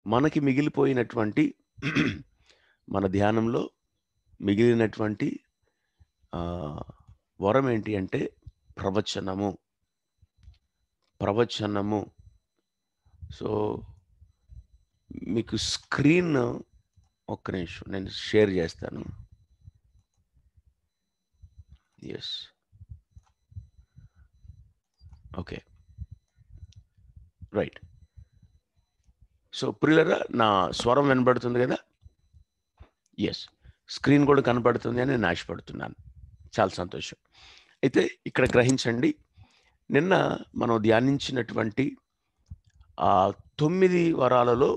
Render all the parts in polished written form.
మనకి మిగిలిపోయినటువంటి మన ధ్యానంలో మిగిలినటువంటి వరం ఏంటి అంటే ప్రవచనము. ప్రవచనము. సో మీకు స్క్రీన్ ఒక్క నిమిషం నేను షేర్ చేస్తాను. Yes, okay, right. సో ప్రియులరా, నా స్వరం వినబడుతుంది కదా? ఎస్, స్క్రీన్ కూడా కనబడుతుంది అని నేను ఆశపడుతున్నాను. చాలా సంతోషం. అయితే ఇక్కడ గ్రహించండి, నిన్న మనం ధ్యానించినటువంటి 9 వరాలలో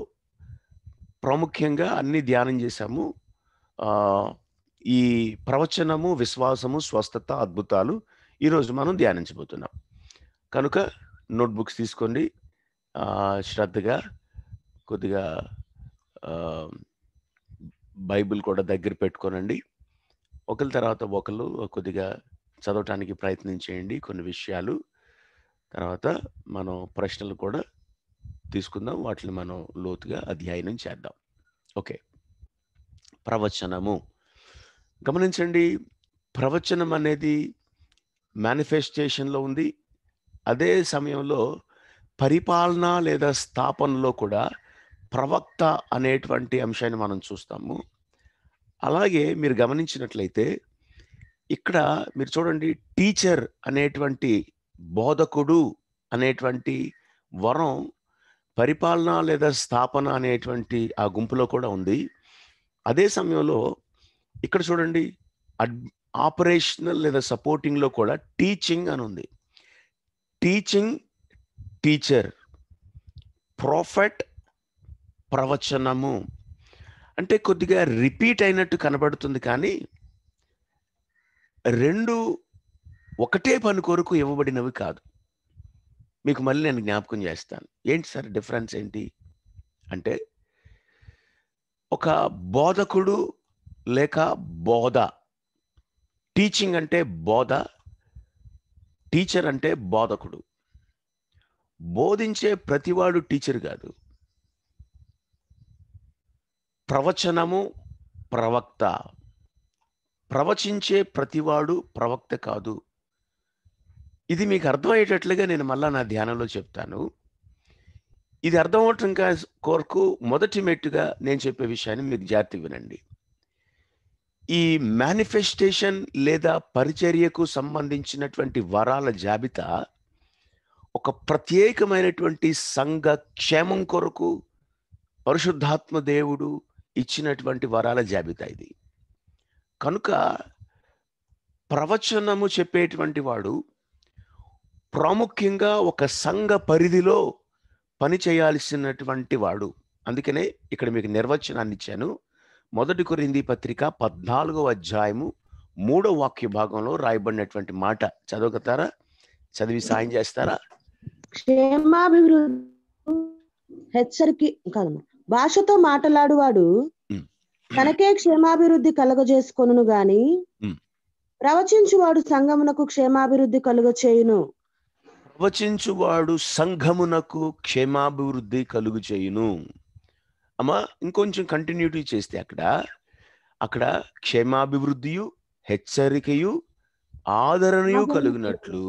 ప్రాముఖ్యంగా అన్ని ధ్యానం చేశాము. ఈ ప్రవచనము, విశ్వాసము, స్వస్థత, అద్భుతాలు ఈరోజు మనం ధ్యానించబోతున్నాం. కనుక నోట్బుక్స్ తీసుకోండి, శ్రద్ధగా కొద్దిగా బైబిల్ కూడా దగ్గర పెట్టుకోనండి. ఒకరి తర్వాత ఒకరు కొద్దిగా చదవటానికి ప్రయత్నం చేయండి. కొన్ని విషయాలు తర్వాత మనం ప్రశ్నలు కూడా తీసుకుందాం, వాటిని మనం లోతుగా అధ్యయనం చేద్దాం. ఓకే, ప్రవచనము. గమనించండి, ప్రవచనం అనేది మేనిఫెస్టేషన్లో ఉంది. అదే సమయంలో పరిపాలన లేదా స్థాపనలో కూడా ప్రవక్త అనేటువంటి అంశాన్ని మనం చూస్తాము. అలాగే మీరు గమనించినట్లయితే ఇక్కడ మీరు చూడండి, టీచర్ అనేటువంటి, బోధకుడు అనేటువంటి వరం పరిపాలన లేదా స్థాపన అనేటువంటి ఆ గుంపులో కూడా ఉంది. అదే సమయంలో ఇక్కడ చూడండి, ఆపరేషనల్ లేదా సపోర్టింగ్లో కూడా టీచింగ్ అని ఉంది. టీచింగ్, టీచర్, ప్రాఫెట్, ప్రవచనము. అంటే కొద్దిగా రిపీట్ అయినట్టు కనబడుతుంది, కానీ రెండు ఒకటే పని కొరకు ఇవ్వబడినవి కాదు. మీకు మళ్ళీ నేను జ్ఞాపకం చేస్తాను. ఏంటి సార్ డిఫరెన్స్ ఏంటి అంటే, ఒక బోధకుడు లేక బోధ, టీచింగ్ అంటే బోధ, టీచర్ అంటే బోధకుడు. బోధించే ప్రతివాడు టీచర్ కాదు. ప్రవచనము ప్రవక్త, ప్రవచించే ప్రతివాడు ప్రవక్త కాదు. ఇది మీకు అర్థమయ్యేటట్లుగా నేను మళ్ళా నా ధ్యానంలో చెప్తాను. ఇది అర్థం అవటం కొరకు మొదటి మెట్టుగా నేను చెప్పే విషయాన్ని మీకు జాగ్రత్తగా వినండి. ఈ మేనిఫెస్టేషన్ లేదా పరిచర్యకు సంబంధించినటువంటి వరాల జాబితా ఒక ప్రత్యేకమైనటువంటి సంఘ క్షేమం కొరకు పరిశుద్ధాత్మ దేవుడు ఇచ్చినటువంటి వరాల జాబితా ఇది. కనుక ప్రవచనము చెప్పేటువంటి వాడు ప్రాముఖ్యంగా ఒక సంఘ పరిధిలో పని చేయాల్సినటువంటి వాడు. అందుకనే ఇక్కడ మీకు నిర్వచనాన్ని ఇచ్చాను. 1 కొరింథీ పత్రిక 14వ అధ్యాయము 3వ వాక్య భాగంలో రాయబడినటువంటి మాట చదవగతారా? చదివి సాయం చేస్తారా? క్షేమాభివృద్ధి హెచ్చరిక కాదు, భాషతో మాట్లాడువాడు తనకే క్షేమాభివృద్ధి కలుగజేసుకొనును గాని ప్రవచించువాడు సంఘమునకు క్షేమాభివృద్ధి కలుగచేయును. ప్రవచించువాడు సంఘమునకు క్షేమాభివృద్ధి కలుగు చేయును. అమ్మా, ఇంకొంచెం కంటిన్యూటీ చేస్తే అక్కడ క్షేమాభివృద్ధియు, హెచ్చరికయు, ఆదరణయు కలుగునట్లు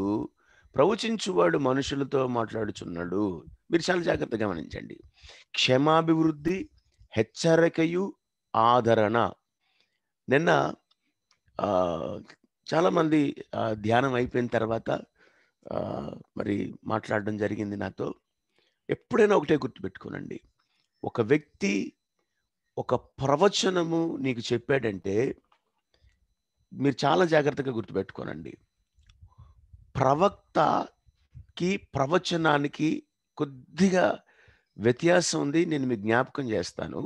ప్రవచించువాడు మనుషులతో మాట్లాడుచున్నాడు. మీరు చాలా జాగ్రత్తగా గమనించండి. క్షేమాభివృద్ధి, హెచ్చరికయు, ఆదరణ. నిన్న చాలామంది ధ్యానం అయిపోయిన తర్వాత మరి మాట్లాడడం జరిగింది నాతో. ఎప్పుడైనా ఒకటే గుర్తుపెట్టుకోనండి, ఒక వ్యక్తి ఒక ప్రవచనము నీకు చెప్పాడంటే మీరు చాలా జాగ్రత్తగా గుర్తుపెట్టుకోనండి. ప్రవక్తకి ప్రవచనానికి కొద్దిగా వ్యత్యాసం ఉంది. నేను మీకు జ్ఞాపకం చేస్తాను.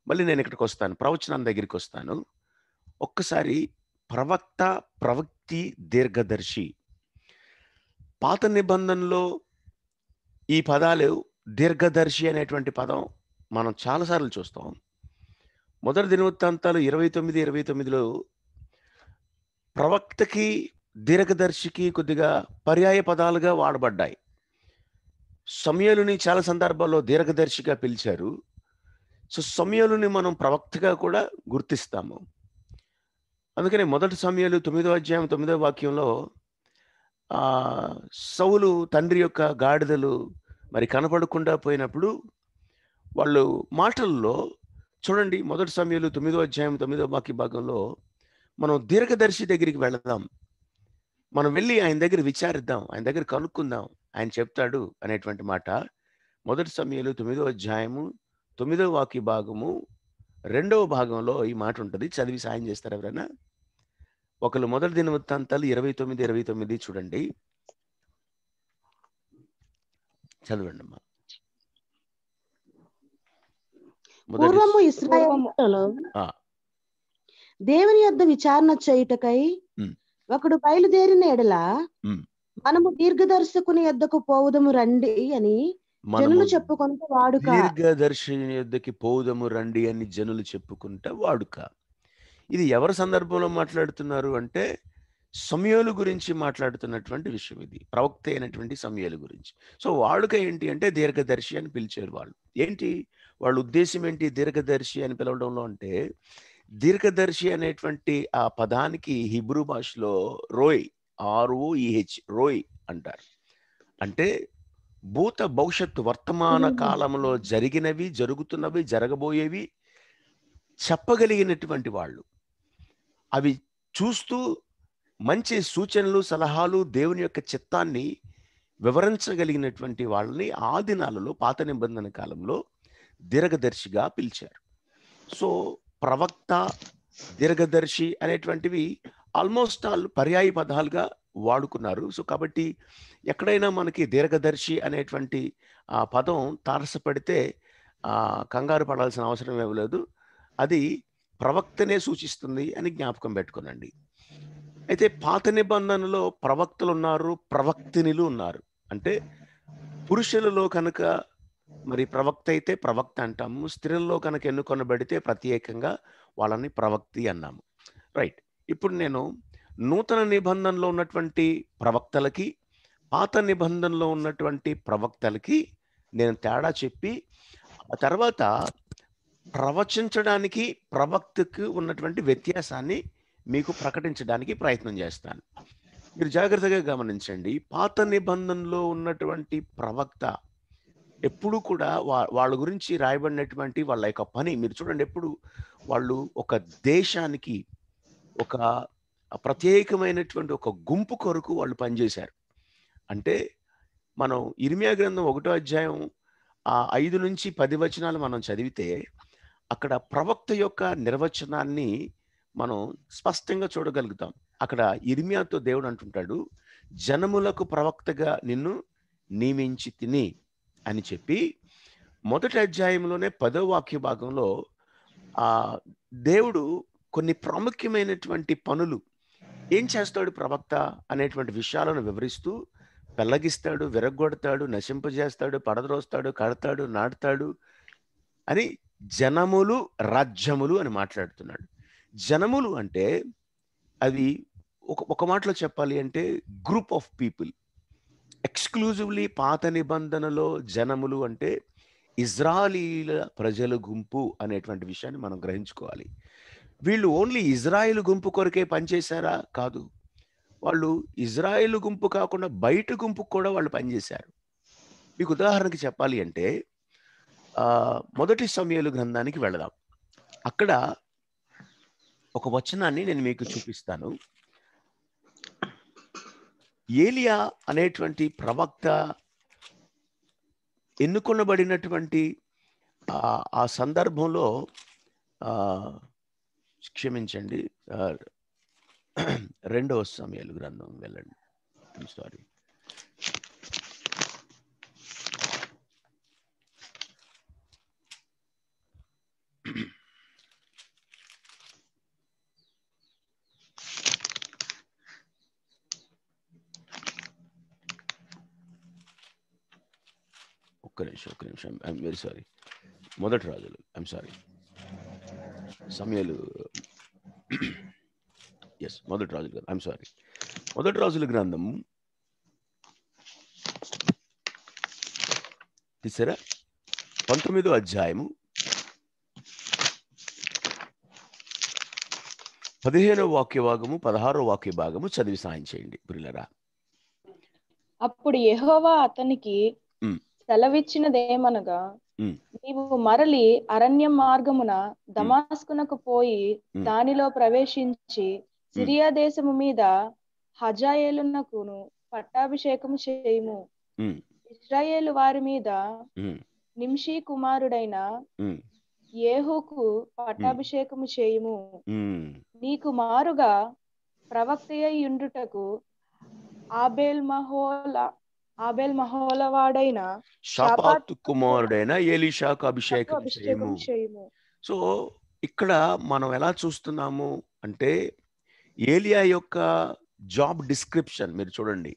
మళ్ళీ నేను ఇక్కడికి వస్తాను, ప్రవచనం దగ్గరికి వస్తాను. ఒక్కసారి ప్రవక్త, ప్రవక్తి, దీర్ఘదర్శి. పాత నిబంధనలో ఈ పదాలు, దీర్ఘదర్శి అనేటువంటి పదం మనం చాలాసార్లు చూస్తాం. మొదటి దినవృత్తాంతాలు 29:29లో ప్రవక్తకి, దీర్ఘదర్శికి కొద్దిగా పర్యాయ పదాలుగా వాడబడ్డాయి. సమూయేలుని చాలా సందర్భాల్లో దీర్ఘదర్శిగా పిలిచారు, సో సమూయేలుని మనం ప్రవక్తగా కూడా గుర్తిస్తాము. అందుకనే మొదటి సమూయేలు 9వ అధ్యాయం 9వ వాక్యంలో ఆ సౌలు తండ్రి యొక్క గాడిదలు మరి కనపడకుండా పోయినప్పుడు వాళ్ళు మాటల్లో చూడండి, మొదటి సమూయేలు 9వ అధ్యాయం 9వ వాక్య భాగంలో మనం దీర్ఘదర్శి దగ్గరికి వెళదాం, మనం వెళ్ళి ఆయన దగ్గర విచారిద్దాం, ఆయన దగ్గర కనుక్కుందాం, ఆయన చెప్తాడు అనేటువంటి మాట మొదటి సమూయేలు 9వ అధ్యాయము 9వ వాక్య భాగము 2వ భాగంలో ఈ మాట ఉంటుంది. చదివి సాయం చేస్తారు ఎవరైనా? ఒకళ్ళు మొదటి దినవృత్తాంతాలు 29 చూడండి, చదవండి అమ్మా. పూర్వము ఇశ్రాయేలులో దేవుని యొద్ద విచారణ చేయుటకై ఒకడు బయలుదేరిన ఎడల మనము దీర్ఘదర్శకుని యొద్దకు పోవుదము రండి అని జనులు చెప్పుకుంటూ వాడుక. దీర్ఘదర్శిని యొద్దకి పోవుదము రండి అని జనులు చెప్పుకుంటా వాడుక. ఇది ఎవరి సందర్భంలో మాట్లాడుతున్నారు అంటే సమూయేలు గురించి మాట్లాడుతున్నటువంటి విషయం. ఇది ప్రవక్త అయినటువంటి సమూయేలు గురించి. సో వాడుక ఏంటి అంటే దీర్ఘదర్శి అని పిలిచారు వాళ్ళు. ఏంటి వాళ్ళ ఉద్దేశం ఏంటి దీర్ఘదర్శి అని పిలవడంలో అంటే, దీర్ఘదర్శి అనేటువంటి ఆ పదానికి హిబ్రూ భాషలో రోయ్, ROEH, రోయ్ అంటారు. అంటే భూత భవిష్యత్తు వర్తమాన కాలంలో జరిగినవి, జరుగుతున్నవి, జరగబోయేవి చెప్పగలిగినటువంటి వాళ్ళు. అవి చూస్తూ మంచి సూచనలు, సలహాలు, దేవుని యొక్క చిత్తాన్ని వివరించగలిగినటువంటి వాళ్ళని ఆ దినాలలో పాత నిబంధన కాలంలో దీర్ఘదర్శిగా పిలిచారు. సో ప్రవక్త, దీర్ఘదర్శి అనేటువంటివి ఆల్మోస్ట్ ఆల్ పర్యాయ పదాలుగా వాడుకున్నారు. సో కాబట్టి ఎక్కడైనా మనకి దీర్ఘదర్శి అనేటువంటి ఆ పదం తారసపడితే కంగారు పడాల్సిన అవసరం ఏమీ లేదు. అది ప్రవక్తనే సూచిస్తుంది అని జ్ఞాపకం పెట్టుకోనండి. అయితే పాత నిబంధనలో ప్రవక్తలు ఉన్నారు, ప్రవక్తినులు ఉన్నారు. అంటే పురుషులలో కనుక మరి ప్రవక్త అయితే ప్రవక్త అంటాము, స్త్రీల్లో కనుక ఎన్నుకొనబడితే ప్రత్యేకంగా వాళ్ళని ప్రవక్తి అన్నాము. రైట్. ఇప్పుడు నేను నూతన నిబంధనలో ఉన్నటువంటి ప్రవక్తలకి, పాత నిబంధనలో ఉన్నటువంటి ప్రవక్తలకి నేను తేడా చెప్పి ఆ తర్వాత ప్రవచించడానికి ప్రవక్తకు ఉన్నటువంటి వ్యత్యాసాన్ని మీకు ప్రకటించడానికి ప్రయత్నం చేస్తాను. మీరు జాగ్రత్తగా గమనించండి. పాత నిబంధనలో ఉన్నటువంటి ప్రవక్త ఎప్పుడు కూడా వాళ్ళ గురించి రాయబడినటువంటి వాళ్ళ యొక్క పని మీరు చూడండి. ఎప్పుడు వాళ్ళు ఒక దేశానికి, ఒక ప్రత్యేకమైనటువంటి ఒక గుంపు కొరకు వాళ్ళు పనిచేశారు. అంటే మనం ఇర్మియా గ్రంథం 1వ అధ్యాయం 5 నుంచి 10 వచనాలు మనం చదివితే అక్కడ ప్రవక్త యొక్క నిర్వచనాన్ని మనం స్పష్టంగా చూడగలుగుతాం. అక్కడ ఇర్మియాతో దేవుడు అంటుంటాడు, జనములకు ప్రవక్తగా నిన్ను నియమించి తిని అని చెప్పి మొదటి అధ్యాయంలోనే 10వ వాక్య భాగంలో దేవుడు కొన్ని ప్రాముఖ్యమైనటువంటి పనులు ఏం చేస్తాడు ప్రవక్త అనేటువంటి విషయాలను వివరిస్తూ పెళ్ళగిస్తాడు, విరగొడతాడు, నశింపజేస్తాడు, పడద్రోస్తాడు, కడతాడు, నాటుతాడు అని జనములు, రాజ్యములు అని మాట్లాడుతున్నాడు. జనములు అంటే అది ఒక మాటలో చెప్పాలి అంటే గ్రూప్ ఆఫ్ పీపుల్. ఎక్స్క్లూజివ్లీ పాత నిబంధనలో జనములు అంటే ఇజ్రాయిలీల ప్రజల గుంపు అనేటువంటి విషయాన్ని మనం గ్రహించుకోవాలి. వీళ్ళు ఓన్లీ ఇజ్రాయిల్ గుంపు కొరకే పనిచేశారా? కాదు. వాళ్ళు ఇజ్రాయిల్ గుంపు కాకుండా బయట గుంపుకు కూడా వాళ్ళు పనిచేశారు. మీకు ఉదాహరణకి చెప్పాలి అంటే మొదటి సమూయేలు గ్రంథానికి వెళదాం. అక్కడ ఒక వచనాన్ని నేను మీకు చూపిస్తాను. ఏలియా అనేటువంటి ప్రవక్త ఎన్నుకొనబడినటువంటి ఆ సందర్భంలో క్షమించండి, 2వ సమూయేలు గ్రంథం వెళ్ళండి. సారీ, ఒక్క నిమిషం ఐఎమ్ వెరీ సారీ. మొదటి రాజులు, ఐఎమ్ సారీ, సమూయేలు, ఎస్ మొదటి రాజులు గ్రంథం, ఐఎమ్ సారీ, మొదటి రాజుల గ్రంథం తీసారా 19వ అధ్యాయము 15వ వాక్య భాగము 16వ వాక్య భాగము చదివి సాయం చేయండి ప్రియులరా. అప్పుడు యెహోవా అతనికి ఉమ్, సెలవిచ్చినదేమనగా, ఉమ్, నీవు మరలి అరణ్య మార్గమున దమాస్కునకు పోయి దానిలో ప్రవేశించి సిరియా దేశము మీద హజాయేలునకును పట్టాభిషేకము చేయుము. ఉమ్, ఇశ్రాయేలు వారి మీద ఉమ్, నింషీ కుమారుడైన ఉమ్, యేహూకు పట్టాభిషేకము చేయుము. ఉమ్. నీకు మారుగా ప్రవక్తయుండుటకు ఆబేల్ మహోలవాడైన షాపాతు కుమారుడైన ఎలీషాకు అభిషేకం అభిషేకం చేయము. చేయుము. సో ఇక్కడ మనం ఎలా చూస్తున్నాము అంటే ఏలియా యొక్క జాబ్ డిస్క్రిప్షన్ మీరు చూడండి.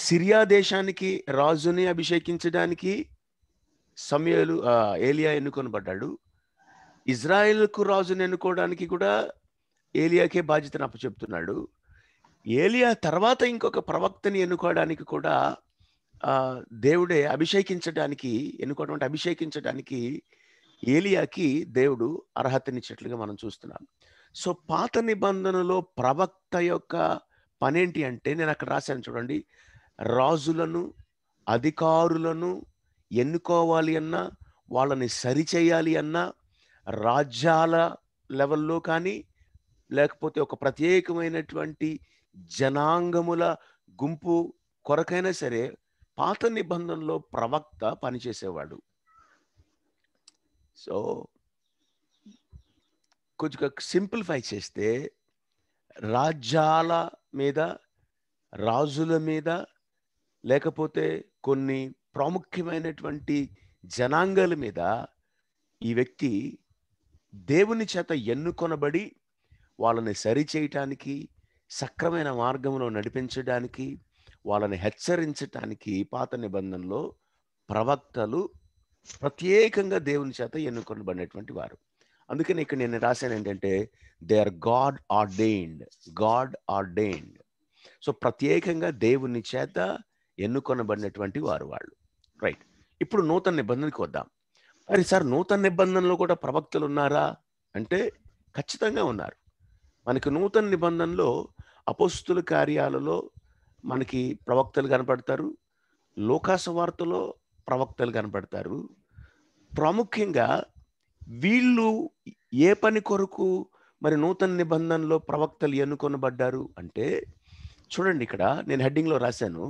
సిరియా దేశానికి రాజుని అభిషేకించడానికి సమూయేలు ఏలియా ఎన్నుకొనబడ్డాడు. ఇజ్రాయెల్కు రాజుని ఎన్నుకోవడానికి కూడా ఏలియాకే బాధ్యతను అప్పచెప్తున్నాడు. ఏలియా తర్వాత ఇంకొక ప్రవక్తని ఎన్నుకోవడానికి కూడా దేవుడే అభిషేకించడానికి ఏలియాకి దేవుడు అర్హతనిచ్చేట్లుగా మనం చూస్తున్నాం. సో పాత నిబంధనలో ప్రవక్త యొక్క పనేంటి అంటే, నేను అక్కడ రాశాను చూడండి, రాజులను అధికారులను ఎన్నుకోవాలి అన్నా, వాళ్ళని సరిచేయాలి అన్నా, రాజ్యాల లెవెల్లో కానీ లేకపోతే ఒక ప్రత్యేకమైనటువంటి జనాంగముల గుంపు కొరకైనా సరే పాత నిబంధనలో ప్రవక్త పనిచేసేవాడు. సో కొంచెం సింప్లిఫై చేస్తే రాజ్యాల మీద, రాజుల మీద, లేకపోతే కొన్ని ప్రాముఖ్యమైనటువంటి జనాంగాల మీద ఈ వ్యక్తి దేవుని చేత ఎన్నుకొనబడి వాళ్ళని సరిచేయటానికి, సక్రమైన మార్గంలో నడిపించడానికి, వాళ్ళని హెచ్చరించటానికి పాత నిబంధనలో ప్రవక్తలు ప్రత్యేకంగా దేవుని చేత ఎన్నుకొనబడినటువంటి వారు. అందుకని ఇక్కడ నేను రాశాను ఏంటంటే they are God ordained. So ప్రత్యేకంగా దేవుని చేత ఎన్నుకొనబడినటువంటి వారు వాళ్ళు. రైట్. ఇప్పుడు నూతన నిబంధనకి వద్దాం. మరి సార్ నూతన నిబంధనలో కూడా ప్రవక్తలు ఉన్నారా అంటే ఖచ్చితంగా ఉన్నారు. మనకి నూతన నిబంధనలో అపోస్తుల కార్యాలలో మనకి ప్రవక్తలు కనపడతారు, లోకాసువార్తలో ప్రవక్తలు కనపడతారు. ప్రాముఖ్యంగా వీళ్ళు ఏ పని కొరకు మరి నూతన నిబంధనలో ప్రవక్తలు ఎన్నుకొనబడ్డారు అంటే చూడండి, ఇక్కడ నేను హెడ్డింగ్లో రాశాను,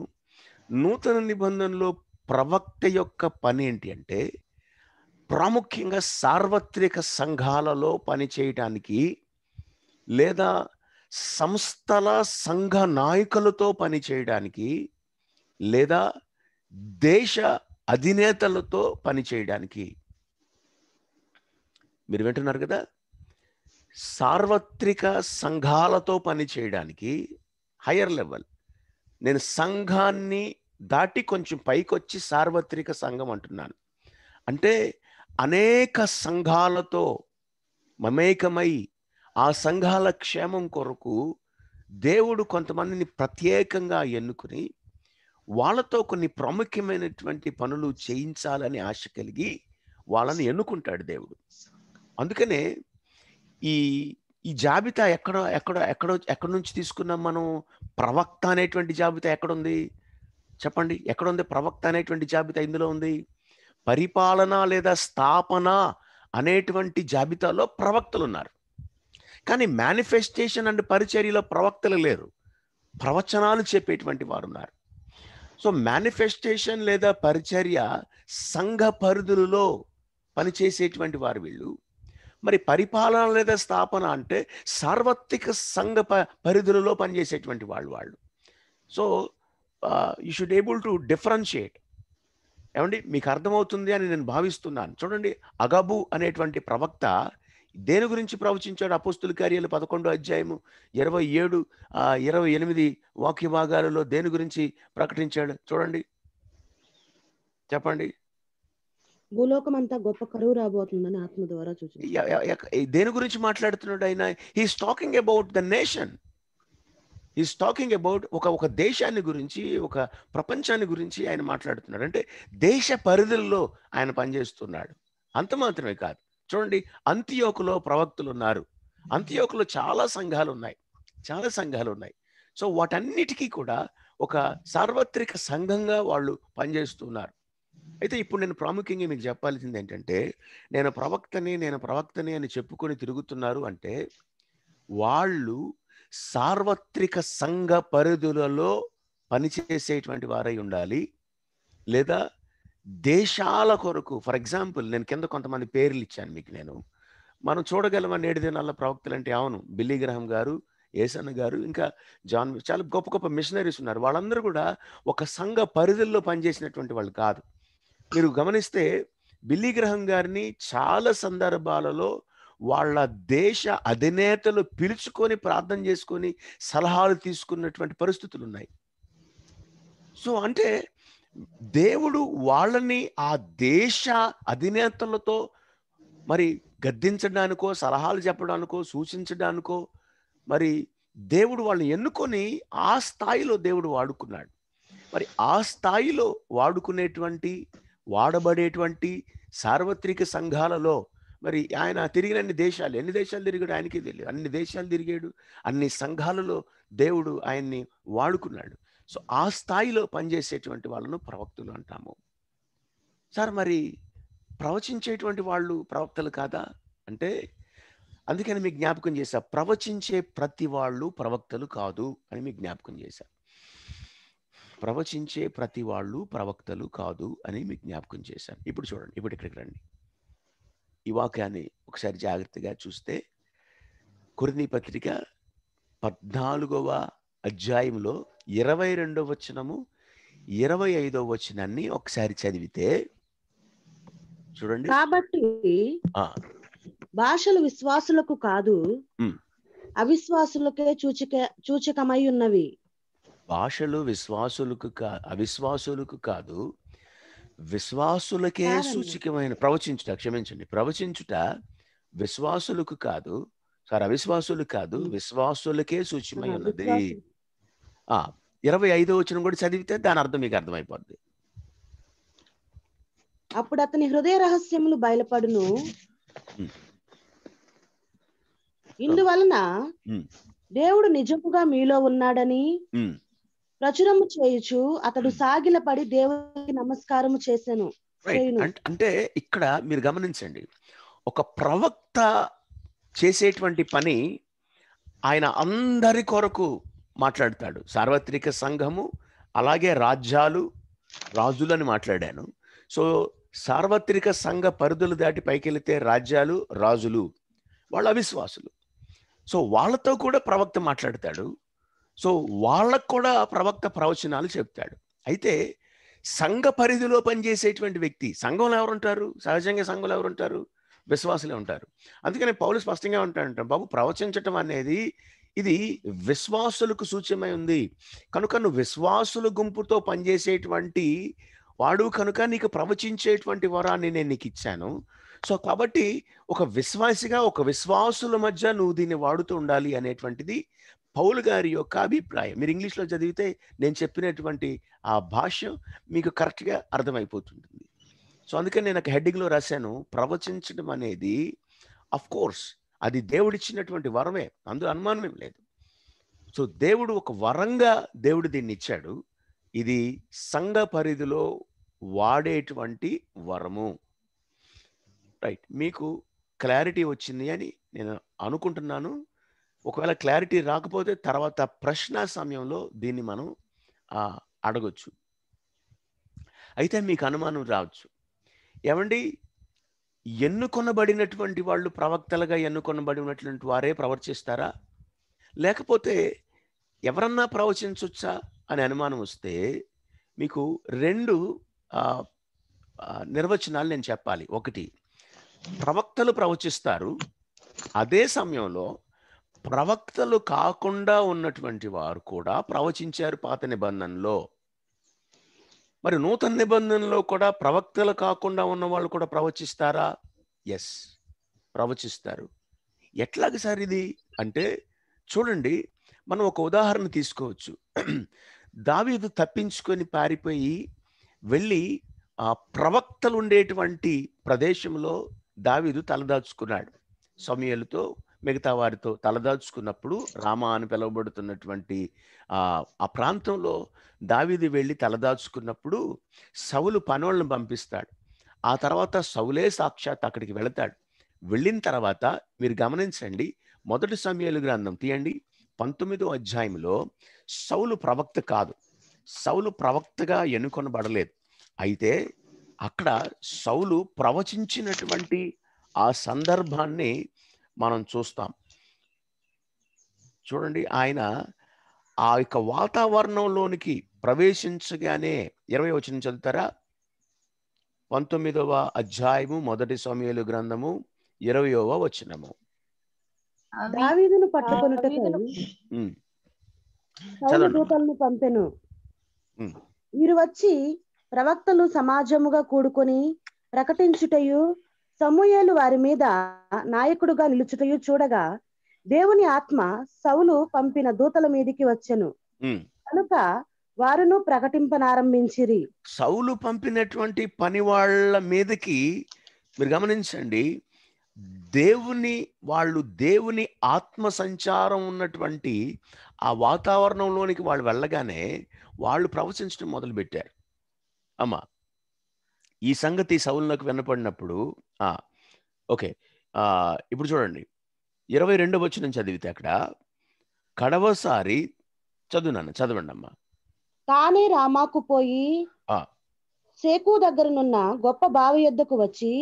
నూతన నిబంధనలో ప్రవక్త యొక్క పని ఏంటి అంటే ప్రాముఖ్యంగా సార్వత్రిక సంఘాలలో పనిచేయటానికి, లేదా సంస్థల సంఘ నాయకులతో పనిచేయడానికి, లేదా దేశ అధినేతలతో పనిచేయడానికి. మీరు వింటున్నారు కదా, సార్వత్రిక సంఘాలతో పనిచేయడానికి హయ్యర్ లెవెల్. నేను సంఘాన్ని దాటి కొంచెం పైకొచ్చి సార్వత్రిక సంఘం అంటున్నాను. అంటే అనేక సంఘాలతో మమేకమై ఆ సంఘాల క్షేమం కొరకు దేవుడు కొంతమందిని ప్రత్యేకంగా ఎన్నుకుని వాళ్ళతో కొన్ని ప్రాముఖ్యమైనటువంటి పనులు చేయించాలని ఆశ కలిగి వాళ్ళని ఎన్నుకుంటాడు దేవుడు. అందుకనే ఈ జాబితా ఎక్కడి నుంచి తీసుకున్నాం మనం? ప్రవక్త అనేటువంటి జాబితా ఎక్కడుంది చెప్పండి? ఎక్కడుంది ప్రవక్త అనేటువంటి జాబితా? ఇందులో ఉంది. పరిపాలన లేదా స్థాపన అనేటువంటి జాబితాలో ప్రవక్తలు ఉన్నారు. కానీ మేనిఫెస్టేషన్ అండ్ పరిచర్యలో ప్రవక్తలు లేరు, ప్రవచనాలు చెప్పేటువంటి వారు ఉన్నారు. సో మేనిఫెస్టేషన్ లేదా పరిచర్య సంఘ పరిధులలో పనిచేసేటువంటి వారు వీళ్ళు. మరి పరిపాలన లేదా స్థాపన అంటే సార్వత్రిక సంఘ పరిధులలో పనిచేసేటువంటి వాళ్ళు. So you should able to differentiate. ఏమండి, మీకు అర్థమవుతుంది అని నేను భావిస్తున్నాను. చూడండి, అగబు అనేటువంటి ప్రవక్త దేని గురించి ప్రవచించాడు? అపోస్తుల కార్యాలు 11వ అధ్యాయము 27, 28 వాక్య భాగాలలో దేని గురించి ప్రకటించాడు? చూడండి, చెప్పండి. భూలోకం అంతా గొప్ప కరువు రాబోతుందని ఆత్మ ద్వారా చూసి దేని గురించి మాట్లాడుతున్నాడు ఆయన? He's talking about the nation. He's talking about ఒక దేశాన్ని గురించి, ఒక ప్రపంచాన్ని గురించి ఆయన మాట్లాడుతున్నాడు. అంటే దేశ పరిధుల్లో ఆయన పనిచేస్తున్నాడు. అంత మాత్రమే కాదు, చూడండి, అంతియోకులో ప్రవక్తలు ఉన్నారు. అంతియోకులో చాలా సంఘాలు ఉన్నాయి. సో వాటన్నిటికీ కూడా ఒక సార్వత్రిక సంఘంగా వాళ్ళు పనిచేస్తున్నారు. అయితే ఇప్పుడు నేను ప్రాముఖ్యంగా మీకు చెప్పాల్సింది ఏంటంటే, నేను ప్రవక్తని అని చెప్పుకొని తిరుగుతున్నారు అంటే, వాళ్ళు సార్వత్రిక సంఘ పరిధులలో పనిచేసేటువంటి వారై ఉండాలి. లేదా దేశాల కొరకు, ఫర్ ఎగ్జాంపుల్ నేను కింద కొంతమంది పేర్లు ఇచ్చాను మీకు. మనం చూడగలమా నేటి దినాల్లో ప్రవక్తలు అంటే? అవును, బిల్లీ గ్రహం గారు, ఏసన్న గారు, ఇంకా జాన్, చాలా గొప్ప గొప్ప మిషనరీస్ ఉన్నారు. వాళ్ళందరూ కూడా ఒక సంఘ పరిధుల్లో పనిచేసినటువంటి వాళ్ళు కాదు. మీరు గమనిస్తే బిల్లీ గ్రహం గారిని చాలా సందర్భాలలో వాళ్ళ దేశ అధినేతలు పిలుచుకొని ప్రార్థన చేసుకొని సలహాలు తీసుకున్నటువంటి పరిస్థితులు ఉన్నాయి. సో అంటే దేవుడు వాళ్ళని ఆ దేశ అధినేతలతో మరి గద్దించడానికో, సలహాలు చెప్పడానికో, సూచించడానికో మరి దేవుడు వాళ్ళని ఎన్నుకొని ఆ స్థాయిలో దేవుడు వాడుకున్నాడు. మరి ఆ స్థాయిలో వాడబడేటువంటి సార్వత్రిక సంఘాలలో మరి ఆయన తిరిగినన్ని దేశాలు, ఎన్ని దేశాలు తిరిగాడు ఆయనకి తెలియదు. అన్ని దేశాలు తిరిగాడు, అన్ని సంఘాలలో దేవుడు ఆయన్ని వాడుకున్నాడు. సో ఆ స్థాయిలో పనిచేసేటువంటి వాళ్ళను ప్రవక్తలు అంటాము. సార్, మరి ప్రవచించేటువంటి వాళ్ళు ప్రవక్తలు కాదా అంటే, అందుకని మీకు జ్ఞాపకం చేశా, ప్రవచించే ప్రతి వాళ్ళు ప్రవక్తలు కాదు అని మీకు జ్ఞాపకం చేశా. ప్రవచించే ప్రతి వాళ్ళు ప్రవక్తలు కాదు అని మీకు జ్ఞాపకం చేశాను. ఇప్పుడు చూడండి, ఇప్పుడు ఇక్కడికి రండి. ఈ వాక్యాన్ని ఒకసారి జాగ్రత్తగా చూస్తే, కొరింథీ పత్రిక 14వ అధ్యాయంలో 22వ వచనము 25వ వచనాన్ని ఒకసారి చదివితే చూడండి. కాబట్టి భాషలు విశ్వాసులకు కాదు, అవిశ్వాసులకే సూచకమై ఉన్నవి. భాషలు అవిశ్వాసులకు కాదు, విశ్వాసులకే సూచకమైన. ప్రవచించుట విశ్వాసులకు కాదు సార్, అవిశ్వాసులు కాదు, విశ్వాసులకే సూచమై ఉన్నది. 25వ వచనం కూడా చదివితే దాని అర్థం మీకు అర్థమైపోద్ది. అప్పుడు అతని హృదయ రహస్యములు బయలుపడును, ఇందువలన దేవుడు నిజముగా మీలో ఉన్నాడని ప్రచురము చేయుచు అతడు సాగిలపడి దేవునికి నమస్కారము చేసెను. అంటే ఇక్కడ మీరు గమనించండి, ఒక ప్రవక్త చేసేటువంటి పని ఆయన అందరి కొరకు మాట్లాడతాడు. సార్వత్రిక సంఘము, అలాగే రాజులని మాట్లాడాను. సో సార్వత్రిక సంఘ పరిధులు దాటి పైకి వెళితే రాజ్యాలు, రాజులు, వాళ్ళ అవిశ్వాసులు. సో వాళ్ళతో కూడా ప్రవక్త మాట్లాడతాడు. సో వాళ్ళకు కూడా ప్రవక్త ప్రవచనాలు చెప్తాడు. అయితే సంఘ పరిధిలో పనిచేసేటువంటి వ్యక్తి, సంఘంలో ఎవరుంటారు? సహజంగా సంఘంలో ఎవరుంటారు? విశ్వాసులే ఉంటారు. అందుకని పౌలు స్పష్టంగా ఉంటాడంట, బాబు ప్రవచించటం అనేది ఇది విశ్వాసులకు సూచ్యమై ఉంది కనుక నువ్వు విశ్వాసుల గుంపుతో పనిచేసేటువంటి వాడు కనుక నీకు ప్రవచించేటువంటి వరాన్ని నేను నీకు ఇచ్చాను. సో కాబట్టి ఒక విశ్వాసిగా, ఒక విశ్వాసుల మధ్య నువ్వు దీన్ని వాడుతూ ఉండాలి అనేటువంటిది పౌలు గారి యొక్క అభిప్రాయం. మీరు ఇంగ్లీష్లో చదివితే నేను చెప్పినటువంటి ఆ భాష మీకు కరెక్ట్గా అర్థమైపోతుంటుంది. సో అందుకని నేను ఒక హెడ్డింగ్లో రాశాను, ప్రవచించడం అనేది అఫ్ కోర్స్ అది దేవుడిచ్చినటువంటి వరమే, అందులో అనుమానమేం లేదు. సో దేవుడు ఒక వరంగా దేవుడు దీన్ని ఇచ్చాడు. ఇది సంఘ పరిధిలో వాడేటువంటి వరము. రైట్, మీకు క్లారిటీ వచ్చింది అని నేను అనుకుంటున్నాను. ఒకవేళ క్లారిటీ రాకపోతే తర్వాత ప్రశ్న సమయంలో దీన్ని మనం అడగొచ్చు. అయితే మీకు అనుమానం రావచ్చు, ఏమండి ఎన్నుకొనబడినటువంటి వాళ్ళు, ప్రవక్తలుగా ఎన్నుకొనబడినటువంటి వారే ప్రవర్తిస్తారా, లేకపోతే ఎవరన్నా ప్రవచించొచ్చా అని అనుమానం వస్తే మీకు రెండు నిర్వచనాలు నేను చెప్పాలి. ఒకటి, ప్రవక్తలు ప్రవచిస్తారు, అదే సమయంలో ప్రవక్తలు కాకుండా ఉన్నటువంటి వారు కూడా ప్రవచించారు పాత నిబంధనలో. మరి నూతన నిబంధనలో కూడా ప్రవక్తలు కాకుండా ఉన్న వాళ్ళు కూడా ప్రవచిస్తారా? ఎస్, ప్రవచిస్తారు. ఎట్లాగ సార్ ఇది అంటే చూడండి, మనం ఒక ఉదాహరణ తీసుకోవచ్చు. దావీదు తప్పించుకొని పారిపోయి వెళ్ళి ఆ ప్రవక్తలు ఉండేటువంటి ప్రదేశంలో దావీదు తలదాచుకున్నాడు. సమూయేలుతో మిగతా వారితో తలదాచుకున్నప్పుడు రామా అని పిలువబడుతున్నటువంటి ఆ ప్రాంతంలో దావీదు వెళ్ళి తలదాచుకున్నప్పుడు సౌలు పనోళ్ళని పంపిస్తాడు. ఆ తర్వాత సౌలే సాక్షాత్ అక్కడికి వెళతాడు. వెళ్ళిన తర్వాత మీరు గమనించండి, 1 సమూయేలు గ్రంథం తీయండి, 19వ అధ్యాయంలో సౌలు ప్రవక్త కాదు, సౌలు ప్రవక్తగా ఎన్నుకొనబడలేదు. అయితే అక్కడ సౌలు ప్రవచించినటువంటి ఆ సందర్భాన్ని మనం చూస్తాం. చూడండి, ఆయన ఆ యొక్క వాతావరణంలోనికి ప్రవేశించగానే 20వ వచనం చదువుతారా? 19వ అధ్యాయము 1 సమూయేలు గ్రంథము 20వ వచనము. దావీదును పట్టుకొనుటకై ఉమ్, సౌలు చదవండి. దూతలను పంపెను. ఉమ్, వీరు వచ్చి ప్రవక్తలు సమాజముగా కూడుకొని ప్రకటించుటయు సమూయేలు వారి మీద నాయకుడుగా నిలుచుటయు చూడగా దేవుని ఆత్మ సౌలు పంపిన దూతల మీదికి వచ్చెను. ఉమ్. కనుక వారును ప్రకటింపనారంభించిరి. సౌలు పంపినటువంటి పని వాళ్ళ మీదకి మీరు గమనించండి, దేవుని ఆత్మ సంచారం ఉన్నటువంటి ఆ వాతావరణంలోనికి వాళ్ళు వెళ్ళగానే వాళ్ళు ప్రవచించడం మొదలుపెట్టారు. అమ్మా, ఈ సంగతి సౌలునకు వినపడినప్పుడు ఓకే, ఇప్పుడు చూడండి 22వ వచనం చదివితే అక్కడ కడవసారి చదవండి అమ్మా. తానే రామాకు పోయి ఆ, సేకు దగ్గరనున్న గొప్ప బావి యొద్దకు వచ్చి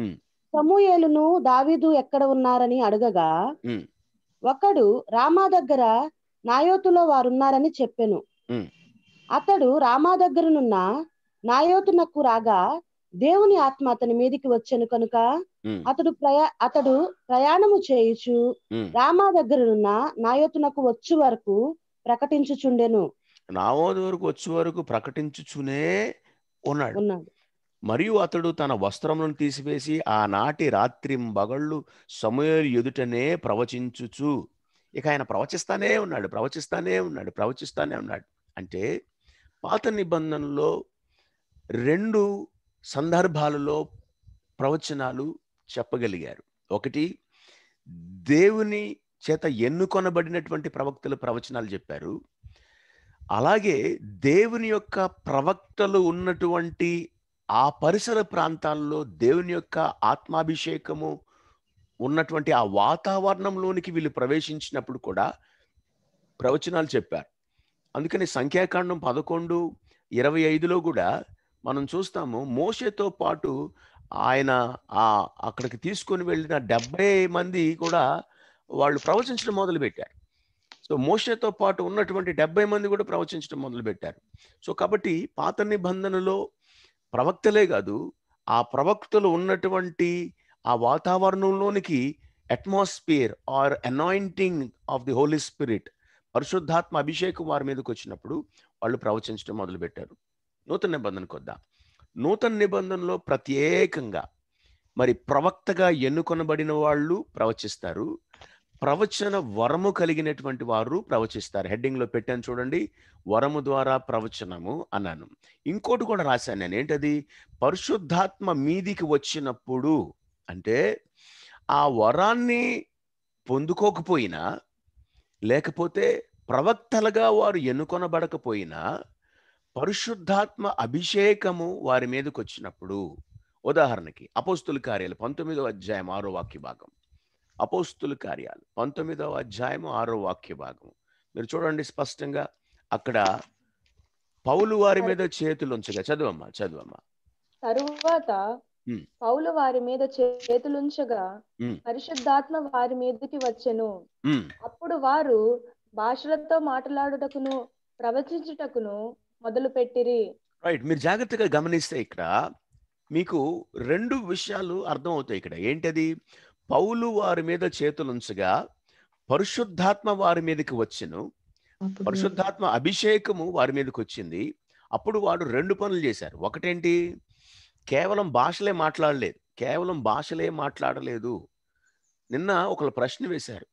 ఉమ్, సమూయేలును దావీదు ఎక్కడ ఉన్నారని అడగగా ఉమ్, ఒకడు రామా దగ్గర నాయోతులో వారున్నారని చెప్పెను. ఉమ్. అతడు రామా దగ్గరనున్న నాయోతునకు రాగా దేవుని ఆత్మ అతని మీదికి వచ్చెను కనుక ఉమ్, అతడు ప్రయాణము చేయుచు ఉమ్. రామా దగ్గరనున్న నాయోతునకు వచ్చు వరకు ప్రకటించుచుండెను. నావోదు వరకు వచ్చే వరకు ప్రకటించుచునే ఉన్నాడు. మరియు అతడు తన వస్త్రములను తీసివేసి ఆనాటి రాత్రింబగళ్ళు సమూయేలు ఎదుటనే ప్రవచించుచు, ఇక ఆయన ప్రవచిస్తానే ఉన్నాడు. అంటే పాత నిబంధనలో 2 సందర్భాలలో ప్రవచనాలు చెప్పగలిగారు. ఒకటి, దేవుని చేత ఎన్నుకొనబడినటువంటి ప్రవక్తలు ప్రవచనాలు చెప్పారు. అలాగే దేవుని యొక్క ప్రవక్తలు ఉన్నటువంటి ఆ పరిసర ప్రాంతాల్లో దేవుని యొక్క ఆత్మాభిషేకము ఉన్నటువంటి ఆ వాతావరణంలోనికి వీళ్ళు ప్రవేశించినప్పుడు కూడా ప్రవచనాలు చెప్పారు. అందుకని సంఖ్యాకాండం 11:25లో కూడా మనం చూస్తాము, మోషేతో పాటు ఆయన అక్కడికి తీసుకొని వెళ్ళిన 70 మంది కూడా వాళ్ళు ప్రవచించడం మొదలుపెట్టారు. సో మోషేతో పాటు ఉన్నటువంటి 70 మంది కూడా ప్రవచించడం మొదలుపెట్టారు. సో కాబట్టి పాత నిబంధనలో ప్రవక్తలే కాదు, ఆ ప్రవక్తలు ఉన్నటువంటి ఆ వాతావరణంలోనికి atmosphere or anointing of the holy spirit, పరిశుద్ధాత్మ అభిషేకం వారి మీదకి వచ్చినప్పుడు వాళ్ళు ప్రవచించడం మొదలుపెట్టారు. నూతన నిబంధనకు వద్దాం. నూతన నిబంధనలో ప్రత్యేకంగా మరి ప్రవక్తగా ఎన్నుకొనబడిన వాళ్ళు ప్రవచిస్తారు, ప్రవచన వరము కలిగినటువంటి వారు ప్రవచిస్తారు. హెడ్డింగ్లో పెట్టాను చూడండి, వరము ద్వారా ప్రవచనము అన్నాను. ఇంకోటి కూడా రాశాను నేను, ఏంటది? పరిశుద్ధాత్మ మీదికి వచ్చినప్పుడు, అంటే ఆ వరాన్ని పొందుకోకపోయినా, లేకపోతే ప్రవక్తలుగా వారు ఎన్నుకొనబడకపోయినా, పరిశుద్ధాత్మ అభిషేకము వారి మీదకి వచ్చినప్పుడు, ఉదాహరణకి అపోస్తుల కార్యాలు 19వ అధ్యాయం 6వ వాక్య భాగం, అపోస్తుల కార్యాలు 19వ అధ్యాయం 6వ వాక్య భాగం మీరు చూడండి స్పష్టంగా. అక్కడ పౌలు వారి మీద చేతులు ఉంచగా, చదువమ్మా. తరువాత పౌలు వారి మీద చేతులుంచగా పరిశుద్ధాత్మ వారి మీదకి వచ్చెను. అప్పుడు వారు భాషలతో మాట్లాడుటకును ప్రవచించుటకును మొదలు పెట్టిరి. రైట్, మీరు జాగ్రత్తగా గమనిస్తే ఇక్కడ మీకు 2 విషయాలు అర్థం అవుతాయి. ఇక్కడ ఏంటది? పౌలు వారి మీద చేతులుంచగా పరిశుద్ధాత్మ వారి మీదకి వచ్చెను, పరిశుద్ధాత్మ అభిషేకము వారి మీదకి వచ్చింది. అప్పుడు వాడు 2 పనులు చేశారు. ఒకటేంటి? కేవలం భాషలే మాట్లాడలేదు. నిన్న ఒకళ్ళు ప్రశ్న వేశారు,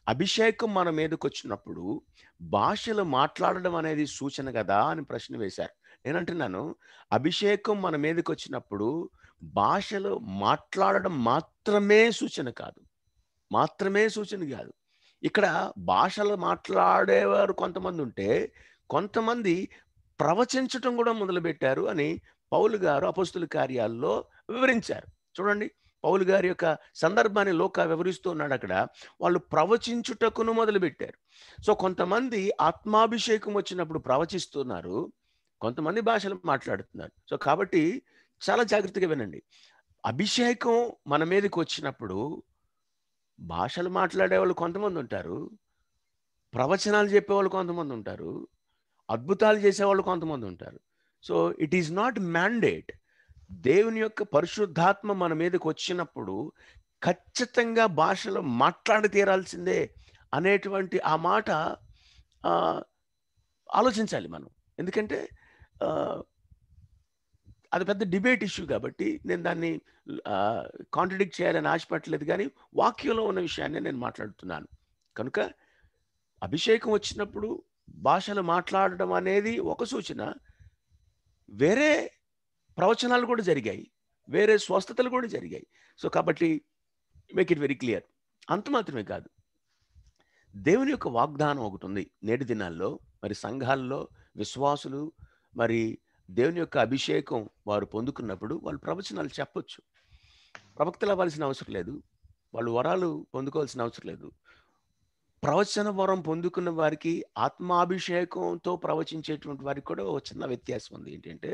అభిషేకం మన మీదకి వచ్చినప్పుడు భాషలు మాట్లాడడం అనేది సూచన కదా అని ప్రశ్న వేశారు. నేనంటున్నాను, అభిషేకం మన మీదకి వచ్చినప్పుడు భాషలు మాట్లాడడం మాత్రమే సూచన కాదు. మాత్రమే సూచన కాదు. ఇక్కడ భాషలు మాట్లాడేవారు కొంతమంది ఉంటే, కొంతమంది ప్రవచించటం కూడా మొదలుపెట్టారు అని పౌలు గారు అపోస్తుల కార్యాల్లో వివరించారు. చూడండి, పౌలు గారి యొక్క సందర్భాన్ని లోకా వివరిస్తూ ఉన్నాడు అక్కడ. వాళ్ళు ప్రవచించుటకును మొదలుపెట్టారు. సో కొంతమంది ఆత్మాభిషేకం వచ్చినప్పుడు ప్రవచిస్తున్నారు, కొంతమంది భాషలు మాట్లాడుతున్నారు. సో కాబట్టి చాలా జాగ్రత్తగా వినండి. అభిషేకం మన మీదకి వచ్చినప్పుడు భాషలు మాట్లాడేవాళ్ళు కొంతమంది ఉంటారు, ప్రవచనాలు చెప్పేవాళ్ళు కొంతమంది ఉంటారు, అద్భుతాలు చేసేవాళ్ళు కొంతమంది ఉంటారు. So it is not mandate. దేవుని యొక్క పరిశుద్ధాత్మ మన మీదకి వచ్చినప్పుడు ఖచ్చితంగా భాషలో మాట్లాడి తీరాల్సిందే అనేటువంటి ఆ మాట ఆలోచించాలి మనం. ఎందుకంటే అది పెద్ద డిబేట్ ఇష్యూ కాబట్టి నేను దాన్ని కాంట్రడిక్ట్ చేయాలని ఆశపడలేదు, కానీ వాక్యంలో ఉన్న విషయాన్ని నేను మాట్లాడుతున్నాను. కనుక అభిషేకం వచ్చినప్పుడు భాషలు మాట్లాడడం అనేది ఒక సూచన. వేరే ప్రవచనాలు కూడా జరిగాయి, వేరే స్వస్థతలు కూడా జరిగాయి. సో కాబట్టి మేక్ ఇట్ వెరీ క్లియర్. అంత మాత్రమే కాదు, దేవుని యొక్క వాగ్దానం ఒకటి ఉంది నేటి దినాల్లో. మరి సంఘాల్లో విశ్వాసులు మరి దేవుని యొక్క అభిషేకం వారు పొందుకున్నప్పుడు వాళ్ళు ప్రవచనాలు చెప్పొచ్చు. ప్రవక్తలు అవ్వాల్సిన అవసరం లేదు, వాళ్ళు వరాలు పొందుకోవాల్సిన అవసరం లేదు. ప్రవచన వరం పొందుకున్న వారికి ఆత్మాభిషేకంతో ప్రవచించేటువంటి వారికి కూడా ఒక చిన్న వ్యత్యాసం ఉంది. ఏంటంటే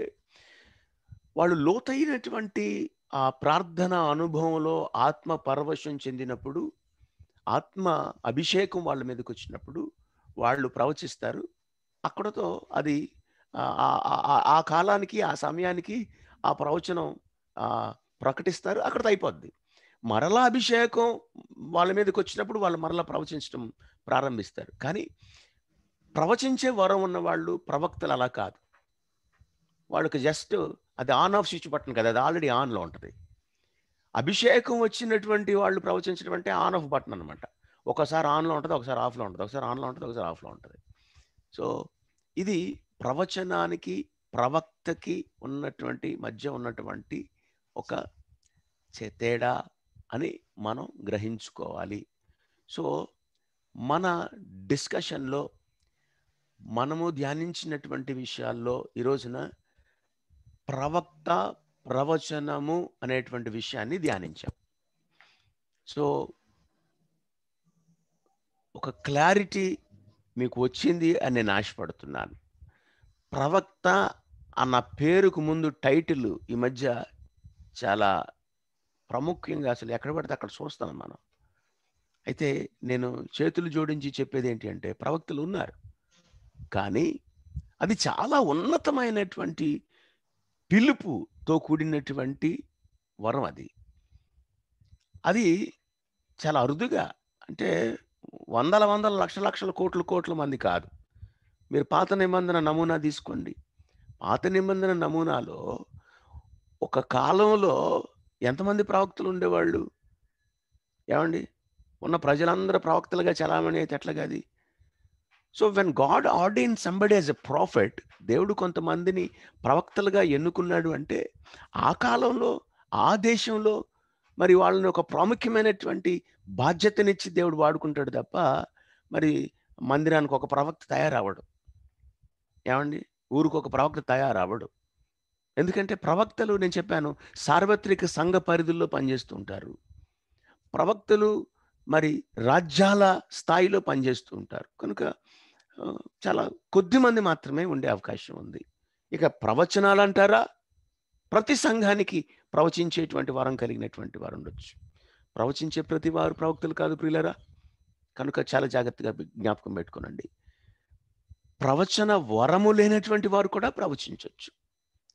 వాళ్ళు లోతైనటువంటి ఆ ప్రార్థన అనుభవంలో ఆత్మ పరవశం చెందినప్పుడు, ఆత్మ అభిషేకం వాళ్ళ మీదకి వచ్చినప్పుడు వాళ్ళు ప్రవచిస్తారు. అక్కడతో అది ఆ కాలానికి ఆ సమయానికి ఆ ప్రవచనం ప్రకటిస్తారు, అక్కడతో అయిపోద్ది. మరలా అభిషేకం వాళ్ళ మీదకి వచ్చినప్పుడు వాళ్ళు మరలా ప్రవచించడం ప్రారంభిస్తారు. కానీ ప్రవచించే వరం ఉన్న వాళ్ళు ప్రవక్తలు అలా కాదు. వాళ్ళకి జస్ట్ అది ఆన్ ఆఫ్ స్విచ్ బటన్ కదా, అది ఆల్రెడీ ఆన్లో ఉంటుంది. అభిషేకం వచ్చినటువంటి వాళ్ళు ప్రవచించడం అంటే ఆన్ ఆఫ్ బటన్ అనమాట. ఒకసారి ఆన్లో ఉంటుంది, ఒకసారి ఆఫ్లో ఉంటుంది, ఒకసారి ఆన్లో ఉంటుంది, ఒకసారి ఆఫ్లో ఉంటుంది. సో ఇది ప్రవచనానికి ప్రవక్తకి ఉన్నటువంటి మధ్య ఉన్నటువంటి ఒక తేడా అని మనం గ్రహించుకోవాలి. సో మన డిస్కషన్లో మనము ధ్యానించినటువంటి విషయాల్లో ఈ రోజున ప్రవక్త ప్రవచనము అనేటువంటి విషయాన్ని ధ్యానించాం. సో ఒక క్లారిటీ మీకు వచ్చింది అని నేను ఆశపడుతున్నాను. ప్రవక్త అన్న పేరుకు ముందు టైటిల్ ఈ మధ్య చాలా ప్రాముఖ్యంగా అసలు ఎక్కడ పడితే అక్కడ చూస్తాను మనం. అయితే నేను చేతులు జోడించి చెప్పేది ఏంటి అంటే, ప్రవక్తలు ఉన్నారు, కానీ అది చాలా ఉన్నతమైనటువంటి పిలుపుతో కూడినటువంటి వరం. అది చాలా అరుదుగా, అంటే వందల లక్షల కోట్ల మంది కాదు. మీరు పాత నిబంధన నమూనా తీసుకోండి. పాత నిబంధన నమూనాలో ఒక కాలంలో ఎంతమంది ప్రవక్తలు ఉండేవాళ్ళు? ఏమండి, ఉన్న ప్రజలందరూ ప్రవక్తలుగా చలామణి అయితే ఎట్లాగది? So when God ordain somebody as a prophet, దేవుడు కొంతమందిని ప్రవక్తలుగా ఎన్నుకున్నాడు అంటే ఆ కాలంలో ఆ దేశంలో మరి వాళ్ళని ఒక ప్రాముఖ్యమైనటువంటి బాధ్యతనిచ్చి దేవుడు వాడుకుంటాడు తప్ప మరి మందిరానికి ఒక ప్రవక్త తయారవ్వడు. ఏమండి, ఊరికి ఒక ప్రవక్త తయారవ్వడు. ఎందుకంటే ప్రవక్తలు, నేను చెప్పాను, సార్వత్రిక సంఘ పరిధుల్లో పనిచేస్తూ ఉంటారు. ప్రవక్తలు మరి రాజ్యాల స్థాయిలో పనిచేస్తూ ఉంటారు. కనుక చాలా కొద్ది మంది మాత్రమే ఉండే అవకాశం ఉంది. ఇక ప్రవచనాలు అంటారా, ప్రతి సంఘానికి ప్రవచించేటువంటి వరం కలిగినటువంటి వారు ఉండొచ్చు. ప్రవచించే ప్రతి వారు ప్రవక్తలు కాదు ప్రియులరా. కనుక చాలా జాగ్రత్తగా జ్ఞాపకం పెట్టుకోనండి. ప్రవచన వరము లేనటువంటి వారు కూడా ప్రవచించవచ్చు.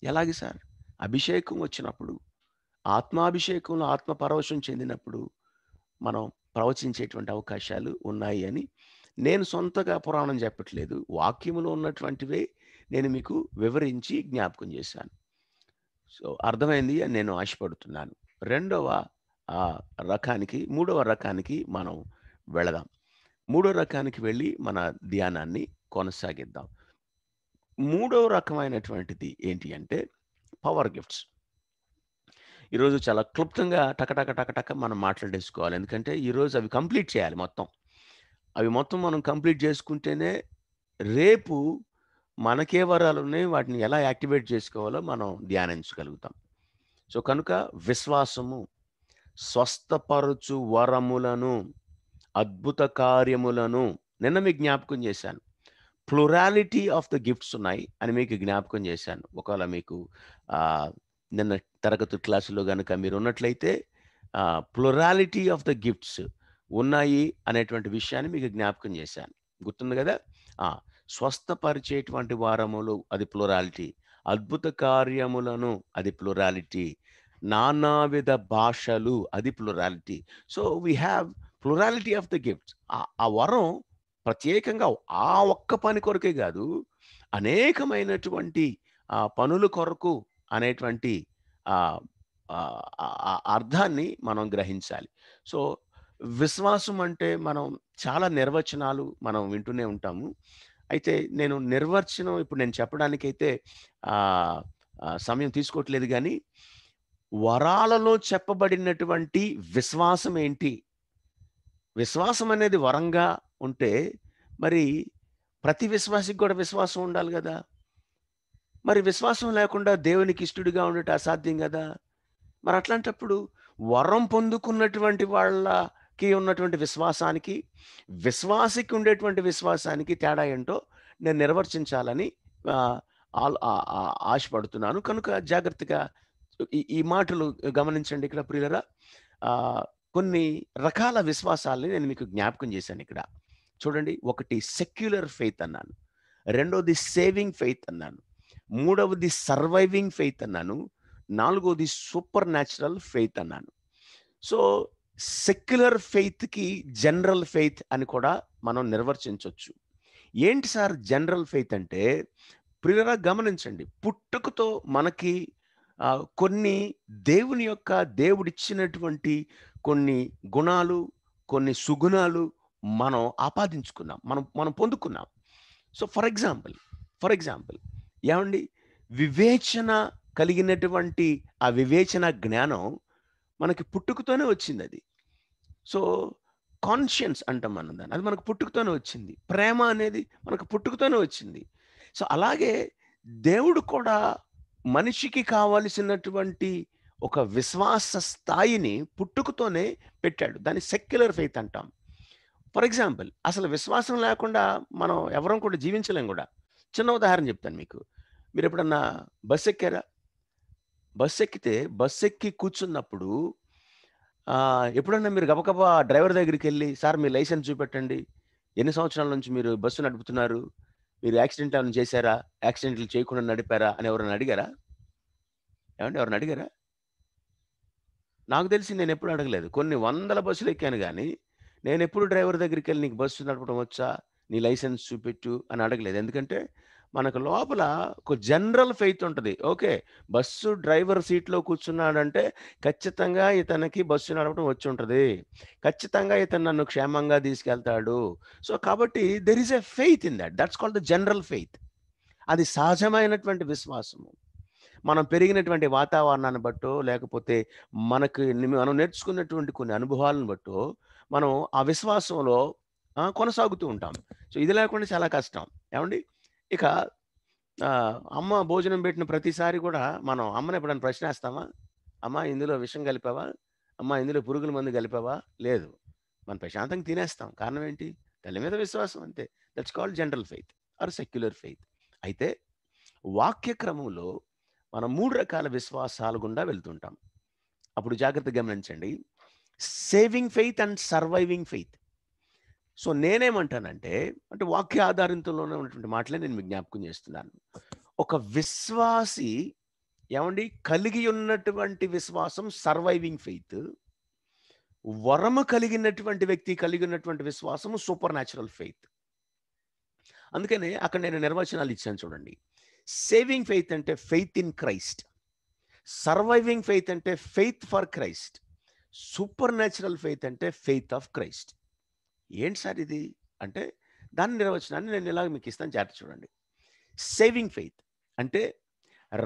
ఎలాగే సార్? అభిషేకం వచ్చినప్పుడు, ఆత్మాభిషేకంలో ఆత్మ పరవశం చెందినప్పుడు మనం ప్రవచించేటువంటి అవకాశాలు ఉన్నాయి అని నేను సొంతగా పురాణం చెప్పట్లేదు, వాక్యములో ఉన్నటువంటివే నేను మీకు వివరించి జ్ఞాపకం చేశాను. సో అర్థమైంది అని నేను ఆశపడుతున్నాను. మూడవ రకానికి మనం వెళదాం. మూడో రకానికి వెళ్ళి మన ధ్యానాన్ని కొనసాగిద్దాం. మూడో రకమైనటువంటిది ఏంటి అంటే పవర్ గిఫ్ట్స్. ఈరోజు చాలా క్లుప్తంగా టకటక టకటక మనం మాట్లాడేసుకోవాలి. ఎందుకంటే ఈరోజు అవి కంప్లీట్ చేయాలి మొత్తం. అవి మొత్తం మనం కంప్లీట్ చేసుకుంటేనే రేపు మనకే వరాలున్నాయి, వాటిని ఎలా యాక్టివేట్ చేసుకోవాలో మనం ధ్యానించగలుగుతాం. సో కనుక విశ్వాసము, స్వస్థపరచు వరములను, అద్భుత కార్యములను నిన్న మీకు జ్ఞాపకం చేశాను. ప్లూరాలిటీ ఆఫ్ ద గిఫ్ట్స్ ఉన్నాయి అని మీకు జ్ఞాపకం చేశాను. ఒకవేళ మీకు నిన్న తరగతి క్లాసులో కనుక మీరు ఉన్నట్లయితే ప్లూరాలిటీ ఆఫ్ ద గిఫ్ట్స్ ఉన్నాయి అనేటువంటి విషయాన్ని మీకు జ్ఞాపకం చేశాను. గుర్తుంది కదా? స్వస్థపరిచేటువంటి వారములు అది ప్లూరాలిటీ, అద్భుత కార్యములను అది ప్లూరాలిటీ, నానావిధ భాషలు అది plurality. So we have plurality of the gifts. ఆ వరం ప్రత్యేకంగా ఆ ఒక్క పని కొరకే కాదు, అనేకమైనటువంటి పనుల కొరకు అనేటువంటి అర్థాన్ని మనం గ్రహించాలి. సో విశ్వాసం అంటే మనం చాలా నిర్వచనాలు మనం వింటూనే ఉంటాము. అయితే నేను నిర్వచనం ఇప్పుడు నేను చెప్పడానికైతే సమయం తీసుకోవట్లేదు, కానీ వరాలలో చెప్పబడినటువంటి విశ్వాసం ఏంటి? విశ్వాసం అనేది వరంగా ఉంటే మరి ప్రతి విశ్వాసికి కూడా విశ్వాసం ఉండాలి కదా. మరి విశ్వాసం లేకుండా దేవునికి ఇష్టడుగా ఉండటం అసాధ్యం కదా. మరి అట్లాంటప్పుడు వరం పొందుకున్నటువంటి వాళ్ళకి ఉన్నటువంటి విశ్వాసానికి, విశ్వాసికి ఉండేటువంటి విశ్వాసానికి తేడా ఏంటో నేను నిర్వర్తించాలని ఆశపడుతున్నాను. కనుక జాగ్రత్తగా ఈ మాటలు గమనించండి. ఇక్కడ ప్రియులరా, కొన్ని రకాల విశ్వాసాలని నేను మీకు జ్ఞాపకం చేశాను. ఇక్కడ చూడండి, ఒకటి సెక్యులర్ ఫెయిత్ అన్నాను, రెండోది సేవింగ్ ఫెయిత్ అన్నాను, మూడవది సర్వైవింగ్ ఫెయిత్ అన్నాను, నాలుగోది సూపర్ న్యాచురల్ ఫెయిత్ అన్నాను. సో సెక్యులర్ ఫెయిత్కి జనరల్ ఫెయిత్ అని కూడా మనం నిర్వర్తించవచ్చు. ఏంటి సార్ జనరల్ ఫెయిత్ అంటే? ప్రియులరా గమనించండి, పుట్టుకతో మనకి కొన్ని దేవుడిచ్చినటువంటి కొన్ని గుణాలు, కొన్ని సుగుణాలు మనం ఆపాదించుకున్నాం, మనం పొందుకున్నాం. సో ఫర్ ఎగ్జాంపుల్ ఏమండి, వివేచన కలిగినటువంటి ఆ వివేచన జ్ఞానం మనకి పుట్టుకతోనే వచ్చింది. అది సో కాన్షియన్స్ అంటాం మనం దాన్ని, అది మనకు పుట్టుకతోనే వచ్చింది. ప్రేమ అనేది మనకు పుట్టుకతోనే వచ్చింది. సో అలాగే దేవుడు కూడా మనిషికి కావలసినటువంటి ఒక విశ్వాస స్థాయిని పుట్టుకతోనే పెట్టాడు. దాన్ని సెక్యులర్ ఫెయిత్ అంటాం. ఫర్ ఎగ్జాంపుల్, అసలు విశ్వాసం లేకుండా మనం ఎవరం కూడా జీవించలేం కూడా. చిన్న ఉదాహరణ చెప్తాను మీకు. మీరు ఎప్పుడన్నా బస్సు ఎక్కారా? బస్సు ఎక్కి కూర్చున్నప్పుడు ఎప్పుడన్నా మీరు గబగబా డ్రైవర్ దగ్గరికి వెళ్ళి, సార్ మీ లైసెన్స్ చూపెట్టండి, ఎన్ని సంవత్సరాల నుంచి మీరు బస్సు నడుపుతున్నారు, మీరు యాక్సిడెంట్ ఏమైనా చేశారా, యాక్సిడెంట్లు చేయకుండా నడిపారా అని ఎవరైనా అడిగారా? ఏమంటే ఎవరైనా అడిగారా? నాకు తెలిసి నేను ఎప్పుడు అడగలేదు. కొన్ని వందల బస్సులు ఎక్కాను, కానీ నేను ఎప్పుడు డ్రైవర్ దగ్గరికి వెళ్ళి నీకు బస్సు నడపడం వచ్చా, నీ లైసెన్స్ చూపెట్టు అని అడగలేదు. ఎందుకంటే మనకు లోపల ఒక జనరల్ ఫెయిత్ ఉంటుంది. ఓకే, బస్సు డ్రైవర్ సీట్లో కూర్చున్నాడంటే ఖచ్చితంగా ఇతనికి బస్సు నడపడం వచ్చి ఉంటుంది, ఖచ్చితంగా ఇతను నన్ను క్షేమంగా తీసుకెళ్తాడు. సో కాబట్టి there is a faith in that. That's called the general faith. అది సహజమైనటువంటి విశ్వాసము. మనం పెరిగినటువంటి వాతావరణాన్ని బట్టో, లేకపోతే మనం నేర్చుకున్నటువంటి కొన్ని అనుభవాలను బట్టో మనం ఆ విశ్వాసంలో కొనసాగుతూ ఉంటాం. సో ఇది లేకుండా చాలా కష్టం. ఏమండి, ఇక అమ్మ భోజనం పెట్టిన ప్రతిసారి కూడా మనం అమ్మని ఎప్పుడైనా ప్రశ్నేస్తామా? అమ్మ ఇందులో విషం కలిపావా, అమ్మ ఇందులో పురుగుల మందు కలిపావా? లేదు, మనం ప్రశాంతంగా తినేస్తాం. కారణం ఏంటి? తల్లి మీద విశ్వాసం, అంతే. That's called general faith or secular faith. అయితే వాక్యక్రమంలో మనం 3 రకాల విశ్వాసాలు గుండా వెళ్తుంటాం. అప్పుడు జాగ్రత్తగా గమనించండి, saving faith and surviving faith. So నేనేమంటానంటే, అంటే వాక్య ఆధారితంలోనే ఉన్నటువంటి మాటలే నేను మీకు జ్ఞాపకం చేస్తున్నాను. ఒక విశ్వాసి ఏమండి కలిగి ఉన్నటువంటి విశ్వాసం సర్వైవింగ్ ఫెయిత్, వరము కలిగినటువంటి వ్యక్తి కలిగి ఉన్నటువంటి విశ్వాసము సూపర్ న్యాచురల్ ఫెయిత్. అందుకనే అక్కడ నేను నిర్వచనాలు ఇచ్చాను చూడండి. సేవింగ్ ఫెయిత్ అంటే faith in Christ, surviving faith అంటే faith for Christ, supernatural faith అంటే ఫెయిత్ ఆఫ్ క్రైస్ట్. ఏంటి సార్ ఇది అంటే, దాని నిర్వచనాన్ని నేను ఇలాగ మీకు ఇస్తాను, జాగ్రత్త చూడండి. సేవింగ్ ఫెయిత్ అంటే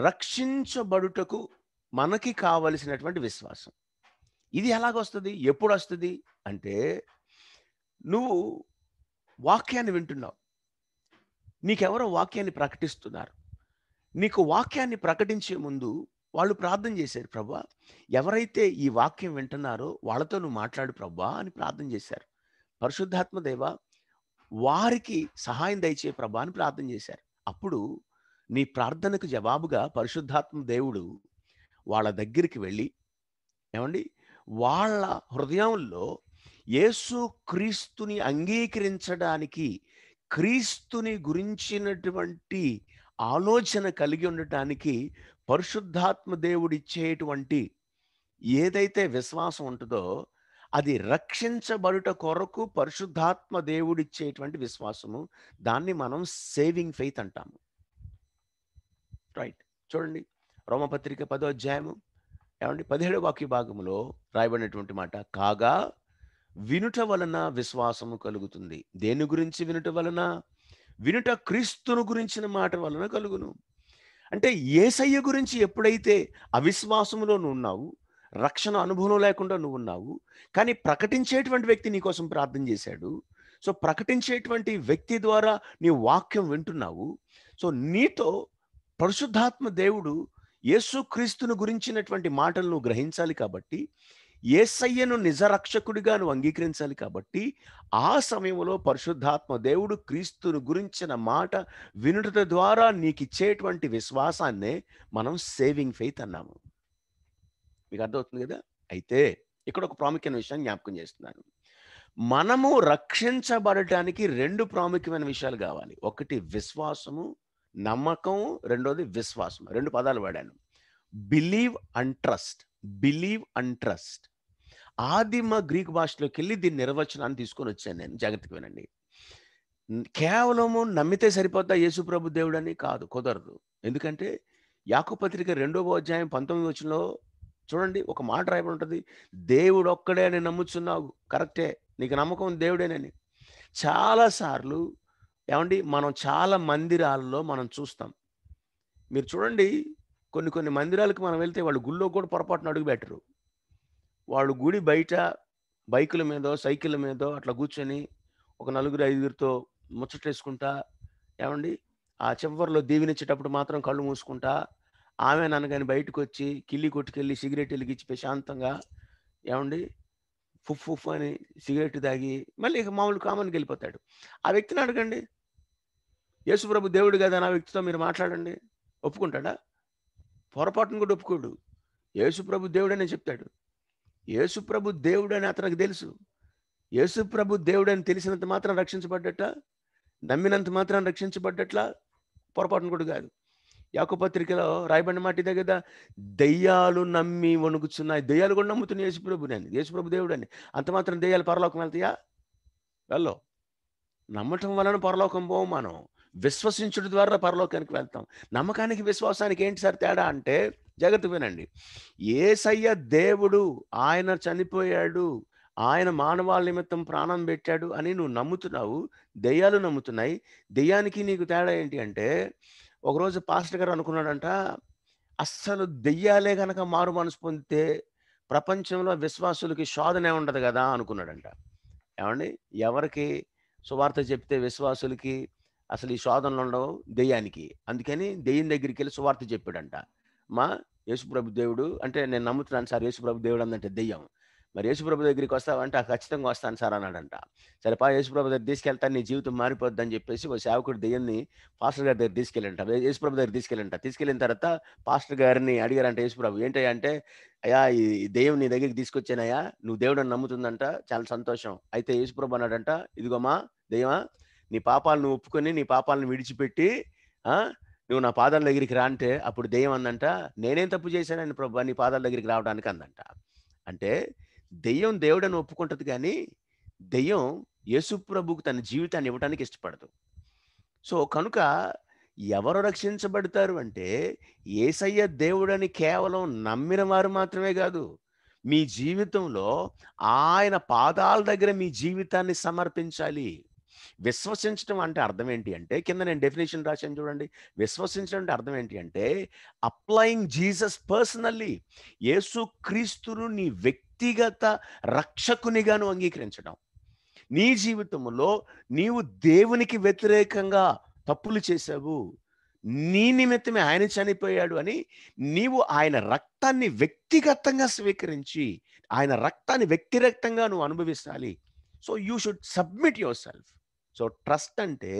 రక్షించబడుటకు మనకి కావలసినటువంటి విశ్వాసం. ఇది ఎలాగొస్తుంది, ఎప్పుడు వస్తుంది అంటే, నువ్వు వాక్యాన్ని వింటున్నావు, నీకెవరో వాక్యాన్ని ప్రకటిస్తున్నారు. నీకు వాక్యాన్ని ప్రకటించే ముందు వాళ్ళు ప్రార్థన చేశారు, ప్రభువా ఎవరైతే ఈ వాక్యం వింటున్నారో వాళ్ళతో నువ్వు మాట్లాడు ప్రభువా అని ప్రార్థన చేశారు. పరిశుద్ధాత్మ దేవ వారికి సహాయం దయచే ప్రభువా అని ప్రార్థన చేశారు. అప్పుడు నీ ప్రార్థనకు జవాబుగా పరిశుద్ధాత్మ దేవుడు వాళ్ళ దగ్గరికి వెళ్ళి, ఏమండి, వాళ్ళ హృదయంలో యేసు క్రీస్తుని అంగీకరించడానికి, క్రీస్తుని గురించినటువంటి ఆలోచన కలిగి ఉండటానికి పరిశుద్ధాత్మ దేవుడు ఇచ్చేటువంటి ఏదైతే విశ్వాసం ఉంటుందో అది రక్షించబడుట కొరకు పరిశుద్ధాత్మ దేవుడిచ్చేటువంటి విశ్వాసము. దాన్ని మనం సేవింగ్ ఫెయిత్ అంటాము. రైట్, చూడండి రోమపత్రిక 10వ అధ్యాయము, ఏమండి 17వ వాక్య భాగంలో రాయబడినటువంటి మాట, కాగా వినుట వలన విశ్వాసము కలుగుతుంది. దేని గురించి వినుట వలన? వినుట క్రీస్తును గురించిన మాట వలన కలుగును. అంటే యేసయ్య గురించి ఎప్పుడైతే అవిశ్వాసములో నువ్వు ఉన్నావు, రక్షణ అనుభవం లేకుండా నువ్వు ఉన్నావు, కానీ ప్రకటించేటువంటి వ్యక్తి నీ కోసం ప్రార్థన చేశాడు. సో ప్రకటించేటువంటి వ్యక్తి ద్వారా నీ వాక్యం వింటున్నావు. సో నీతో పరిశుద్ధాత్మ దేవుడు యేసుక్రీస్తును గురించినటువంటి మాటలు నువ్వు గ్రహించాలి కాబట్టి, యేసయ్యను నిజ రక్షకుడిగా నువ్వు అంగీకరించాలి కాబట్టి, ఆ సమయంలో పరిశుద్ధాత్మ దేవుడు క్రీస్తును గురించిన మాట వినుట ద్వారా నీకు ఇచ్చేటువంటి విశ్వాసాన్నే మనం సేవింగ్ ఫెయిత్ అన్నాము. మీకు అర్థమవుతుంది కదా? అయితే ఇక్కడ ఒక ప్రాముఖ్యమైన విషయాన్ని జ్ఞాపకం చేస్తున్నాను. మనము రక్షించబడటానికి 2 ప్రాముఖ్యమైన విషయాలు కావాలి. ఒకటి విశ్వాసము, నమ్మకం. రెండోది విశ్వాసం. 2 పదాలు వాడాను, believe and trust. Believe and trust. ఆదిమ గ్రీక్ భాషలోకి వెళ్ళి దీని నిర్వచనాన్ని తీసుకొని వచ్చాను నేను. జాగ్రత్తగా వినండి. కేవలము నమ్మితే సరిపోద్దా యేసు ప్రభు దేవుడు అని? కాదు, కుదరదు. ఎందుకంటే యాకోబు పత్రిక 2వ అధ్యాయం 19వ వచనంలో చూడండి ఒక మాట రాయబడి ఉంటుంది, దేవుడు ఒక్కడే అని నమ్ముచున్నావు. కరెక్టే, నీకు నమ్మకం దేవుడేనని. చాలాసార్లు ఏమండి మనం చాలా మందిరాల్లో మనం చూస్తాం. మీరు చూడండి, కొన్ని మందిరాలకు మనం వెళ్తే వాళ్ళు గుళ్ళో కూడా పొరపాటున అడుగు పెట్టరు. వాళ్ళు గుడి బయట బైకుల మీదో సైకిళ్ళ మీదో అట్లా కూర్చొని ఒక 4-5 ముచ్చటేసుకుంటా, ఏమండి ఆ చివరిలో దీవెనిచ్చేటప్పుడు మాత్రం కళ్ళు మూసుకుంటా, ఆమె నన్నగాని బయటకు వచ్చి కిల్లి కొట్టుకెళ్ళి సిగరెట్ వెలిగించి ప్రశాంతంగా, ఏమండి ఫుఫ్ ఫుఫ్ అని సిగరెట్ తాగి మళ్ళీ ఇక మామూలు కామన్కి వెళ్ళిపోతాడు. ఆ వ్యక్తిని అడగండి, యేసుప్రభు దేవుడు కదా నా వ్యక్తితో మీరు మాట్లాడండి, ఒప్పుకుంటాడా? పొరపాటును కూడా ఒప్పుకోడు. యేసుప్రభు దేవుడనే చెప్తాడు. యేసుప్రభు దేవుడని అతనికి తెలుసు. యేసుప్రభు దేవుడని తెలిసినంత మాత్రం రక్షించబడ్డట, నమ్మినంత మాత్రం రక్షించబడ్డట్లా? పొరపాటును కూడా కాదు. యాకోబు పత్రికలో రాయబడిన మాట ఇదే కదా, దెయ్యాలు నమ్మి వణుకుచున్నాయి. దెయ్యాలు కూడా నమ్ముతున్నాయి యేసుప్రభుని, యేసుప్రభు దేవుడని. అంత మాత్రం దెయ్యాలు పరలోకం వెళ్తాయా? వెళ్ళో. నమ్మటం వలన పరలోకం పోం, మనం విశ్వసించుట ద్వారా పరలోకానికి వెళ్తాం. నమ్మకానికి విశ్వాసానికి ఏంటి సార్ తేడా అంటే, జాగ్రత్త వినండి. యేసయ్య దేవుడు, ఆయన చనిపోయాడు, ఆయన మానవాళి నిమిత్తం ప్రాణం పెట్టాడు అని నువ్వు నమ్ముతున్నావు, దెయ్యాలు నమ్ముతున్నాయి. దెయ్యానికి నీకు తేడా ఏంటి అంటే, ఒకరోజు పాస్టర్ గారు అనుకున్నాడంట, అస్సలు దెయ్యాలే కనుక మారు మనసు పొందితే ప్రపంచంలో విశ్వాసులకి శోధనే ఉండదు కదా అనుకున్నాడంట. ఏమండి, ఎవరికి సువార్త చెప్తే విశ్వాసులకి అసలు ఈ శోధనలు ఉండవు, దెయ్యానికి. అందుకని దెయ్యం దగ్గరికి వెళ్ళి సువార్త చెప్పాడంట. మా యేసుప్రభు దేవుడు అంటే నేను నమ్ముతున్నాను సార్, యేసుప్రభు దేవుడు అందంటే దెయ్యం. మరి యేసుప్రభు దగ్గరికి వస్తావంటే ఖచ్చితంగా వస్తాను సార్ అన్నాడంట. సరే పా యేసుప్రభు దగ్గర తీసుకెళ్తాను, నీ జీవితం మారిపోద్ది అని చెప్పేసి ఒక సేవకుడు దెయ్యాన్ని పాస్టర్ గారి దగ్గర తీసుకెళ్ళంట, యేసుప్రభు దగ్గర తీసుకెళ్ళిన తర్వాత పాస్టర్ గారిని అడిగారంట యేసుప్రభు, ఏంటయ్యా అంటే, అయ్యా ఈ దెయ్యం నీ దగ్గరికి తీసుకొచ్చానయ్యా, నువ్వు దేవుడు అని నమ్ముతుందంట, చాలా సంతోషం. అయితే యేసుప్రభు అన్నాడంట, ఇదిగోమా దెయ్యమా, నీ పాపాలను ఒప్పుకొని నీ పాపాలను విడిచిపెట్టి నువ్వు నా పాదాల దగ్గరికి రా అంటే, అప్పుడు దెయ్యం అందంట, నేనేం తప్పు చేశానని ప్రభు నీ పాదాల దగ్గరికి రావడానికి అందంట. అంటే దెయ్యం దేవుడని ఒప్పుకుంటుంది, కానీ దెయ్యం యేసుప్రభుకు తన జీవితాన్ని ఇవ్వడానికి ఇష్టపడదు. సో కనుక ఎవరు రక్షించబడతారు అంటే, యేసయ్య దేవుడని కేవలం నమ్మిన వారు మాత్రమే కాదు, మీ జీవితంలో ఆయన పాదాల దగ్గర మీ జీవితాన్ని సమర్పించాలి. విశ్వసించడం అంటే అర్థం ఏంటి అంటే, కింద నేను డెఫినేషన్ రాశాను చూడండి. విశ్వసించడం అంటే అర్థం ఏంటి అంటే, అప్లయింగ్ జీసస్ పర్సనల్లీ. యేసు క్రీస్తును నీ వ్యక్తిగత రక్షకునిగాను అంగీకరించడం. నీ జీవితంలో నీవు దేవునికి వ్యతిరేకంగా తప్పులు చేశావు, నీ నిమిత్తమే ఆయన చనిపోయాడు అని నీవు ఆయన రక్తాన్ని వ్యక్తిగతంగా స్వీకరించి, ఆయన రక్తాన్ని వ్యక్తిగతంగా నువ్వు అనుభవించాలి. So you should submit your self. So trust అంటే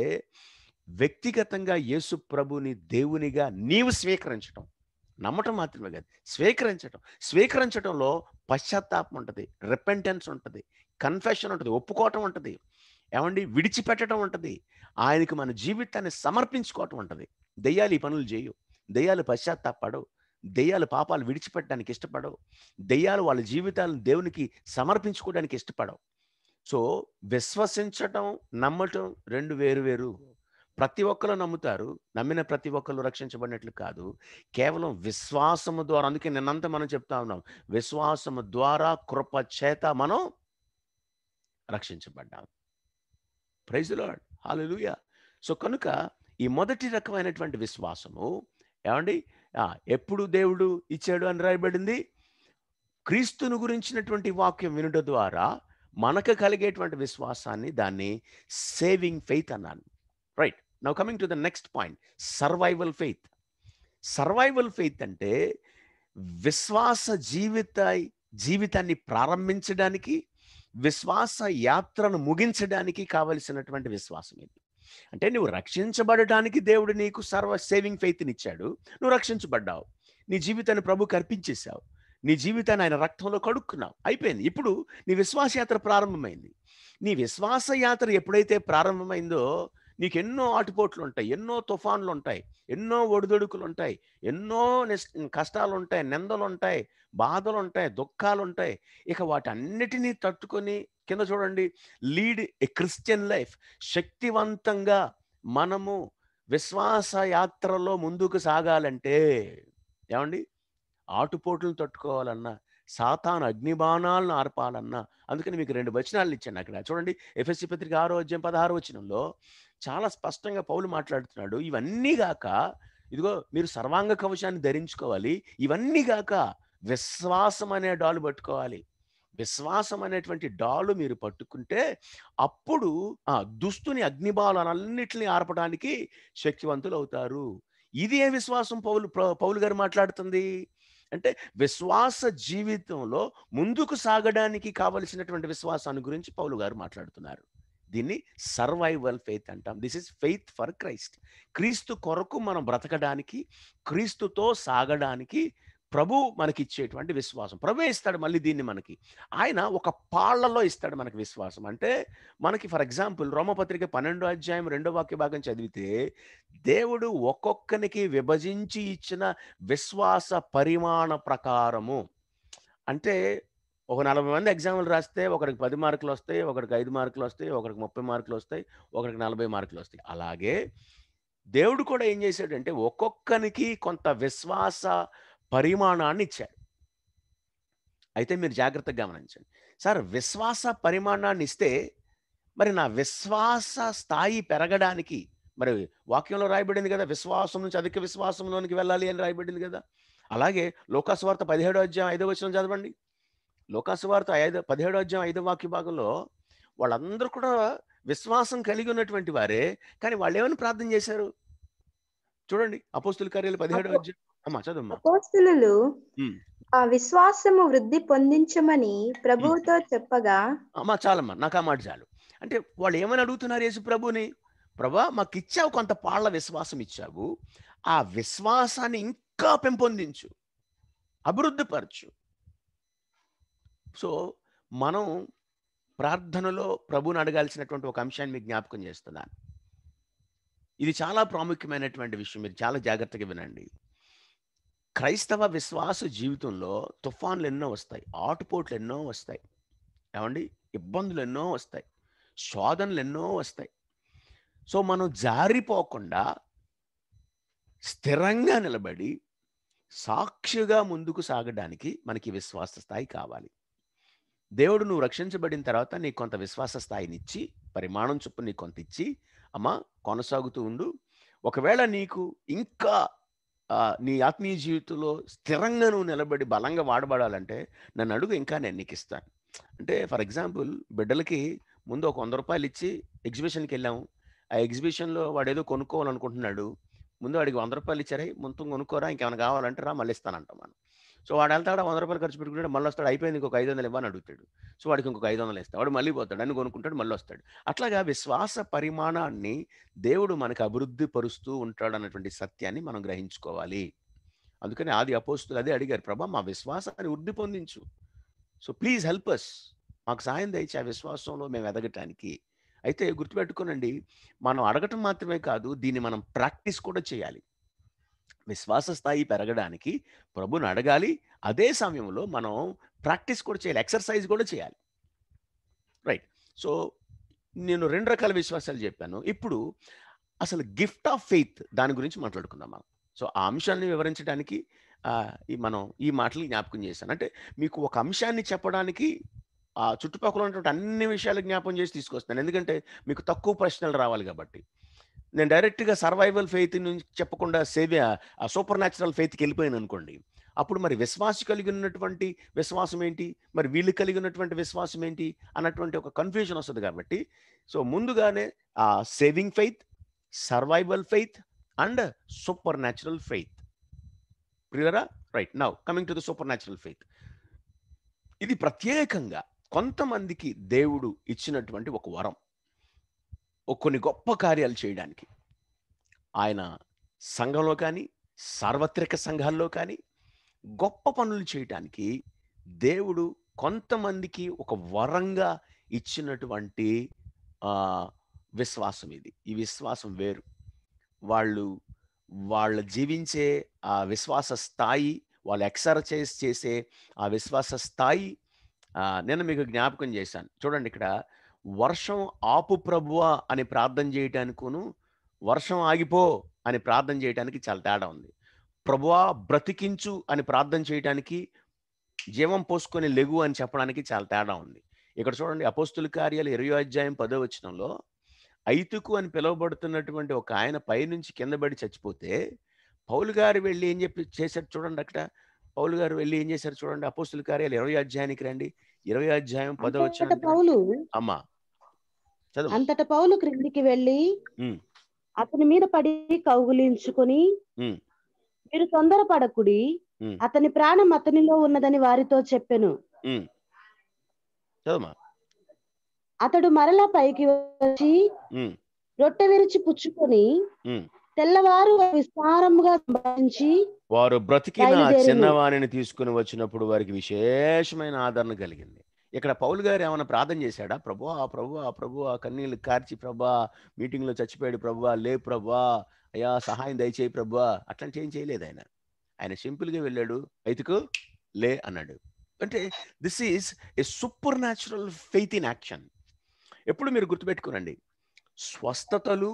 వ్యక్తిగతంగా యేసు ప్రభుని దేవునిగా నీవు స్వీకరించడం. నమ్మటం మాత్రమే కాదు, స్వీకరించడంలో పశ్చాత్తాపం ఉంటుంది, రిపెంటెన్స్ ఉంటుంది, కన్ఫెషన్ ఉంటుంది, ఒప్పుకోవటం ఉంటుంది, ఏమండి విడిచిపెట్టడం ఉంటుంది, ఆయనకి మన జీవితాన్ని సమర్పించుకోవటం ఉంటుంది. దెయ్యాలు ఈ పనులు చేయవు, దెయ్యాలు పశ్చాత్తాపడవు, దెయ్యాలు పాపాలు విడిచిపెట్టడానికి ఇష్టపడవు, దెయ్యాలు వాళ్ళ జీవితాలను దేవునికి సమర్పించుకోవడానికి ఇష్టపడవు. సో విశ్వసించటం, నమ్మటం రెండు వేరు వేరు. ప్రతి ఒక్కరు నమ్ముతారు, నమ్మిన ప్రతి ఒక్కరు రక్షించబడినట్లు కాదు, కేవలం విశ్వాసము ద్వారా. అందుకే నిన్నంతా మనం చెప్తా ఉన్నాం, విశ్వాసము ద్వారా కృప చేత మనం రక్షించబడ్డాం. Praise the Lord, hallelujah. So కనుక ఈ మొదటి రకమైనటువంటి విశ్వాసము ఏమండి ఎప్పుడు దేవుడు ఇచ్చాడు అని రాయబడింది, క్రీస్తును గురించినటువంటి వాక్యం వినుట ద్వారా మనకు కలిగేటువంటి విశ్వాసాన్ని, దాన్ని సేవింగ్ ఫెయిత్ అన్నాను. Right, now coming to the next point, survival faith. Survival faith అంటే విశ్వాస జీవితాన్ని ప్రారంభించడానికి, విశ్వాస యాత్రను ముగించడానికి కావలసినటువంటి విశ్వాసం ఇది. అంటే నువ్వు రక్షించబడటానికి దేవుడు నీకు సేవింగ్ ఫెయిత్ని ఇచ్చాడు, నువ్వు రక్షించబడ్డావు, నీ జీవితాన్ని ప్రభువుకి అర్పించేశావు, నీ జీవితాన్ని ఆయన రక్తంలో కడుక్కున్నావు, అయిపోయింది. ఇప్పుడు నీ విశ్వాస యాత్ర ప్రారంభమైంది. నీ విశ్వాస యాత్ర ఎప్పుడైతే ప్రారంభమైందో నీకు ఎన్నో ఆటుపోట్లు ఉంటాయి, ఎన్నో తుఫాన్లు ఉంటాయి, ఎన్నో ఒడిదొడుకులు ఉంటాయి, ఎన్నో కష్టాలు ఉంటాయి, నిందలు ఉంటాయి, బాధలు ఉంటాయి, దుఃఖాలు ఉంటాయి. ఇక వాటన్నిటినీ తట్టుకొని కింద చూడండి, లీడ్ ఏ క్రిస్టియన్ లైఫ్. శక్తివంతంగా మనము విశ్వాస యాత్రలో ముందుకు సాగాలంటే ఏమండి, ఆటుపోట్లను తట్టుకోవాలన్నా, సాతాను అగ్నిబాణాలను ఆర్పాలన్నా. అందుకని మీకు 2 వచనాలు ఇచ్చాను అక్కడ చూడండి. ఎఫెసీ పత్రిక 6:16 వచనంలో చాలా స్పష్టంగా పౌలు మాట్లాడుతున్నాడు. ఇవన్నీ గాక ఇదిగో మీరు సర్వాంగ కవచాన్ని ధరించుకోవాలి, ఇవన్నీ గాక విశ్వాసం అనే డాలు పట్టుకోవాలి. విశ్వాసం అనేటువంటి డాలు మీరు పట్టుకుంటే అప్పుడు దుస్తుని అగ్నిబాలన్నిటిని ఆర్పడానికి శక్తివంతులు అవుతారు. ఇది ఏ విశ్వాసం పౌలు గారు మాట్లాడుతుంది అంటే, విశ్వాస జీవితంలో ముందుకు సాగడానికి కావలసినటువంటి విశ్వాసాన్ని గురించి పౌలు గారు మాట్లాడుతున్నారు. దీన్ని సర్వైవల్ ఫెయిత్ అంటాం. This is faith for Christ. క్రీస్తు కొరకు మనం బ్రతకడానికి, క్రీస్తుతో సాగడానికి ప్రభు మనకిచ్చేటువంటి విశ్వాసం. ప్రభు ఇస్తాడు మళ్ళీ దీన్ని మనకి. ఆయన ఒక పాళ్లలో ఇస్తాడు మనకి విశ్వాసం. అంటే మనకి ఫర్ ఎగ్జాంపుల్ రోమపత్రిక 12వ అధ్యాయం 2వ వాక్య భాగం చదివితే, దేవుడు ఒక్కొక్కనికి విభజించి ఇచ్చిన విశ్వాస పరిమాణ ప్రకారము, అంటే ఒక 40 మంది ఎగ్జామ్లు రాస్తే ఒకరికి 10 మార్కులు వస్తాయి, ఒకరికి 5 మార్కులు వస్తాయి, ఒకరికి 30 మార్కులు వస్తాయి, ఒకరికి 40 మార్కులు వస్తాయి. అలాగే దేవుడు కూడా ఏం చేశాడంటే ఒక్కొక్కనికి కొంత విశ్వాస పరిమాణాన్ని ఇచ్చాడు. అయితే మీరు జాగ్రత్తగా గమనించండి. సార్, విశ్వాస పరిమాణాన్ని ఇస్తే మరి నా విశ్వాస స్థాయి పెరగడానికి, మరి వాక్యంలో రాయబడింది కదా, విశ్వాసం నుంచి అధిక విశ్వాసంలోనికి వెళ్ళాలి అని రాయబడింది కదా. అలాగే లోకాసువార్త 17వ అధ్యాయం 5వ వచనం చదవండి. లోకాసువార్త 17వ అధ్యాయం 5వ వాక్య భాగంలో వాళ్ళందరూ కూడా విశ్వాసం కలిగి ఉన్నటువంటి వారే, కానీ వాళ్ళు ఏమని ప్రార్థన చేశారు చూడండి. అపోస్తుల కార్యాలు 17వ అధ్యాయం. అమ్మా చదవమ్మా. అపోస్తలులు ఆ విశ్వాసము వృద్ధి పొందించమని ప్రభువుతో చెప్పగా, అమ్మా చాలమ్మా, నాకు ఆ మాట చాలు. అంటే వాళ్ళు ఏమని అడుగుతున్నారు యేసు ప్రభుని, ప్రభా మాకు ఇచ్చావు, కొంత పాళ్ళ విశ్వాసం ఇచ్చావు, ఆ విశ్వాసాన్ని ఇంకా పెంపొందించు, అభివృద్ధిపరచు. సో మనం ప్రార్థనలో ప్రభుని అడగాల్సినటువంటి ఒక అంశాన్ని మీకు జ్ఞాపకం చేస్తున్నాను. ఇది చాలా ప్రాముఖ్యమైనటువంటి విషయం, మీరు చాలా జాగ్రత్తగా వినండి. క్రైస్తవ విశ్వాస జీవితంలో తుఫాన్లు ఎన్నో వస్తాయి, ఆటుపోట్లు ఎన్నో వస్తాయి, ఏమండి ఇబ్బందులు ఎన్నో వస్తాయి, శోధనలు ఎన్నో వస్తాయి. సో మనం జారిపోకుండా స్థిరంగా నిలబడి సాక్షిగా ముందుకు సాగడానికి మనకి విశ్వాస స్థాయి కావాలి. దేవుడు నువ్వు రక్షించబడిన తర్వాత నీకు కొంత విశ్వాస స్థాయినిచ్చి, పరిమాణం చొప్పున నీకు కొంత ఇచ్చి, అమ్మా కొనసాగుతూ ఉండు. ఒకవేళ నీకు ఇంకా నీ ఆత్మీయ జీవితంలో స్థిరంగా నువ్వు నిలబడి బలంగా వాడబడాలంటే నన్ను అడుగు, ఇంకా నేను నీకు ఇస్తాను. అంటే ఫర్ ఎగ్జాంపుల్ బిడ్డలకి ముందు ఒక 100 రూపాయలు ఇచ్చి ఎగ్జిబిషన్కి వెళ్ళాము. ఆ ఎగ్జిబిషన్లో వాడు ఏదో కొనుక్కోవాలనుకుంటున్నాడు. ముందు వాడికి 100 రూపాయలు ఇచ్చారే, మొత్తం కొనుక్కోరా, ఇంకేమైనా కావాలంటే రా మళ్ళీ ఇస్తానంటాం మనం. సో వాడు వెళ్తాడు, 100 రూపాయలు ఖర్చు పెట్టుకుంటాడు, మళ్ళీ వస్తాడు, అయిపోయింది ఇంకొక 500 ఇవ్వని అడుగుతాడు. సో వాడికి ఇంకొక 500 ఇస్తాడు, వాడు మళ్ళీ పోతాడు, అన్ని కొనుక్కుంటాడు, మళ్ళీ వస్తాడు. అట్లాగా విశ్వాస పరిమాణాన్ని దేవుడు మనకు అభివృద్ధి పరుస్తూ ఉంటాడు అన్నటువంటి సత్యాన్ని మనం గ్రహించుకోవాలి. అందుకని ఆది అపోస్తులు అదే అడిగారు, ప్రభా మా విశ్వాసాన్ని వృద్ధి పొందించు. సో ప్లీజ్ హెల్ప్ అస్, మాకు సాయం దయచి ఆ విశ్వాసంలో మేము ఎదగటానికి. అయితే గుర్తుపెట్టుకోనండి, మనం అడగటం మాత్రమే కాదు, దీన్ని మనం ప్రాక్టీస్ కూడా చేయాలి. విశ్వాస స్థాయి పెరగడానికి ప్రభుని అడగాలి, అదే సమయంలో మనం ప్రాక్టీస్ కూడా చేయాలి, ఎక్సర్సైజ్ కూడా చేయాలి. రైట్. సో నేను 2 రకాల విశ్వాసాలు చెప్పాను. ఇప్పుడు అసలు గిఫ్ట్ ఆఫ్ ఫెయిత్ దాని గురించి మాట్లాడుకుందాం మనం. సో ఆ అంశాన్ని వివరించడానికి మనం ఈ మాటలు జ్ఞాపకం చేశాను. అంటే మీకు ఒక అంశాన్ని చెప్పడానికి చుట్టుపక్కల ఉన్నటువంటి అన్ని విషయాలు జ్ఞాపకం చేసి తీసుకొస్తాను, ఎందుకంటే మీకు తక్కువ ప్రశ్నలు రావాలి కాబట్టి. నేను డైరెక్ట్గా సర్వైవల్ ఫెయిత్ నుంచి చెప్పకుండా సూపర్ న్యాచురల్ ఫెయిత్కి వెళ్ళిపోయాను అనుకోండి, అప్పుడు మరి విశ్వాసం కలిగి ఉన్నటువంటి విశ్వాసం ఏంటి, మరి వీళ్ళు కలిగి ఉన్నటువంటి విశ్వాసం ఏంటి అన్నటువంటి ఒక కన్ఫ్యూజన్ వస్తుంది. కాబట్టి సో ముందుగానే saving faith, survival faith and supernatural faith. క్లియరా? Right. Now coming to the supernatural faith. ఇది ప్రత్యేకంగా కొంతమందికి దేవుడు ఇచ్చినటువంటి ఒక వరం, కొన్ని గొప్ప కార్యాలు చేయడానికి. ఆయన సంఘంలో కానీ సార్వత్రిక సంఘాల్లో కానీ గొప్ప పనులు చేయటానికి దేవుడు కొంతమందికి ఒక వరంగా ఇచ్చినటువంటి విశ్వాసం ఇది. ఈ విశ్వాసం వేరు. వాళ్ళ జీవించే ఆ విశ్వాస స్థాయి, వాళ్ళు ఎక్సర్సైజ్ చేసే ఆ విశ్వాస స్థాయి నేను మీకు జ్ఞాపకం చేశాను. చూడండి, ఇక్కడ వర్షం ఆపు ప్రభువా అని ప్రార్థన చేయటానికిను వర్షం ఆగిపో అని ప్రార్థన చేయడానికి చాలా తేడా ఉంది. ప్రభువా బ్రతికించు అని ప్రార్థన చేయటానికి, జీవం పోసుకొని లెగు అని చెప్పడానికి చాలా తేడా ఉంది. ఇక్కడ చూడండి, అపోస్తుల కార్యాలు 20వ అధ్యాయం 10వ వచనంలో ఐతుకు అని పిలువబడుతున్నటువంటి ఒక ఆయన పైనుంచి కింద పడి చచ్చిపోతే పౌలు గారు వెళ్ళి ఏం చేశారు చూడండి. అక్కడ పౌలు గారు వెళ్ళి ఏం చేశారు చూడండి. అపోస్తుల కార్యాలు 20వ అధ్యాయానికి రండి. 20వ అధ్యాయం 10వ వచనం. అమ్మా చదువు. అంతట పౌలు క్రిందికి వెళ్ళి అతని మీద పడి కౌగులించుకొని, మీరు తొందరపడకుడి, అతని ప్రాణం అతనిలో ఉన్నదని వారితో చెప్పెను. అతడు మరలా పైకి వచ్చి రొట్టె విరిచి పుచ్చుకొని తెల్లవారు విస్తారముగా సంభాషించి వారు బ్రతికిన చిన్నవాణిని తీసుకుని వచ్చినప్పుడు వారికి విశేషమైన ఆదరణ కలిగింది. ఇక్కడ పౌలు గారు ఏమైనా ప్రార్థన చేశాడా? ప్రభువా కన్నీళ్ళు కార్చి, ప్రభువా మీటింగ్లో చచ్చిపోయాడు, ప్రభువా లే ప్రభువా, అయ్యా సహాయం దయచేయి ప్రభువా, అట్లాంటి ఏం చేయలేదు ఆయన సింపుల్గా వెళ్ళాడు, ఐతుకు లే అన్నాడు. అంటే this is a super natural faith in action. ఎప్పుడు మీరు గుర్తుపెట్టుకోనండి, స్వస్థతలు,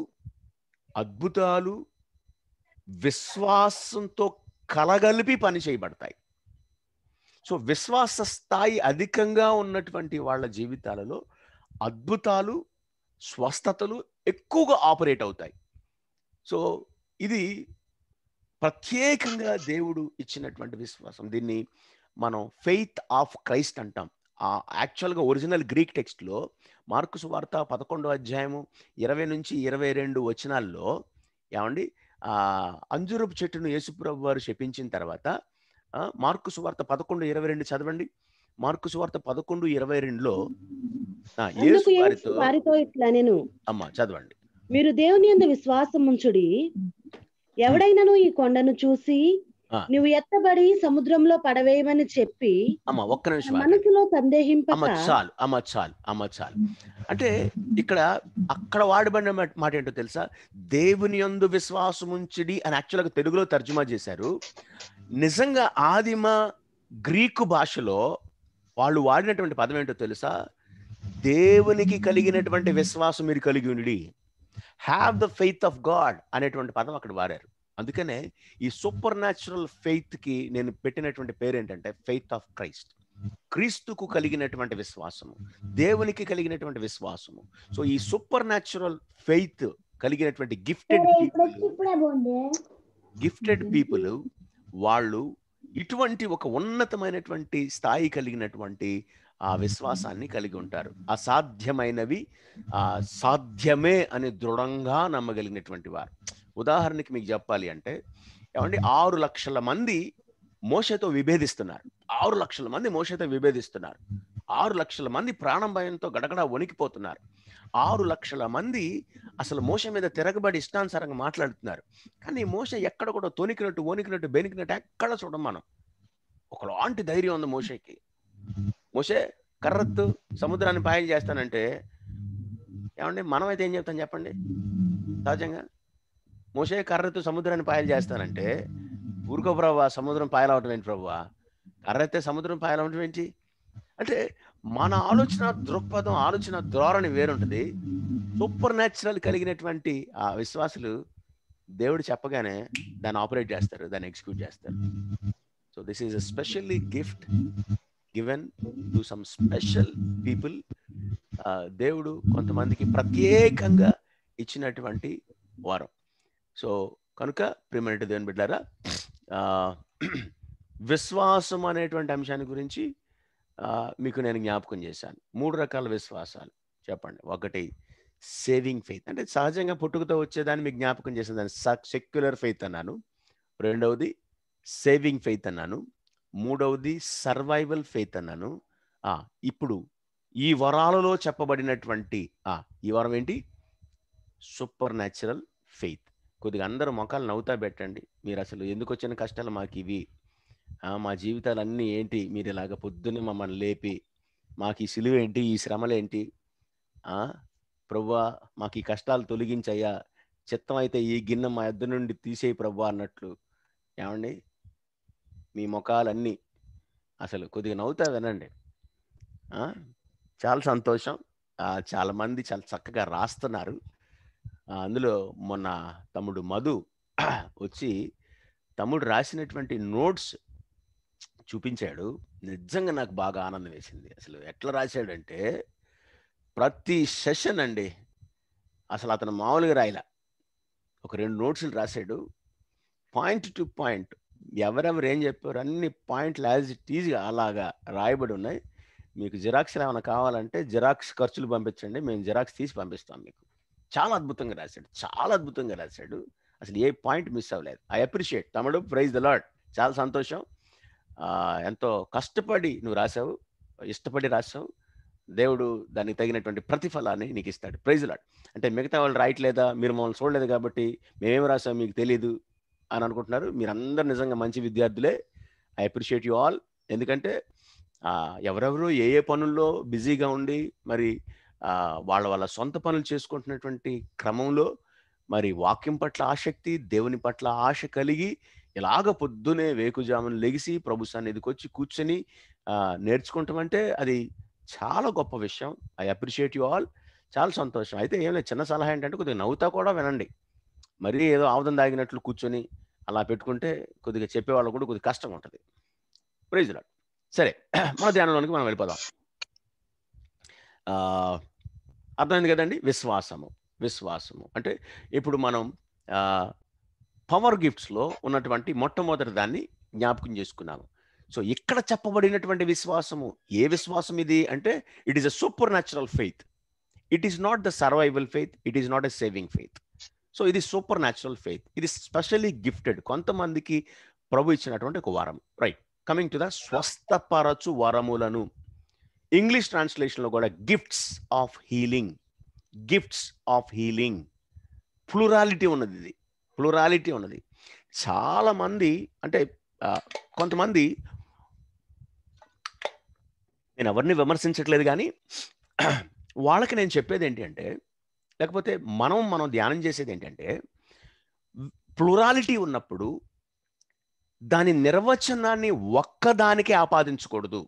అద్భుతాలు విశ్వాసంతో కలగలిపి పని చేయబడతాయి. సో విశ్వాస స్థాయి అధికంగా ఉన్నటువంటి వాళ్ళ జీవితాలలో అద్భుతాలు, స్వస్థతలు ఎక్కువగా ఆపరేట్ అవుతాయి. సో ఇది ప్రత్యేకంగా దేవుడు ఇచ్చినటువంటి విశ్వాసం. దీన్ని మనం ఫెయిత్ ఆఫ్ క్రైస్ట్ అంటాం. యాక్చువల్గా ఒరిజినల్ గ్రీక్ టెక్స్ట్లో మార్కు సువార్త 11వ అధ్యాయము 20 నుంచి 22 వచనాల్లో ఏమండి, అంజూరపు చెట్టును యేసుప్రభు వారు శపించిన తర్వాత మార్కు సువార్త 11:22 చదవండి. మార్కు సువార్త 11:22లో యేసు వారితో ఇట్లా నేను అమ్మా చదవండి. మీరు దేవుని యందు విశ్వాసం ఉంచుడి, ఎవడైనాను ఈ కొండను చూసి నువ్వు ఎత్తబడి సముద్రంలో పడవేయమని చెప్పి అమ్మ ఒక్క నిమిషం మనసులో సందేహింపక చాలు. అంటే అక్కడ వాడబడిన మాట ఏంటో తెలుసా? దేవుని యందు విశ్వాసం ఉంచుడి అని యాక్చువల్గా తెలుగులో తర్జుమా చేశారు. నిజంగా ఆదిమ గ్రీకు భాషలో వాళ్ళు వాడినటువంటి పదం ఏంటో తెలుసా? దేవునికి కలిగినటువంటి విశ్వాసం మీరు కలిగి ఉండి, have the faith of God అనేటువంటి పదం అక్కడ వాడారు. అందుకనే ఈ సూపర్ న్యాచురల్ ఫెయిత్కి నేను పెట్టినటువంటి పేరు ఏంటంటే ఫెయిత్ ఆఫ్ క్రైస్ట్. క్రీస్తుకు కలిగినటువంటి విశ్వాసము, దేవునికి కలిగినటువంటి విశ్వాసము. సో ఈ సూపర్ న్యాచురల్ ఫెయిత్ కలిగినటువంటి గిఫ్టెడ్ పీపుల్ వాళ్ళు ఇటువంటి ఒక ఉన్నతమైనటువంటి స్థాయి కలిగినటువంటి ఆ విశ్వాసాన్ని కలిగి ఉంటారు. అసాధ్యమైనవి సాధ్యమే అని దృఢంగా నమ్మగలిగినటువంటి వారు. ఉదాహరణకి మీకు చెప్పాలి అంటే, ఏమండి, 6 లక్షల మంది మోషేతో విభేదిస్తున్నారు. 6 లక్షల మంది మోషేతో విభేదిస్తున్నారు. 6 లక్షల మంది ప్రాణం భయంతో గడగడ వణికిపోతున్నారు. 6 లక్షల మంది అసలు మోషే మీద తిరగబడి ఇష్టానుసారంగా మాట్లాడుతున్నారు. కానీ మోషే ఎక్కడ కూడా వణికినట్టు బెనికినట్టు ఎక్కడ చూడం మనం. ఒకలాంటి ధైర్యం ఉంది మోషేకి. మోషే కర్రత్తు సముద్రాన్ని పాయలు చేస్తానంటే, ఏమండి మనమైతే ఏం చెప్తాం చెప్పండి? సహజంగా మోషే కర్రత్తు సముద్రాన్ని పాయలు చేస్తానంటే, ఊరుకో ప్రభువా, సముద్రం పాయలవటం ఏంటి ప్రభువా, కర్రెత్తే సముద్రం పాయలవటం ఏంటి అంటే, మన ఆలోచన దృక్పథం, ఆలోచన ధోరణి వేరుంటుంది. సూపర్ న్యాచురల్ కలిగినటువంటి ఆ విశ్వాసులు దేవుడు చెప్పగానే దాన్ని ఆపరేట్ చేస్తారు, దాన్ని ఎగ్జిక్యూట్ చేస్తారు. So this is a specially gift given to some special people. దేవుడు కొంతమందికి ప్రత్యేకంగా ఇచ్చినటువంటి వరం. సో కనుక ప్రియమైన దేవుని బిడ్డలారా, విశ్వాసం అనేటువంటి అంశాన్ని గురించి మీకు నేను జ్ఞాపకం చేశాను. 3 రకాల విశ్వాసాలు చెప్పండి. ఒకటి సేవింగ్ ఫెయిత్, అంటే సహజంగా పుట్టుకతో వచ్చేదాన్ని మీకు జ్ఞాపకం చేసేదాన్ని సెక్యులర్ ఫెయిత్ అన్నాను. రెండవది సేవింగ్ ఫెయిత్ అన్నాను. మూడవది సర్వైవల్ ఫెయిత్ అన్నాను. ఇప్పుడు ఈ వరాలలో చెప్పబడినటువంటి ఈ వరం ఏంటి? Super natural faith. కొద్దిగా అందరూ మొఖాలు నవ్వుతా పెట్టండి. మీరు అసలు ఎందుకు వచ్చిన కష్టాలు మాకు ఇవి, మా జీవితాలన్నీ ఏంటి, మీరు ఇలాగ పొద్దున్నే మమ్మల్ని లేపి మాకు ఈ సిలువ ఏంటి, ఈ శ్రమలేంటి, ప్రభువా మాకు ఈ కష్టాలు తొలగించయ్యా, చిత్తం అయితే ఈ గిన్నె మా యొద్ద నుండి తీసేయి ప్రభువా అన్నట్లు. ఏమండి, మీ ముఖాలన్నీ అసలు కొద్దిగా నవ్వుతా వినండి. చాలా సంతోషం. చాలా మంది చాలా చక్కగా రాస్తున్నారు. అందులో మొన్న తమ్ముడు మధు వచ్చి తమ్ముడు రాసినటువంటి నోట్స్ చూపించాడు. నిజంగా నాకు బాగా ఆనందం వేసింది. అసలు ఎట్లా రాశాడంటే, ప్రతి సెషన్ అండి అసలు అతను మామూలుగా రాయలా, ఒక 2 నోట్స్లు రాశాడు. పాయింట్ టు పాయింట్ ఎవరెవరు ఏం చెప్పారు అన్ని పాయింట్లు యాజ్ ఇట్ ఈజ్గా అలాగా రాయబడి ఉన్నాయి. మీకు జిరాక్స్లు ఏమైనా కావాలంటే జిరాక్స్ ఖర్చులు పంపించండి, మేము జిరాక్స్ తీసి పంపిస్తాం మీకు. చాలా అద్భుతంగా రాశాడు, చాలా అద్భుతంగా రాశాడు. అసలు ఏ పాయింట్ మిస్ అవ్వలేదు. ఐ అప్రిషియేట్ తమ్ముడు, ప్రైజ్ ద లార్డ్. చాలా సంతోషం. ఎంతో కష్టపడి నువ్వు రాసావు, ఇష్టపడి రాసావు. దేవుడు దానికి తగినటువంటి ప్రతిఫలాన్ని నీకు ఇస్తాడు. Praise the Lord. అంటే మిగతా వాళ్ళు రాయట్లేదా, మీరు మమ్మల్ని చూడలేదు కాబట్టి మేమేం రాసాం మీకు తెలియదు అని అనుకుంటున్నారు. మీరందరూ నిజంగా మంచి విద్యార్థులే. I appreciate you all. ఎందుకంటే ఎవరెవరు ఏ పనుల్లో బిజీగా ఉండి మరి వాళ్ళ సొంత పనులు చేసుకుంటున్నటువంటి క్రమంలో మరి వాక్యం పట్ల ఆసక్తి, దేవుని పట్ల ఆశ కలిగి ఇలాగ పొద్దునే వేకుజామును లెగిసి ప్రభు సన్నిధికి వచ్చి కూర్చొని నేర్చుకుంటాం అంటే అది చాలా గొప్ప విషయం. I appreciate you all. చాలా సంతోషం. అయితే ఏం లేదు, చిన్న సలహా ఏంటంటే కొద్దిగా నవ్వుతా కూడా వినండి. మరీ ఏదో ఆవుదం దాగినట్లు కూర్చొని అలా పెట్టుకుంటే కొద్దిగా చెప్పేవాళ్ళు కూడా కొద్దిగా కష్టంగా ఉంటుంది. Praise Lord. సరే, మన ధ్యానంలోనికి మనం వెళ్ళిపోదాం. అర్థమైంది కదండి. విశ్వాసము అంటే ఇప్పుడు మనం పవర్ గిఫ్ట్స్లో ఉన్నటువంటి మొట్టమొదటి దాన్ని జ్ఞాపకం చేసుకున్నాము. సో ఇక్కడ చెప్పబడినటువంటి విశ్వాసము ఏ విశ్వాసం ఇది అంటే, it is a super natural faith. It is not the survival faith, it is not a saving faith. So ఇది సూపర్ న్యాచురల్ ఫెయిత్. ఇది స్పెషల్లీ గిఫ్టెడ్, కొంతమందికి ప్రభు ఇచ్చినటువంటి ఒక వరం. రైట్, కమింగ్ టు ద స్వస్థపరచు వరములను. ఇంగ్లీష్ ట్రాన్స్లేషన్లో కూడా gifts of healing, gifts of healing, plurality ఉన్నది. ఇది ప్లూరాలిటీ ఉన్నది. చాలా మంది అంటే కొంతమంది, నేను ఎవరిని విమర్శించట్లేదు కానీ వాళ్ళకి నేను చెప్పేది ఏంటి అంటే, లేకపోతే మనం ధ్యానం చేసేది ఏంటంటే, ప్లూరాలిటీ ఉన్నప్పుడు దాని నిర్వచనాన్ని ఒక్కదానికే ఆపాదించకూడదు,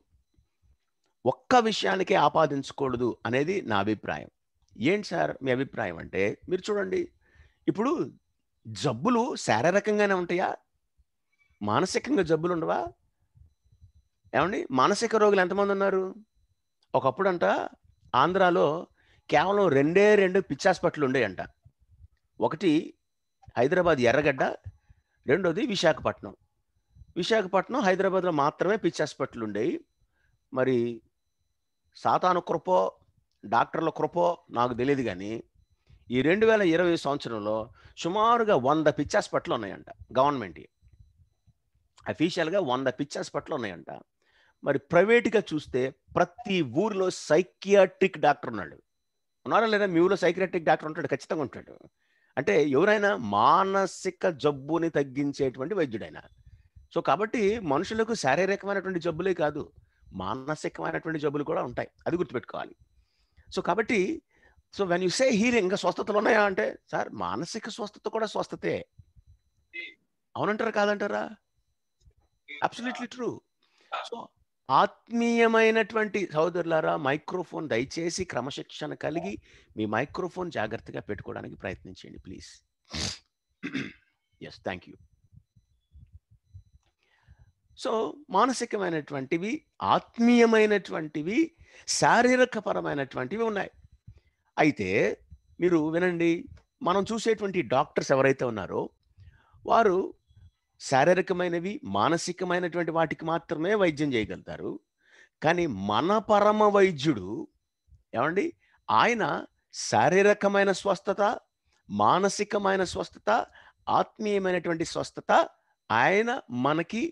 ఒక్క విషయానికే ఆపాదించకూడదు అనేది నా అభిప్రాయం. ఏంటి సార్ మీ అభిప్రాయం అంటే, మీరు చూడండి, ఇప్పుడు జబ్బులు శారీరకంగానే ఉంటాయా, మానసికంగా జబ్బులు ఉండవా? ఏమండి మానసిక రోగులు ఎంతమంది ఉన్నారు? ఒకప్పుడంట ఆంధ్రాలో కేవలం 2 పిచ్చి హాస్పిటల్ ఉండేయంట. ఒకటి హైదరాబాద్ ఎర్రగడ్డ, రెండోది విశాఖపట్నం. విశాఖపట్నం, హైదరాబాద్లో మాత్రమే పిచ్చి హాస్పిటల్ ఉండేవి. మరి సాతాను కృపో డాక్టర్ల కృపో నాకు తెలియదు, కానీ ఈ 2020 సంవత్సరంలో సుమారుగా 100 పిచ్చి హాస్పిటల్ ఉన్నాయంట. గవర్నమెంట్ అఫీషియల్గా 100 పిచ్చి హాస్పిటల్ ఉన్నాయంట. మరి ప్రైవేట్గా చూస్తే ప్రతి ఊరిలో సైకియాట్రిక్ డాక్టర్ ఉన్నాడు. ఉన్నారా లేదా? మీ ఊరిలో సైకియాట్రిక్ డాక్టర్ ఉంటాడు, ఖచ్చితంగా ఉంటాడు. అంటే ఎవరైనా మానసిక జబ్బుని తగ్గించేటువంటి వైద్యుడైనా. సో కాబట్టి మనుషులకు శారీరకమైనటువంటి జబ్బులే కాదు, మానసికమైనటువంటి జబ్బులు కూడా ఉంటాయి, అది గుర్తుపెట్టుకోవాలి. సో కాబట్టి so when you say healing, ఇంకా స్వస్థతలు ఉన్నాయా అంటే, సార్ మానసిక స్వస్థత కూడా స్వస్థతే. అవునంటారా కాదంటారా? Absolutely true. సో ఆత్మీయమైనటువంటి సహోదరులారా, మైక్రోఫోన్ దయచేసి క్రమశిక్షణ కలిగి మీ మైక్రోఫోన్ జాగ్రత్తగా పెట్టుకోవడానికి ప్రయత్నించండి please. Yes, thank you. So మానసికమైనటువంటివి, ఆత్మీయమైనటువంటివి, శారీరకపరమైనటువంటివి ఉన్నాయి. అయితే మీరు వినండి, మనం చూసేటువంటి డాక్టర్స్ ఎవరైతే ఉన్నారో వారు శారీరకమైనవి, మానసికమైనటువంటి వాటికి మాత్రమే వైద్యం చేయగలుగుతారు. కానీ మన పరమ వైద్యుడు ఏమండి, ఆయన శారీరకమైన స్వస్థత, మానసికమైన స్వస్థత, ఆత్మీయమైనటువంటి స్వస్థత ఆయన మనకి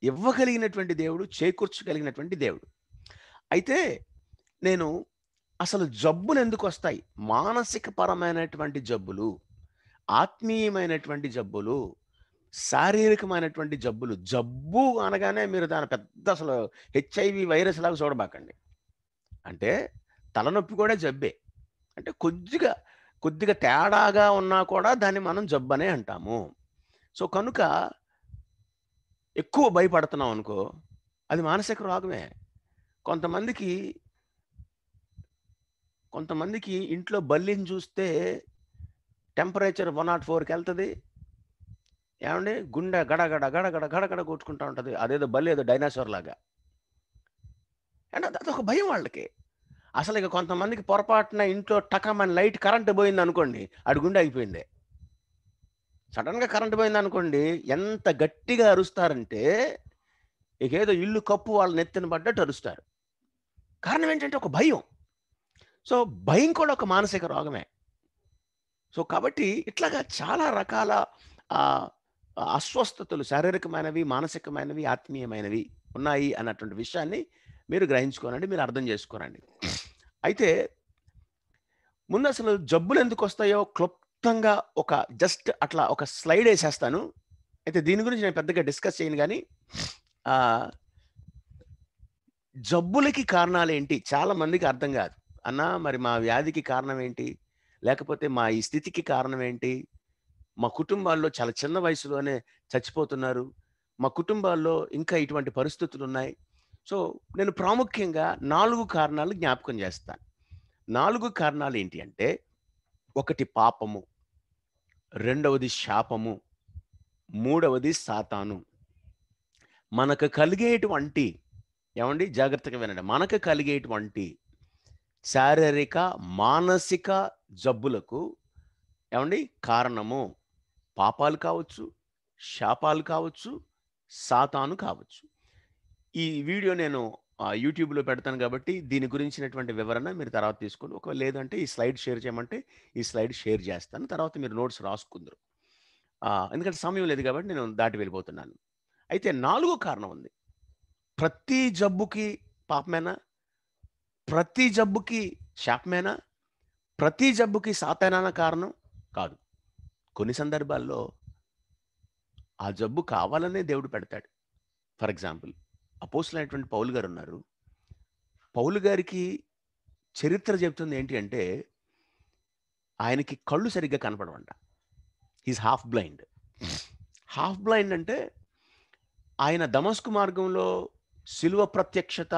ఇవ్వగలిగినటువంటి దేవుడు, చేకూర్చగలిగినటువంటి దేవుడు. అయితే నేను అసలు జబ్బులు ఎందుకు వస్తాయి? మానసిక పరమైనటువంటి జబ్బులు, ఆత్మీయమైనటువంటి జబ్బులు, శారీరకమైనటువంటి జబ్బులు. జబ్బు అనగానే మీరు దాని పెద్ద అసలు హెచ్ఐవి వైరస్ లాగా చూడబాకండి. అంటే తలనొప్పి కూడా జబ్బే. అంటే కొద్దిగా తేడాగా ఉన్నా కూడా దాన్ని మనం జబ్బు అనే అంటాము. సో కనుక ఎక్కువ భయపడుతున్నాం అనుకో, అది మానసిక రోగమే. కొంతమందికి ఇంట్లో బల్లిని చూస్తే టెంపరేచర్ 104కి వెళ్తుంది. ఏమండి గుండె గడగడ గడగడ గడగడ కొట్టుకుంటా ఉంటుంది. అదేదో బల్లి ఏదో డైనాసోర్ లాగా. అంటే అదొక భయం వాళ్ళకి. అసలు ఇక కొంతమందికి పొరపాటున ఇంట్లో టకమని లైట్ కరెంటు పోయింది అనుకోండి, అడి గుండె అయిపోయింది. సడన్గా కరెంటు పోయింది అనుకోండి, ఎంత గట్టిగా అరుస్తారంటే ఇక ఏదో ఇల్లు కప్పు వాళ్ళ నెత్తిన పడ్డట్టు అరుస్తారు. కారణం ఏంటంటే ఒక భయం. సో భయం కూడా ఒక మానసిక రోగమే. సో కాబట్టి ఇట్లాగా చాలా రకాల అస్వస్థతలు, శారీరకమైనవి, మానసికమైనవి, ఆత్మీయమైనవి ఉన్నాయి అన్నటువంటి విషయాన్ని మీరు గ్రహించుకోనండి, మీరు అర్థం చేసుకోనండి. అయితే ముందు అసలు జబ్బులు ఎందుకు వస్తాయో క్లుప్తంగా జస్ట్ అట్లా ఒక స్లైడ్ వేసేస్తాను. అయితే దీని గురించి నేను పెద్దగా డిస్కస్ చేయను, కానీ జబ్బులకి కారణాలు ఏంటి చాలా మందికి అర్థం కాదు. అన్నా మరి మా వ్యాధికి కారణం ఏంటి, లేకపోతే మా ఈ స్థితికి కారణం ఏంటి, మా కుటుంబాల్లో చాలా చిన్న వయసులోనే చచ్చిపోతున్నారు, మా కుటుంబాల్లో ఇంకా ఇటువంటి పరిస్థితులు ఉన్నాయి. సో నేను ప్రాముఖ్యంగా 4 కారణాలు జ్ఞాపకం చేస్తాను. 4 కారణాలు ఏంటి అంటే, ఒకటి పాపము, రెండవది శాపము, మూడవది సాతాను. మనకు కలిగేటువంటి, ఏమండి జాగ్రత్తగా వినండి, మనకు కలిగేటువంటి శారీరక మానసిక జబ్బులకు ఏమండి కారణము పాపాలు కావచ్చు, శాపాలు కావచ్చు, సాతాను కావచ్చు. ఈ వీడియో నేను యూట్యూబ్లో పెడతాను కాబట్టి దీని గురించినటువంటి వివరణ మీరు తర్వాత తీసుకోండి. ఒకవేళ లేదంటే ఈ స్లైడ్ షేర్ చేయమంటే ఈ స్లైడ్ షేర్ చేస్తాను, తర్వాత మీరు నోట్స్ రాసుకుందరు. ఎందుకంటే సమయం లేదు కాబట్టి నేను దాటి వెళ్ళిపోతున్నాను. అయితే 4 కారణం ఉంది. ప్రతి జబ్బుకి పాపమేనా? ప్రతి జబ్బుకి శాపమేనా? ప్రతి జబ్బుకి సాతానా కారణం కాదు. కొన్ని సందర్భాల్లో ఆ జబ్బు కావాలనే దేవుడు పెడతాడు. ఫర్ ఎగ్జాంపుల్, అపోస్తలుడైనటువంటి పౌలు గారు ఉన్నారు. పౌలు గారికి చరిత్ర చెబుతుంది ఏంటి అంటే, ఆయనకి కళ్ళు సరిగ్గా కనపడవంట. He's half blind. Half blind అంటే ఆయన దమస్కు మార్గంలో శిలువ ప్రత్యక్షత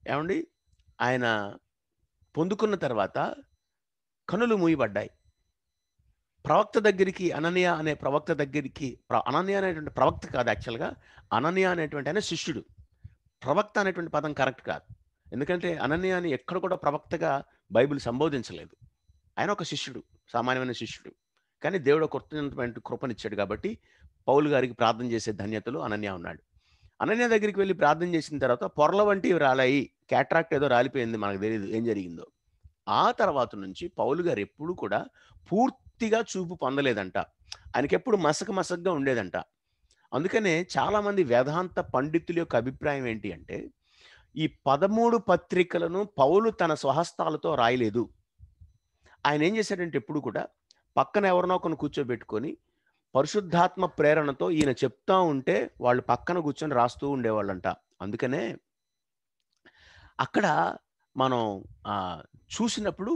ఏమండి ఆయన పొందుకున్న తర్వాత కనులు మూయబడ్డాయి. ప్రవక్త దగ్గరికి, అననీయ అనే ప్రవక్త దగ్గరికి, అననీయ అనేటువంటి ప్రవక్త కాదు యాక్చువల్గా, అననీయ అనేటువంటి ఆయన శిష్యుడు. ప్రవక్త అనేటువంటి పదం కరెక్ట్ కాదు. ఎందుకంటే అననీయాని ఎక్కడ కూడా ప్రవక్తగా బైబిల్ సంబోధించలేదు. ఆయన ఒక శిష్యుడు, సామాన్యమైన శిష్యుడు. కానీ దేవుడు ఒక కొత్తమైనటువంటి కృపనిచ్చాడు కాబట్టి పౌలు గారికి ప్రార్థన చేసే ధన్యతలు అనన్య ఉన్నాడు. అనన్య దగ్గరికి వెళ్ళి ప్రార్థన చేసిన తర్వాత పొరల వంటివి రాలాయి, క్యాట్రాక్ట్ ఏదో రాలిపోయింది, మనకు తెలియదు ఏం జరిగిందో. ఆ తర్వాత నుంచి పౌలు గారు ఎప్పుడు కూడా పూర్తిగా చూపు పొందలేదంట. ఆయనకి ఎప్పుడు మసకగా ఉండేదంట. అందుకనే చాలామంది వేదాంత పండితుల యొక్క అభిప్రాయం ఏంటి అంటే, ఈ 13 పత్రికలను పౌలు తన స్వహస్తాలతో రాయలేదు. ఆయన ఏం చేశాడంటే ఎప్పుడు కూడా పక్కన ఎవరినో ఒకరిని కూర్చోబెట్టుకొని పరిశుద్ధాత్మ ప్రేరణతో ఈయన చెప్తా ఉంటే వాళ్ళు పక్కన కూర్చొని రాస్తూ ఉండేవాళ్ళంట. అందుకనే అక్కడ మనం చూసినప్పుడు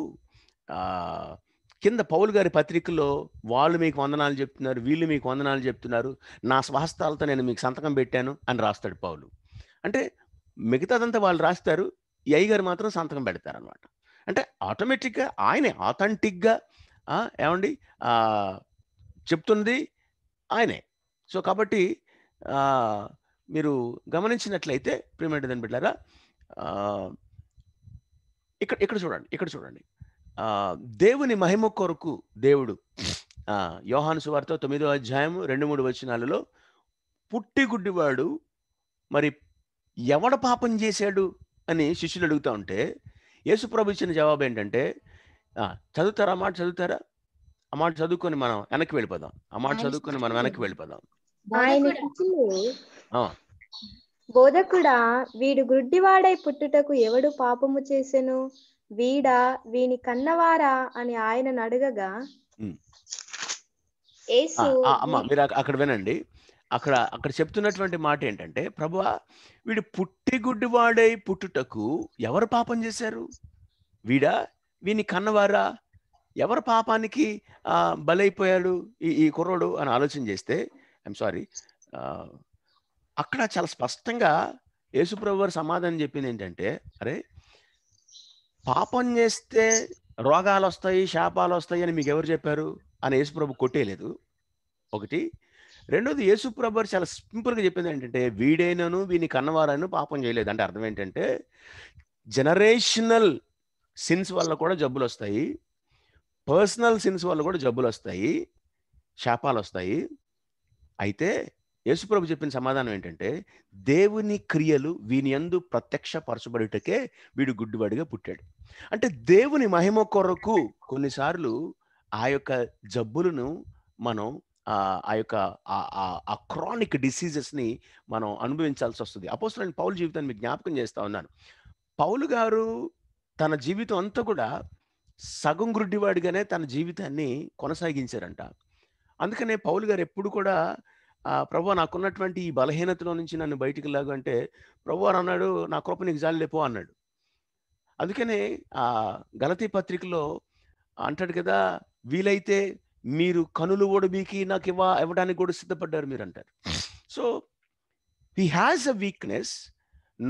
కింద పౌలు గారి పత్రికలో వాళ్ళు మీకు వందనాలు చెప్తున్నారు, వీళ్ళు మీకు వందనాలు చెప్తున్నారు, నా స్వహస్తాలతో నేను మీకు సంతకం పెట్టాను అని రాస్తాడు పౌలు. అంటే మిగతాదంతా వాళ్ళు రాస్తారు, ఈ అయ్యగారు మాత్రం సంతకం పెడతారనమాట. అంటే ఆటోమేటిక్గా ఆయనే ఆథెంటిక్గా ఏమండి చెప్తుంది ఆయనే. సో కాబట్టి మీరు గమనించినట్లయితే ప్రియమైన దాన్ని బిడ్డారా, ఇక్కడ చూడండి దేవుని మహిమ కొరకు దేవుడు యోహాను సువార్త 9వ అధ్యాయం 2-3 వచనాలలో పుట్టి గుడ్డివాడు మరి ఎవడ పాపం చేశాడు అని శిష్యులు అడుగుతూ ఉంటే యేసుప్రభు ఇచ్చిన జవాబు ఏంటంటే, చదువుతారా? ఆ మాట చదువుకొని మనం వెనక్కి వెళ్ళిపోదాం. బోధకుడా, వీడు గుడ్డివాడై పుట్టుటకు ఎవడు పాపము చేసెను? వీడా, వీని కన్నవారా అని ఆయనను అడగగా యేసు మీరు అక్కడ వినండి. అక్కడ చెప్తున్నటువంటి మాట ఏంటంటే, ప్రభువా, వీడు పుట్టి గుడ్డివాడై పుట్టుటకు ఎవరు పాపం చేశారు? వీడా, వీని కన్నవారా? ఎవరు పాపానికి బలైపోయాడు ఈ కుర్రోడు అని ఆలోచన చేస్తే, ఐఎమ్ సారీ, అక్కడ చాలా స్పష్టంగా యేసుప్రభు వారు సమాధానం చెప్పింది ఏంటంటే, అరే పాపం చేస్తే రోగాలు వస్తాయి, శాపాలు వస్తాయి అని మీకు ఎవరు చెప్పారు అని యేసుప్రభు కొట్టేయలేదు. ఒకటి. రెండోది, యేసుప్రభు వారు చాలా సింపుల్గా చెప్పింది ఏంటంటే, వీడైనను వీని కన్నవారను పాపం చేయలేదు. అంటే అర్థం ఏంటంటే, జనరేషనల్ సిన్స్ వల్ల కూడా జబ్బులు వస్తాయి, పర్సనల్ సిన్స్ వల్ల కూడా జబ్బులు వస్తాయి, శాపాలు వస్తాయి. అయితే యేసుప్రభు చెప్పిన సమాధానం ఏంటంటే, దేవుని క్రియలు వీని యందు ప్రత్యక్షపరచబడుటకే వీడు గుడ్డివాడిగా పుట్టాడు. అంటే దేవుని మహిమ కొరకు కొన్నిసార్లు ఆ యొక్క జబ్బులను మనం ఆ యొక్క ఆ క్రానిక్ డిసీజెస్ని మనం అనుభవించాల్సి వస్తుంది. అపోస్తలుడైన పౌలు జీవితాన్ని మీకు జ్ఞాపకం చేస్తా ఉన్నాను. పౌలు గారు తన జీవితం అంతా కూడా సగం గుడ్డివాడిగానే తన జీవితాన్ని కొనసాగించారంట. అందుకనే పౌలు గారు ఎప్పుడు కూడా ప్రభువా, నాకున్నటువంటి ఈ బలహీనతలో నుంచి నన్ను బయటికి లాగు అంటే ప్రభువా అన్నాడు, నా కృప నీకు జాలిలేపో అన్నాడు. అందుకనే గలతీ పత్రికలో అంటాడు కదా, వీలైతే మీరు కనులు ఓడబీకి నాకు ఇవ్వడానికి కూడా సిద్ధపడ్డారు మీరు అంటారు. So he has a weakness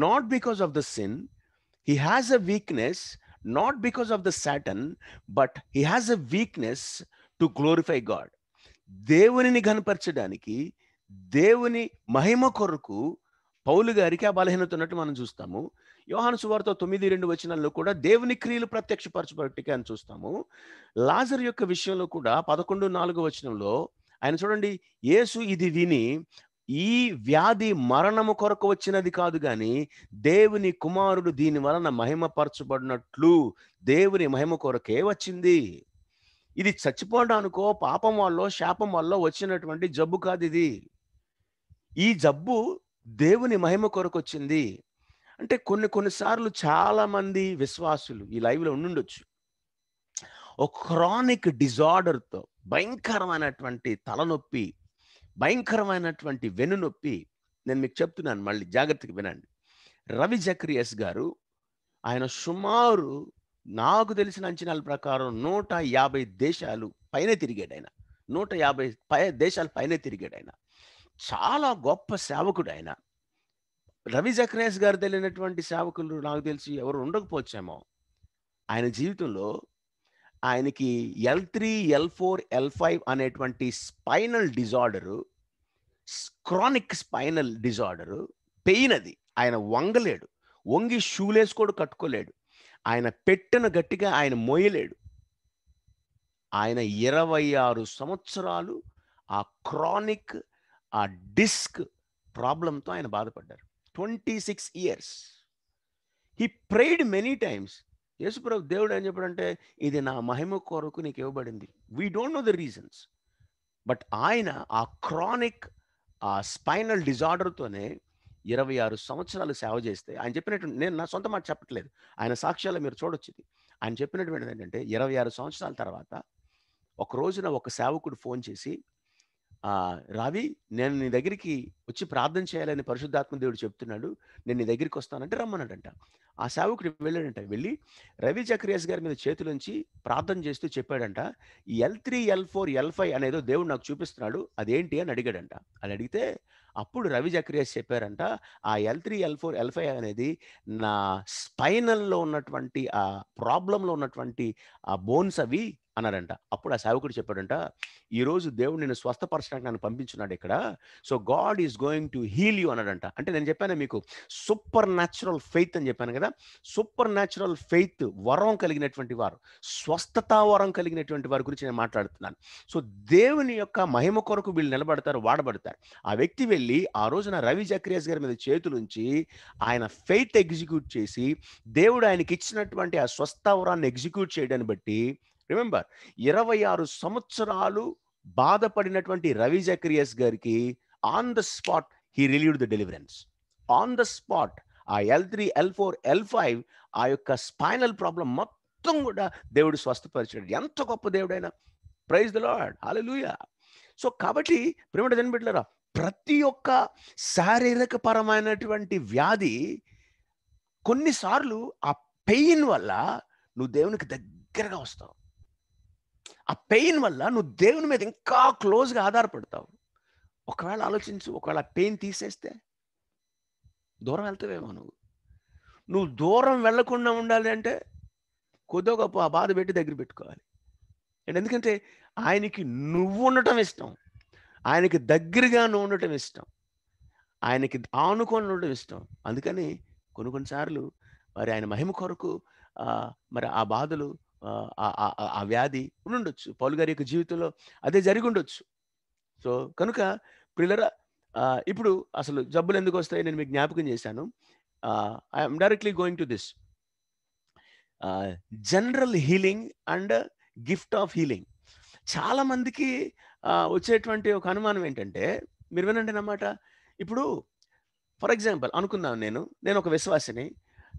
not because of the sin, he has a weakness not because of the Satan, but he has a weakness to glorify God. దేవునిని కనపరచడానికి, దేవుని మహిమ కొరకు పౌలు గారికి ఆ బలహీనత ఉన్నట్టు మనం చూస్తాము. యోహాను సువార్త 9:2 వచనాల్లో కూడా దేవుని క్రియలు ప్రత్యక్షపరచబట్టుకే అని చూస్తాము. లాజరు యొక్క విషయంలో కూడా 11:4 వచనంలో ఆయన చూడండి, యేసు ఇది విని, ఈ వ్యాధి మరణము కొరకు వచ్చినది కాదు కానీ దేవుని కుమారుడు దీని వలన మహిమపరచబడినట్లు దేవుని మహిమ కొరకే వచ్చింది. ఇది చచ్చిపోవడానికో పాపం వల్ల శాపం వల్ల వచ్చినటువంటి జబ్బు కాదు ఇది. ఈ జబ్బు దేవుని మహిమ కొరకు వచ్చింది. అంటే కొన్నిసార్లు చాలా మంది విశ్వాసులు ఈ లైవ్లో ఉండుండొచ్చు, ఒక క్రానిక్ డిజార్డర్తో, భయంకరమైనటువంటి తలనొప్పి, భయంకరమైనటువంటి వెన్నునొప్పి. నేను మీకు చెప్తున్నాను, మళ్ళీ జాగ్రత్తగా వినండి. రవి జక్రియస్ గారు, ఆయన సుమారు నాకు తెలిసిన అంచనాల ప్రకారం 150 దేశాలు పైనే తిరిగాడు ఆయన. 150 దేశాల పైనే తిరిగాడు ఆయన. చాలా గొప్ప సేవకుడు ఆయన. రవి జక్రియస్ గారు తెలియనటువంటి సేవకులు నాకు తెలిసి ఎవరు ఉండకపోవచ్చేమో. ఆయన జీవితంలో ఆయనకి L3, L4, L5 అనేటువంటి spinal disorder, chronic spinal disorder, pain అది ఆయన వంగలేడు, వంగి షూలేస్ కూడా కట్టుకోలేడు, ఆయన పెట్టెను గట్టిగా ఆయన మోయలేడు. ఆయన 26 సంవత్సరాలు ఆ క్రానిక్, ఆ డిస్క్ ప్రాబ్లంతో ఆయన బాధపడ్డారు. 26 years. He prayed many times. యేసుప్రభు దేవుడు ఏం చెప్పాడంటే, ఇది నా మహిమ కొరకు నీకు ఇవ్వబడింది. We don't know the reasons, but ఆయన ఆ క్రానిక్, ఆ స్పైనల్ డిజార్డర్తోనే 26 సంవత్సరాలు సేవ చేస్తే ఆయన చెప్పినటువంటి, నేను నా సొంత మాట చెప్పట్లేదు, ఆయన సాక్ష్యాలు మీరు చూడొచ్చు. ఆయన చెప్పినటువంటిది ఏంటంటే 26 సంవత్సరాల తర్వాత ఒక రోజున ఒక సేవకుడు ఫోన్ చేసి, రావి, నేను నీ దగ్గరికి వచ్చి ప్రార్థన చేయాలని పరిశుద్ధాత్మ దేవుడు చెప్తున్నాడు, నేను నీ దగ్గరికి వస్తానంటే రమ్మన్నాడంట. ఆ సేవకుడు వెళ్ళాడంట. వెళ్ళి రవి జకరియాస్ గారి మీద చేతులుంచి ప్రార్థన చేస్తూ చెప్పాడంట, ఈ L3, L4, L5 అనేదో దేవుడు నాకు చూపిస్తున్నాడు, అదేంటి అని అడిగాడంట. అది అడిగితే అప్పుడు రవి జకరియాస్ చెప్పారంట, ఆ L3, L4, L5 అనేది నా స్పైనల్లో ఉన్నటువంటి ఆ ప్రాబ్లంలో ఉన్నటువంటి ఆ బోన్స్ అవి అన్నారంట. అప్పుడు ఆ సేవకుడు చెప్పాడంట, ఈరోజు దేవుడు నిన్ను స్వస్థపరచడానికి నన్ను పంపించున్నాడు ఇక్కడ, so God is going to heal you అన్నాడంట. అంటే నేను చెప్పాను మీకు సూపర్ న్యాచురల్ ఫెయిత్ అని చెప్పాను కదా. సూపర్ న్యాచురల్ ఫెయిత్ వరం కలిగినటువంటి వారు, స్వస్థతా వరం కలిగినటువంటి వారి గురించి నేను మాట్లాడుతున్నాను. సో దేవుని యొక్క మహిమ కొరకు వీళ్ళు నిలబడతారు, వాడబడతారు. ఆ వ్యక్తి వెళ్ళి ఆ రోజున రవి జకరియాస్ గారి మీద చేతులుంచి ఆయన ఫెయిత్ ఎగ్జిక్యూట్ చేసి దేవుడు ఆయనకి ఇచ్చినటువంటి ఆ స్వస్థతా వరాన్ని ఎగ్జిక్యూట్ చేయడాన్ని బట్టి, రిమెంబర్, 26 సంవత్సరాలు బాధపడినటువంటి రవి జకరియాస్ గారికి on the spot he relieved the deliverance. On the spot ఆ L3, L4, L5 ఆ యొక్క స్పైనల్ ప్రాబ్లం మొత్తం కూడా దేవుడు స్వస్థపరిచాడు. ఎంత గొప్ప దేవుడైనా. Praise the Lord, hallelujah. So కాబట్టి ప్రియమైన దేవుని బిడ్డలారా, ప్రతి ఒక్క శారీరక పరమైనటువంటి వ్యాధి కొన్నిసార్లు ఆ పెయిన్ వల్ల నువ్వు దేవునికి దగ్గరగా వస్తావు. ఆ పెయిన్ వల్ల నువ్వు దేవుని మీద ఇంకా క్లోజ్గా ఆధారపడతావు. ఒకవేళ ఆలోచించు, ఒకవేళ పెయిన్ తీసేస్తే దూరం వెళ్తావేమో. నువ్వు దూరం వెళ్లకుండా ఉండాలి అంటే కొద్దిగా గొప్ప ఆ బాధ పెట్టి దగ్గర పెట్టుకోవాలి. ఎందుకంటే ఆయనకి నువ్వు ఉండటం ఇష్టం, ఆయనకి దగ్గరగా నువ్వు ఉండటం ఇష్టం, ఆయనకి ఆనుకొని ఉండటం ఇష్టం. అందుకని కొన్నిసార్లు మరి ఆయన మహిమ కొరకు మరి ఆ బాధలు, ఆ వ్యాధి ఉండుండొచ్చు. పౌలు గారి యొక్క జీవితంలో అదే జరిగి ఉండొచ్చు. సో కనుక ప్రియులరా, ఇప్పుడు అసలు జబ్బులు ఎందుకు వస్తాయి నేను మీకు జ్ఞాపకం చేశాను. I'm directly going to this general healing and gift of healing. చాలా మందికి వచ్చేటువంటి ఒక అనుమానం ఏంటంటే, మీరు వినండి అన్నమాట. ఇప్పుడు ఫర్ ఎగ్జాంపుల్ అనుకుందాం, నేను ఒక విశ్వాసిని,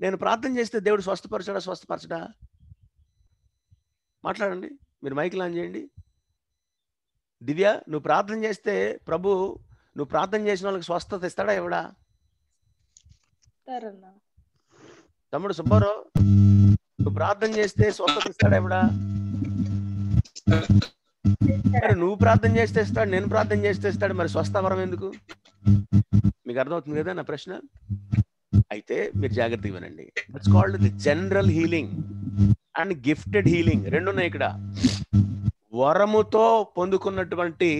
నేను ప్రార్థన చేస్తే దేవుడు స్వస్థపరచడా? మాట్లాడండి, మీరు మైక్ ఆన్ చేయండి. దివ్య, నువ్వు ప్రార్థన చేస్తే ప్రభు నువ్వు ప్రార్థన చేసిన వాళ్ళకి స్వస్థత ఇస్తాడా ఇవ్వడా? తమ్ముడు సుబ్బారావు, నువ్వు ప్రార్థన చేస్తే స్వస్థత ఇస్తాడా ఇవ్వడా? మరి నువ్వు ప్రార్థన చేస్తే ఇస్తాడు, నేను ప్రార్థన చేస్తే ఇస్తాడు, మరి స్వస్థవరం ఎందుకు? మీకు అర్థమవుతుంది కదా నా ప్రశ్న? అయితే మీరు జాగ్రత్తగా వినండి. It's called the general healing and gifted healing. రెండు ఉన్నాయి ఇక్కడ. వరముతో పొందుకున్నటువంటి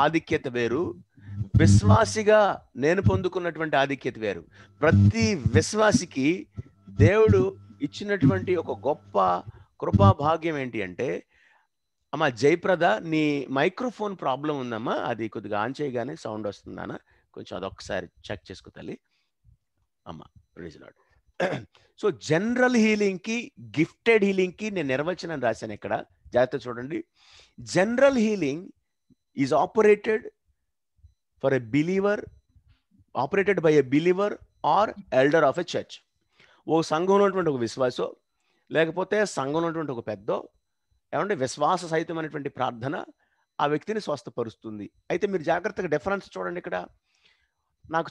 ఆధిక్యత వేరు, విశ్వాసిగా నేను పొందుకున్నటువంటి ఆధిక్యత వేరు. ప్రతి విశ్వాసికి దేవుడు ఇచ్చినటువంటి ఒక గొప్ప కృపా భాగ్యం ఏంటి అంటే, అమ్మా జయప్రద, నీ మైక్రోఫోన్ ప్రాబ్లం ఉందమ్మా, అది కొద్దిగా ఆన్ చేయగానే సౌండ్ వస్తుందన్నా, కొంచెం అదొకసారి చెక్ చేసుకో తల్లి. అమ్మా ప్రైజ్ లార్డ్. సో జనరల్ హీలింగ్కి, గిఫ్టెడ్ హీలింగ్కి నేను నిర్వచనం రాశాను ఇక్కడ, జాగ్రత్త చూడండి. General healing is operated for a believer, operated by a believer or elder of a church. ఓ సంఘంలో ఉన్నటువంటి ఒక విశ్వాసో, లేకపోతే సంఘంలో ఉన్నటువంటి ఒక పెద్దో, ఏమంటే విశ్వాస సహితమైనటువంటి ప్రార్థన ఆ వ్యక్తిని స్వస్థపరుస్తుంది. అయితే మీరు జాగ్రత్తగా డిఫరెన్స్ చూడండి ఇక్కడ. నాకు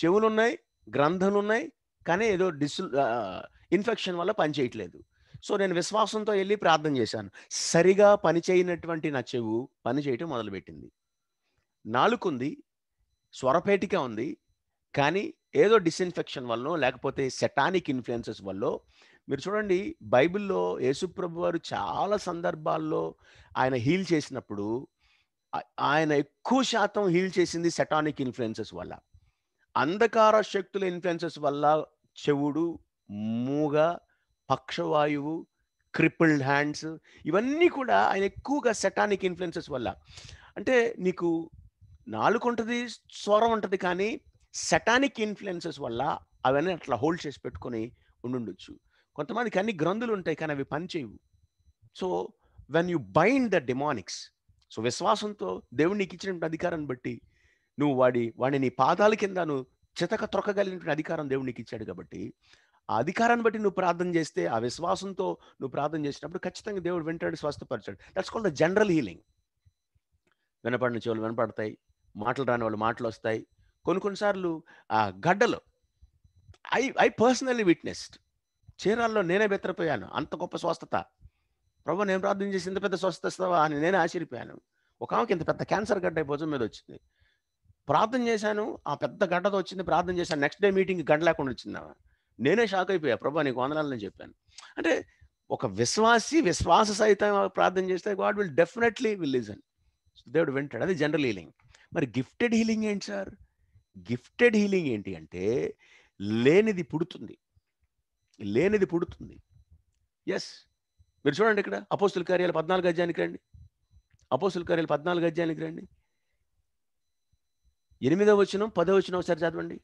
చెవులు ఉన్నాయి, గ్రంథాలు ఉన్నాయి, కానీ ఏదో ఇన్ఫెక్షన్ వల్ల పని చేయట్లేదు. సో నేను విశ్వాసంతో వెళ్ళి ప్రార్థన చేశాను, సరిగా పని చేయనటువంటి నా చెవు పని చేయటం మొదలుపెట్టింది. నాలుగుంది, స్వరపేటిక ఉంది, కానీ ఏదో డిస్ఇన్ఫెక్షన్ వల్ల లేకపోతే సెటానిక్ ఇన్ఫ్లుయెన్సెస్ వల్ల. మీరు చూడండి, బైబిల్లో యేసుప్రభు వారు చాలా సందర్భాల్లో ఆయన హీల్ చేసినప్పుడు ఆయన ఎక్కువ శాతం హీల్ చేసింది సెటానిక్ ఇన్ఫ్లుయెన్సెస్ వల్ల. అంధకార శక్తుల ఇన్ఫ్లుయెన్సెస్ వల్ల చెవుడు, మూగ, పక్షవాయువు, క్రిపుల్డ్ హ్యాండ్స్, ఇవన్నీ కూడా ఆయన ఎక్కువగా సెటానిక్ ఇన్ఫ్లుయెన్సెస్ వల్ల. అంటే నీకు నాలుగు ఉంటుంది, స్వరం ఉంటుంది, కానీ సెటానిక్ ఇన్ఫ్లుయెన్సెస్ వల్ల అవన్నీ అట్లా హోల్డ్ చేసి పెట్టుకొని ఉండుండొచ్చు. కొంతమందికి అన్ని గ్రంథులు ఉంటాయి కానీ అవి పనిచేయవు. So when you bind the demonics, so విశ్వాసంతో దేవుడు నీకు ఇచ్చినటువంటి అధికారాన్ని బట్టి నువ్వు వాడిని నీ పాదాల కింద నువ్వు చితక త్రొక్కగలిగినటువంటి అధికారం దేవుడు నీకు ఇచ్చాడు. కాబట్టి ఆ అధికారాన్ని బట్టి నువ్వు ప్రార్థన చేస్తే, ఆ విశ్వాసంతో నువ్వు ప్రార్థన చేసినప్పుడు ఖచ్చితంగా దేవుడు వింటాడు, స్వస్థపరచాడు. That's called the general healing. వినపడిన చెవులు వినపడతాయి, మాటలు రాని వాళ్ళు మాటలు వస్తాయి. కొన్నిసార్లు ఆ గడ్డలు ఐ పర్సనల్లీ విట్నెస్డ్. చీరాల్లో నేనే బెత్తరపోయాను, అంత గొప్ప స్వస్థత. ప్రభు నేను ప్రార్థన చేసి ఇంత పెద్ద స్వస్థత ఇస్తావా అని నేనే ఆశ్చర్యపోయాను. ఒక ఆమెకి ఇంత పెద్ద క్యాన్సర్ గడ్డ భుజం మీద వచ్చింది. ప్రార్థన చేశాను, ఆ పెద్ద గడ్డతో వచ్చింది. ప్రార్థన చేశాను, నెక్స్ట్ డే మీటింగ్ గడ్డ లేకుండా వచ్చింది. నేనే షాక్ అయిపోయా. ప్రభు నీకు వందనాలని చెప్పాను. అంటే ఒక విశ్వాస సహితం ప్రార్థన చేస్తే God will definitely will listen. దేవుడు వింటాడు. అది జనరల్ హీలింగ్. మరి గిఫ్టెడ్ హీలింగ్ ఏంటి సార్? గిఫ్టెడ్ హీలింగ్ ఏంటి అంటే లేనిది పుడుతుంది. ఎస్, మీరు చూడండి ఇక్కడ అపోస్తుల కార్యాలు 14 అధ్యాయానికి రండి. అపోస్తుల కార్యాలు 14 అధ్యాయానికి రండి. 8వ వచనం 10వ వచనం ఒకసారి చదవండి.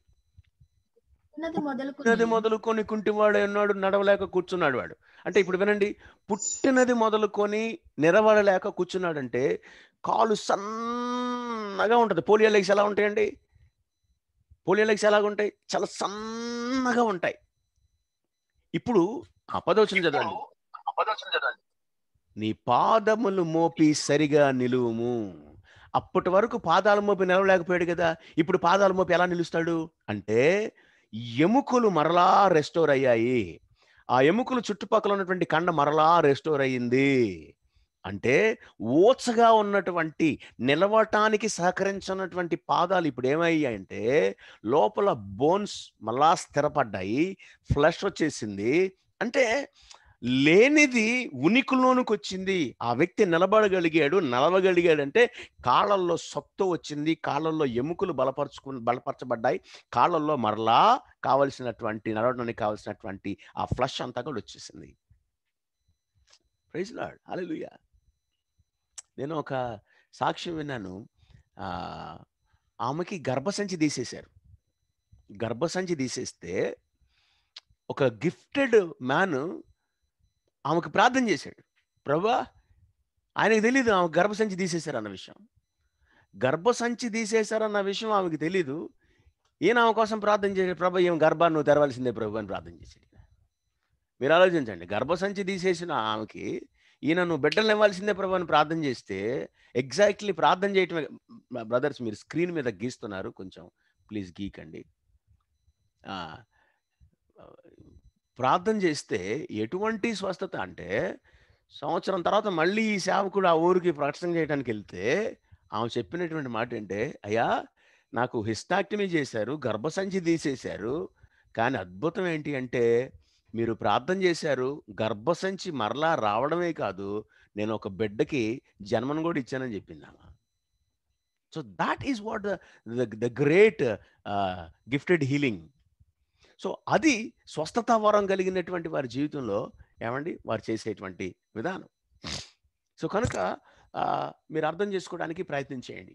పుట్టినది మొదలుకొని కుంటివాడే ఉన్నాడు, నడవలేక కూర్చున్నాడు వాడు. అంటే ఇప్పుడు వినండి, పుట్టినది మొదలుకొని నిలబడలేక కూర్చున్నాడంటే కాలు సన్నగా ఉంటుంది. పోలియో లెగ్స్ ఎలా ఉంటాయండి? పోలియో లెగ్స్ ఎలాగ ఉంటాయి? చాలా సన్నగా ఉంటాయి. ఇప్పుడు ఆ 10వ వచనం చదవండి. నీ పాదములు మోపి సరిగా నిలువుము. అప్పటి వరకు పాదాలు మోపి నిలవలేకపోయాడు కదా, ఇప్పుడు పాదాలు మోపి ఎలా నిలుస్తాడు అంటే ఎముకలు మరలా రెస్టోర్ అయ్యాయి. ఆ ఎముకలు చుట్టుపక్కల ఉన్నటువంటి కండ మరలా రెస్టోర్ అయ్యింది. అంటే ఓచగా ఉన్నటువంటి నిలవటానికి సహకరించినటువంటి పాదాలు ఇప్పుడు ఏమయ్యాయంటే లోపల బోన్స్ మళ్ళా స్థిరపడ్డాయి, ఫ్లెష్ వచ్చేసింది. అంటే లేనిది ఉనికిలోనికి వచ్చింది. ఆ వ్యక్తి నడవగలిగాడంటే కాళ్ళల్లో సత్తు వచ్చింది, కాళ్ళల్లో ఎముకలు బలపరచబడ్డాయి, కాళ్ళల్లో మరలా నడవడానికి కావలసినటువంటి ఆ ఫ్లష్ అంతా కూడా వచ్చేసింది. ప్రైజ్ లార్డ్, హల్లెలూయా. నేను ఒక సాక్ష్యం విన్నాను. ఆమెకి గర్భసంచి తీసేస్తే ఒక గిఫ్టెడ్ మ్యాన్ ఆమెకు ప్రార్థన చేశాడు. ప్రభా, ఆయనకు తెలీదు ఆమె గర్భసంచి తీసేశారన్న విషయం ఆమెకు తెలీదు. ఈయన ఆమె కోసం ప్రార్థన చేశాడు. ప్రభా, ఏం గర్భాన్ని నువ్వు తెరవాల్సిందే ప్రభు అని ప్రార్థన చేశాడు. మీరు ఆలోచించండి, గర్భసంచి తీసేసిన ఆమెకి ఈయన నువ్వు బిడ్డలు ఇవ్వాల్సిందే ప్రభు అని ప్రార్థన చేస్తే ఎగ్జాక్ట్లీ ప్రార్థన చేయటమే. బ్రదర్స్, మీరు స్క్రీన్ మీద గీస్తున్నారు, కొంచెం ప్లీజ్ గీకండి. ప్రార్థన చేస్తే ఎటువంటి స్వస్థత అంటే సంవత్సరం తర్వాత మళ్ళీ ఈ సేవకుడు ఆ ఊరికి ప్రకటన చేయడానికి వెళ్తే ఆమె చెప్పినటువంటి మాట ఏంటే, అయ్యా నాకు హిస్టాక్టమీ చేశారు, గర్భసంచి తీసేశారు, కానీ అద్భుతం ఏంటి అంటే మీరు ప్రార్థన చేశారు, గర్భసంచి మరలా రావడమే కాదు, నేను ఒక బిడ్డకి జన్మను కూడా ఇచ్చానని చెప్పింది ఆమె. So that is what the great gifted healing. So అది స్వస్థత వరం కలిగినటువంటి వారి జీవితంలో ఏమండి వారు చేసేటువంటి విధానం. సో కనుక మీరు అర్థం చేసుకోవడానికి ప్రయత్నం చేయండి.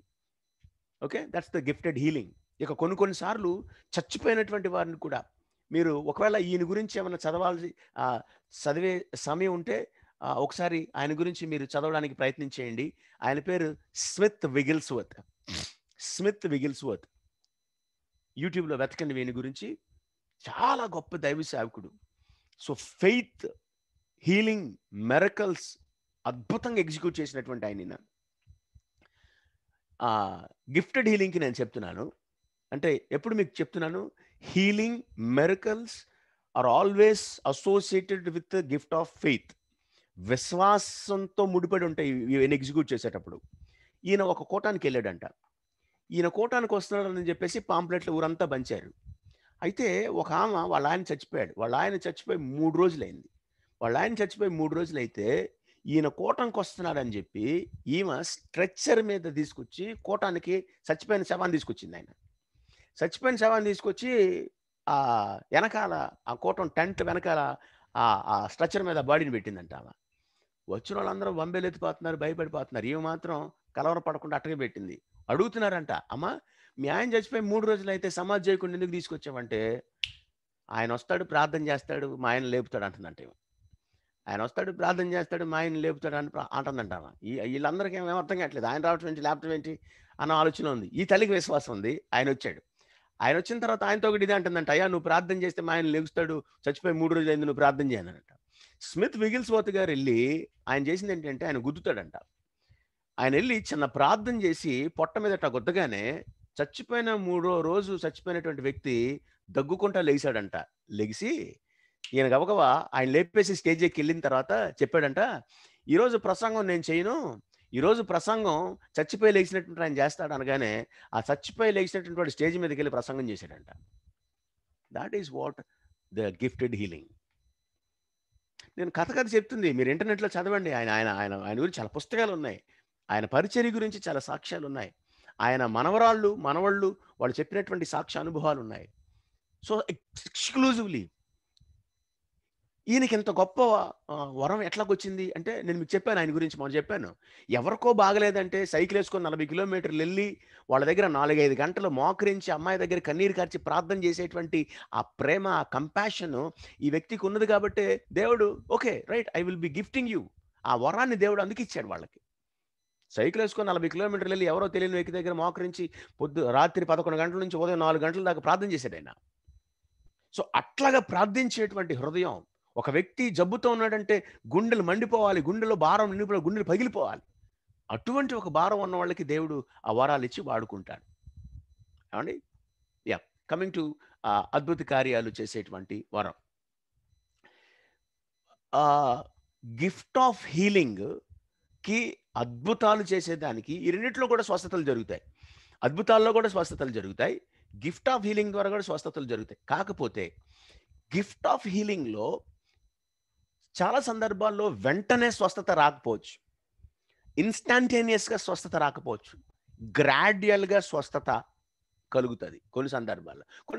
Okay, that's the gifted healing. ఇక కొన్నిసార్లు చచ్చిపోయినటువంటి వారిని కూడా మీరు ఒకవేళ ఈయన గురించి ఏమైనా చదివే సమయం ఉంటే ఒకసారి ఆయన గురించి మీరు చదవడానికి ప్రయత్నం చేయండి. ఆయన పేరు స్మిత్ విగిల్స్వర్త్. యూట్యూబ్లో వెతకండి వీని గురించి. చాలా గొప్ప దైవ సేవకుడు. సో ఫెయిత్, హీలింగ్, మిరకల్స్ అద్భుతంగా ఎగ్జిక్యూట్ చేసినటువంటి ఆయన. గిఫ్టెడ్ హీలింగ్కి నేను చెప్తున్నాను అంటే ఎప్పుడు మీకు చెప్తున్నాను, healing, miracles are always associated with the gift of faith. విశ్వాసంతో ముడిపడి ఉంటాయి ఇవన్నీ ఎగ్జిక్యూట్ చేసేటప్పుడు. ఈయన ఒక కోటానికి వెళ్ళాడంట. ఈయన కోటానికి వస్తున్నాడని చెప్పేసి పాంప్లెట్లు ఊరంతా పంచారు. అయితే ఒక ఆమె వాళ్ళ ఆయన చచ్చిపోయి 3 రోజులైంది. వాళ్ళ ఆయన చచ్చిపోయి 3 రోజులైతే ఈయన కోటానికి వస్తున్నాడని చెప్పి ఈమె స్ట్రెచ్చర్ మీద తీసుకొచ్చి కోటానికి చచ్చిపోయిన శవాన్ని తీసుకొచ్చింది. ఆయన చచ్చిపోయిన శవాన్ని తీసుకొచ్చి ఆ వెనకాల ఆ కూటం టెంట్ వెనకాల ఆ స్ట్రక్చర్ మీద బాడీని పెట్టిందంట ఆమె. వచ్చిన వాళ్ళందరూ వంబేలు ఎత్తిపోతున్నారు, భయపడిపోతున్నారు. ఏమి మాత్రం కలవర పడకుండా అట్టగే పెట్టింది. అడుగుతున్నారంట, అమ్మ మీ ఆయన చచ్చిపోయి 3 రోజులు అయితే సమాధి చేయకుండా ఎందుకు తీసుకొచ్చామంటే, ఆయన వస్తాడు ప్రార్థన చేస్తాడు మా ఆయన లేపుతాడు అంటుందంట. ఆయన వస్తాడు ప్రార్థన చేస్తాడు మా ఆయన లేపుతాడు అని అంటుందంట. వీళ్ళందరికీ ఏమేమి అర్థం కావట్లేదు, ఆయన రావటం ఏంటి లేపటం ఏంటి అన్న ఆలోచన ఉంది. ఈ తల్లికి విశ్వాసం ఉంది. ఆయన వచ్చాడు. ఆయన వచ్చిన తర్వాత ఆయనతో ఒకటి ఇదే అంటుందంట, అయ్యా నువ్వు ప్రార్థన చేస్తే మా ఆయన లేపుస్తాడు, చచ్చిపోయి 3 రోజులు అయింది, నువ్వు ప్రార్థన చేయనంట. స్మిత్ విగిల్స్వర్త్ గారు వెళ్ళి ఆయన చేసింది ఏంటంటే ఆయన గుద్దుతాడంట. ఆయన వెళ్ళి చిన్న ప్రార్థన చేసి పొట్ట మీద గుద్దగానే చచ్చిపోయిన 3వ రోజు చచ్చిపోయినటువంటి వ్యక్తి దగ్గుకుంటా లేచాడంట. లెగిసి ఈయన గబగబా ఆయన లేపేసి స్టేజ్ ఎక్కి వెళ్ళిన తర్వాత చెప్పాడంట, ఈరోజు ప్రసంగం నేను చేయను, ఈరోజు ప్రసంగం చచ్చిపోయి లేచినటువంటి ఆయన చేస్తాడు అనగానే ఆ చచ్చిపోయి లేచినటువంటి స్టేజ్ మీదకి వెళ్ళి ప్రసంగం చేశాడంట. That is what the gifted healing. నేను కథ చెప్తుంది, మీరు ఇంటర్నెట్లో చదవండి. ఆయన ఆయన ఆయన ఆయన గురించి చాలా పుస్తకాలు ఉన్నాయి. ఆయన పరిచర్య గురించి చాలా సాక్ష్యాలు ఉన్నాయి. ఆయన మనవరాళ్ళు మనవళ్ళు వాళ్ళు చెప్పినటువంటి సాక్ష్య అనుభవాలు ఉన్నాయి. సో ఎక్స్క్లూజివ్లీ ఈయనకి ఇంత గొప్ప వరం ఎట్లాగొచ్చింది అంటే, నేను మీకు చెప్పాను ఆయన గురించి, మనం చెప్పాను. ఎవరికో బాగలేదంటే సైకిల్ వేసుకొని 40 కిలోమీటర్లు వెళ్ళి వాళ్ళ దగ్గర 4-5 గంటలు మోకరించి అమ్మాయి దగ్గర కన్నీరు కార్చి ప్రార్థన చేసేటువంటి ఆ ప్రేమ, ఆ కంపాషన్ ఈ వ్యక్తికి ఉన్నది. కాబట్టి దేవుడు okay right I will be gifting you, ఆ వరాన్ని దేవుడు అందుకు ఇచ్చాడు వాళ్ళకి. సైకిల్ వేసుకొని 40 కిలోమీటర్లు వెళ్ళి ఎవరో తెలియని వ్యక్తి దగ్గర మోకరించి రాత్రి 11 గంటల నుంచి ఉదయం 4 గంటల దాకా ప్రార్థన చేశాడు ఆయన. సో అట్లాగా ప్రార్థించేటువంటి హృదయం, ఒక వ్యక్తి జబ్బుతో ఉన్నాడంటే గుండెలు మండిపోవాలి, గుండెలో భారం నిండిపోవాలి, గుండెలు పగిలిపోవాలి. అటువంటి ఒక భారం ఉన్న వాళ్ళకి దేవుడు ఆ వరాలు ఇచ్చి వాడుకుంటాడు. ఏమండి? యా, కమింగ్ టు అద్భుత కార్యాలు చేసేటువంటి వరం. గిఫ్ట్ ఆఫ్ హీలింగ్ కి అద్భుతాలు చేసేదానికి ఈ రెండిట్లో కూడా స్వస్థతలు జరుగుతాయి. అద్భుతాల్లో కూడా స్వస్థతలు జరుగుతాయి, గిఫ్ట్ ఆఫ్ హీలింగ్ ద్వారా కూడా స్వస్థతలు జరుగుతాయి. కాకపోతే గిఫ్ట్ ఆఫ్ హీలింగ్లో చాలా సందర్భాల్లో వెంటనే స్వస్థత రాకపోవచ్చు, ఇన్స్టాంటేనియస్గా స్వస్థత రాకపోవచ్చు, గ్రాడ్యువల్గా స్వస్థత కలుగుతుంది కొన్ని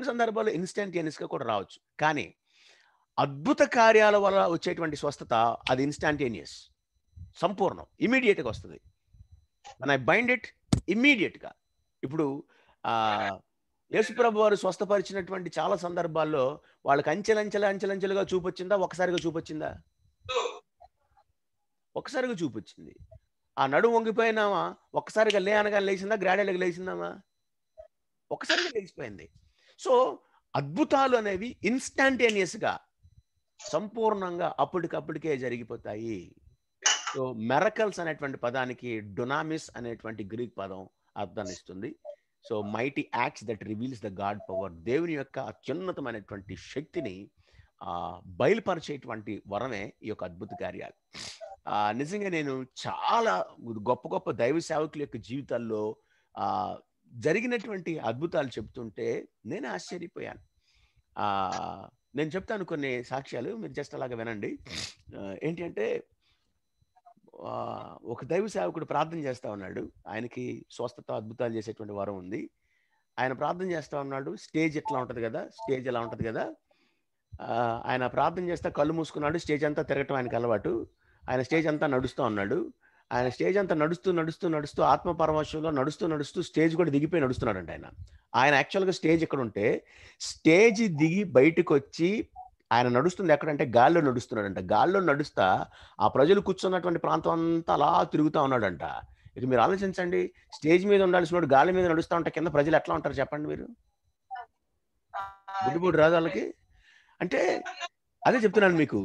సందర్భాల్లో ఇన్స్టాంటేనియస్గా కూడా రావచ్చు. కానీ అద్భుత కార్యాల వల్ల వచ్చేటువంటి స్వస్థత అది ఇన్స్టాంటేనియస్, సంపూర్ణం, ఇమీడియట్గా వస్తుంది. మన ఐ బైండ్ ఇట్ ఇమ్మీడియట్గా. ఇప్పుడు యేసుప్రభు వారు స్వస్థపరిచినటువంటి చాలా సందర్భాల్లో వాళ్ళకి అంచెలంచెలుగా చూపొచ్చిందా, ఒకసారిగా చూపొచ్చిందా? ఒకసారిగా చూపొచ్చింది. ఆ నడుము వంగిపోయినామా ఒక్కసారిగా అనగా లేచిందా, గ్రాడ్యువల్గా లేచిందామా? ఒకసారిగా లేచిపోయింది. సో అద్భుతాలు అనేవి ఇన్స్టాంటేనియస్గా సంపూర్ణంగా అప్పటికప్పటికే జరిగిపోతాయి. సో మెరకల్స్ అనేటువంటి పదానికి డొనామిస్ అనేటువంటి గ్రీక్ పదం అర్థాన్ని ఇస్తుంది. So mighty acts that reveals the God power, దేవుని యొక్క అత్యున్నతమైనటువంటి శక్తిని బయలుపరిచేటువంటి వరమే ఈ యొక్క అద్భుత కార్యాలు. నిజంగా నేను చాలా గొప్ప దైవ సేవకుల యొక్క జీవితాల్లో జరిగినటువంటి అద్భుతాలు చెప్తుంటే నేను ఆశ్చర్యపోయాను. నేను చెప్తాను కొన్ని సాక్ష్యాలు, మీరు జస్ట్ అలాగా వినండి. ఏంటి అంటే, ఒక దైవ సేవకుడు ప్రార్థన చేస్తా ఉన్నాడు. ఆయనకి స్వస్థత అద్భుతాలు చేసేటువంటి వరం ఉంది. ఆయన ప్రార్థన చేస్తా ఉన్నాడు. స్టేజ్ ఎట్లా ఉంటుంది కదా, స్టేజ్ ఎలా ఉంటుంది కదా, ఆయన ప్రార్థన చేస్తా కళ్ళు మూసుకున్నాడు. స్టేజ్ అంతా తిరగటం ఆయనకు అలవాటు. ఆయన స్టేజ్ అంతా నడుస్తూ ఉన్నాడు. ఆయన స్టేజ్ అంతా నడుస్తూ ఆత్మ పరమశంలో నడుస్తూ స్టేజ్ కూడా దిగిపోయి నడుస్తున్నాడంట. ఆయన యాక్చువల్గా స్టేజ్ ఎక్కడ ఉంటే, స్టేజ్ దిగి బయటకు వచ్చి ఆయన నడుస్తుంది ఎక్కడంటే గాల్లో నడుస్తున్నాడంట. గాల్లో నడుస్తా ఆ ప్రజలు కూర్చున్నటువంటి ప్రాంతం అంతా అలా తిరుగుతూ ఉన్నాడంట. ఇక మీరు ఆలోచించండి, స్టేజ్ మీద ఉండాల్సిన గాలి మీద నడుస్తూ ఉంటే కింద ప్రజలు ఎట్లా ఉంటారు చెప్పండి మీరు? బుడ్డిబుడి రాదు వాళ్ళకి. అంటే అదే చెప్తున్నాను మీకు,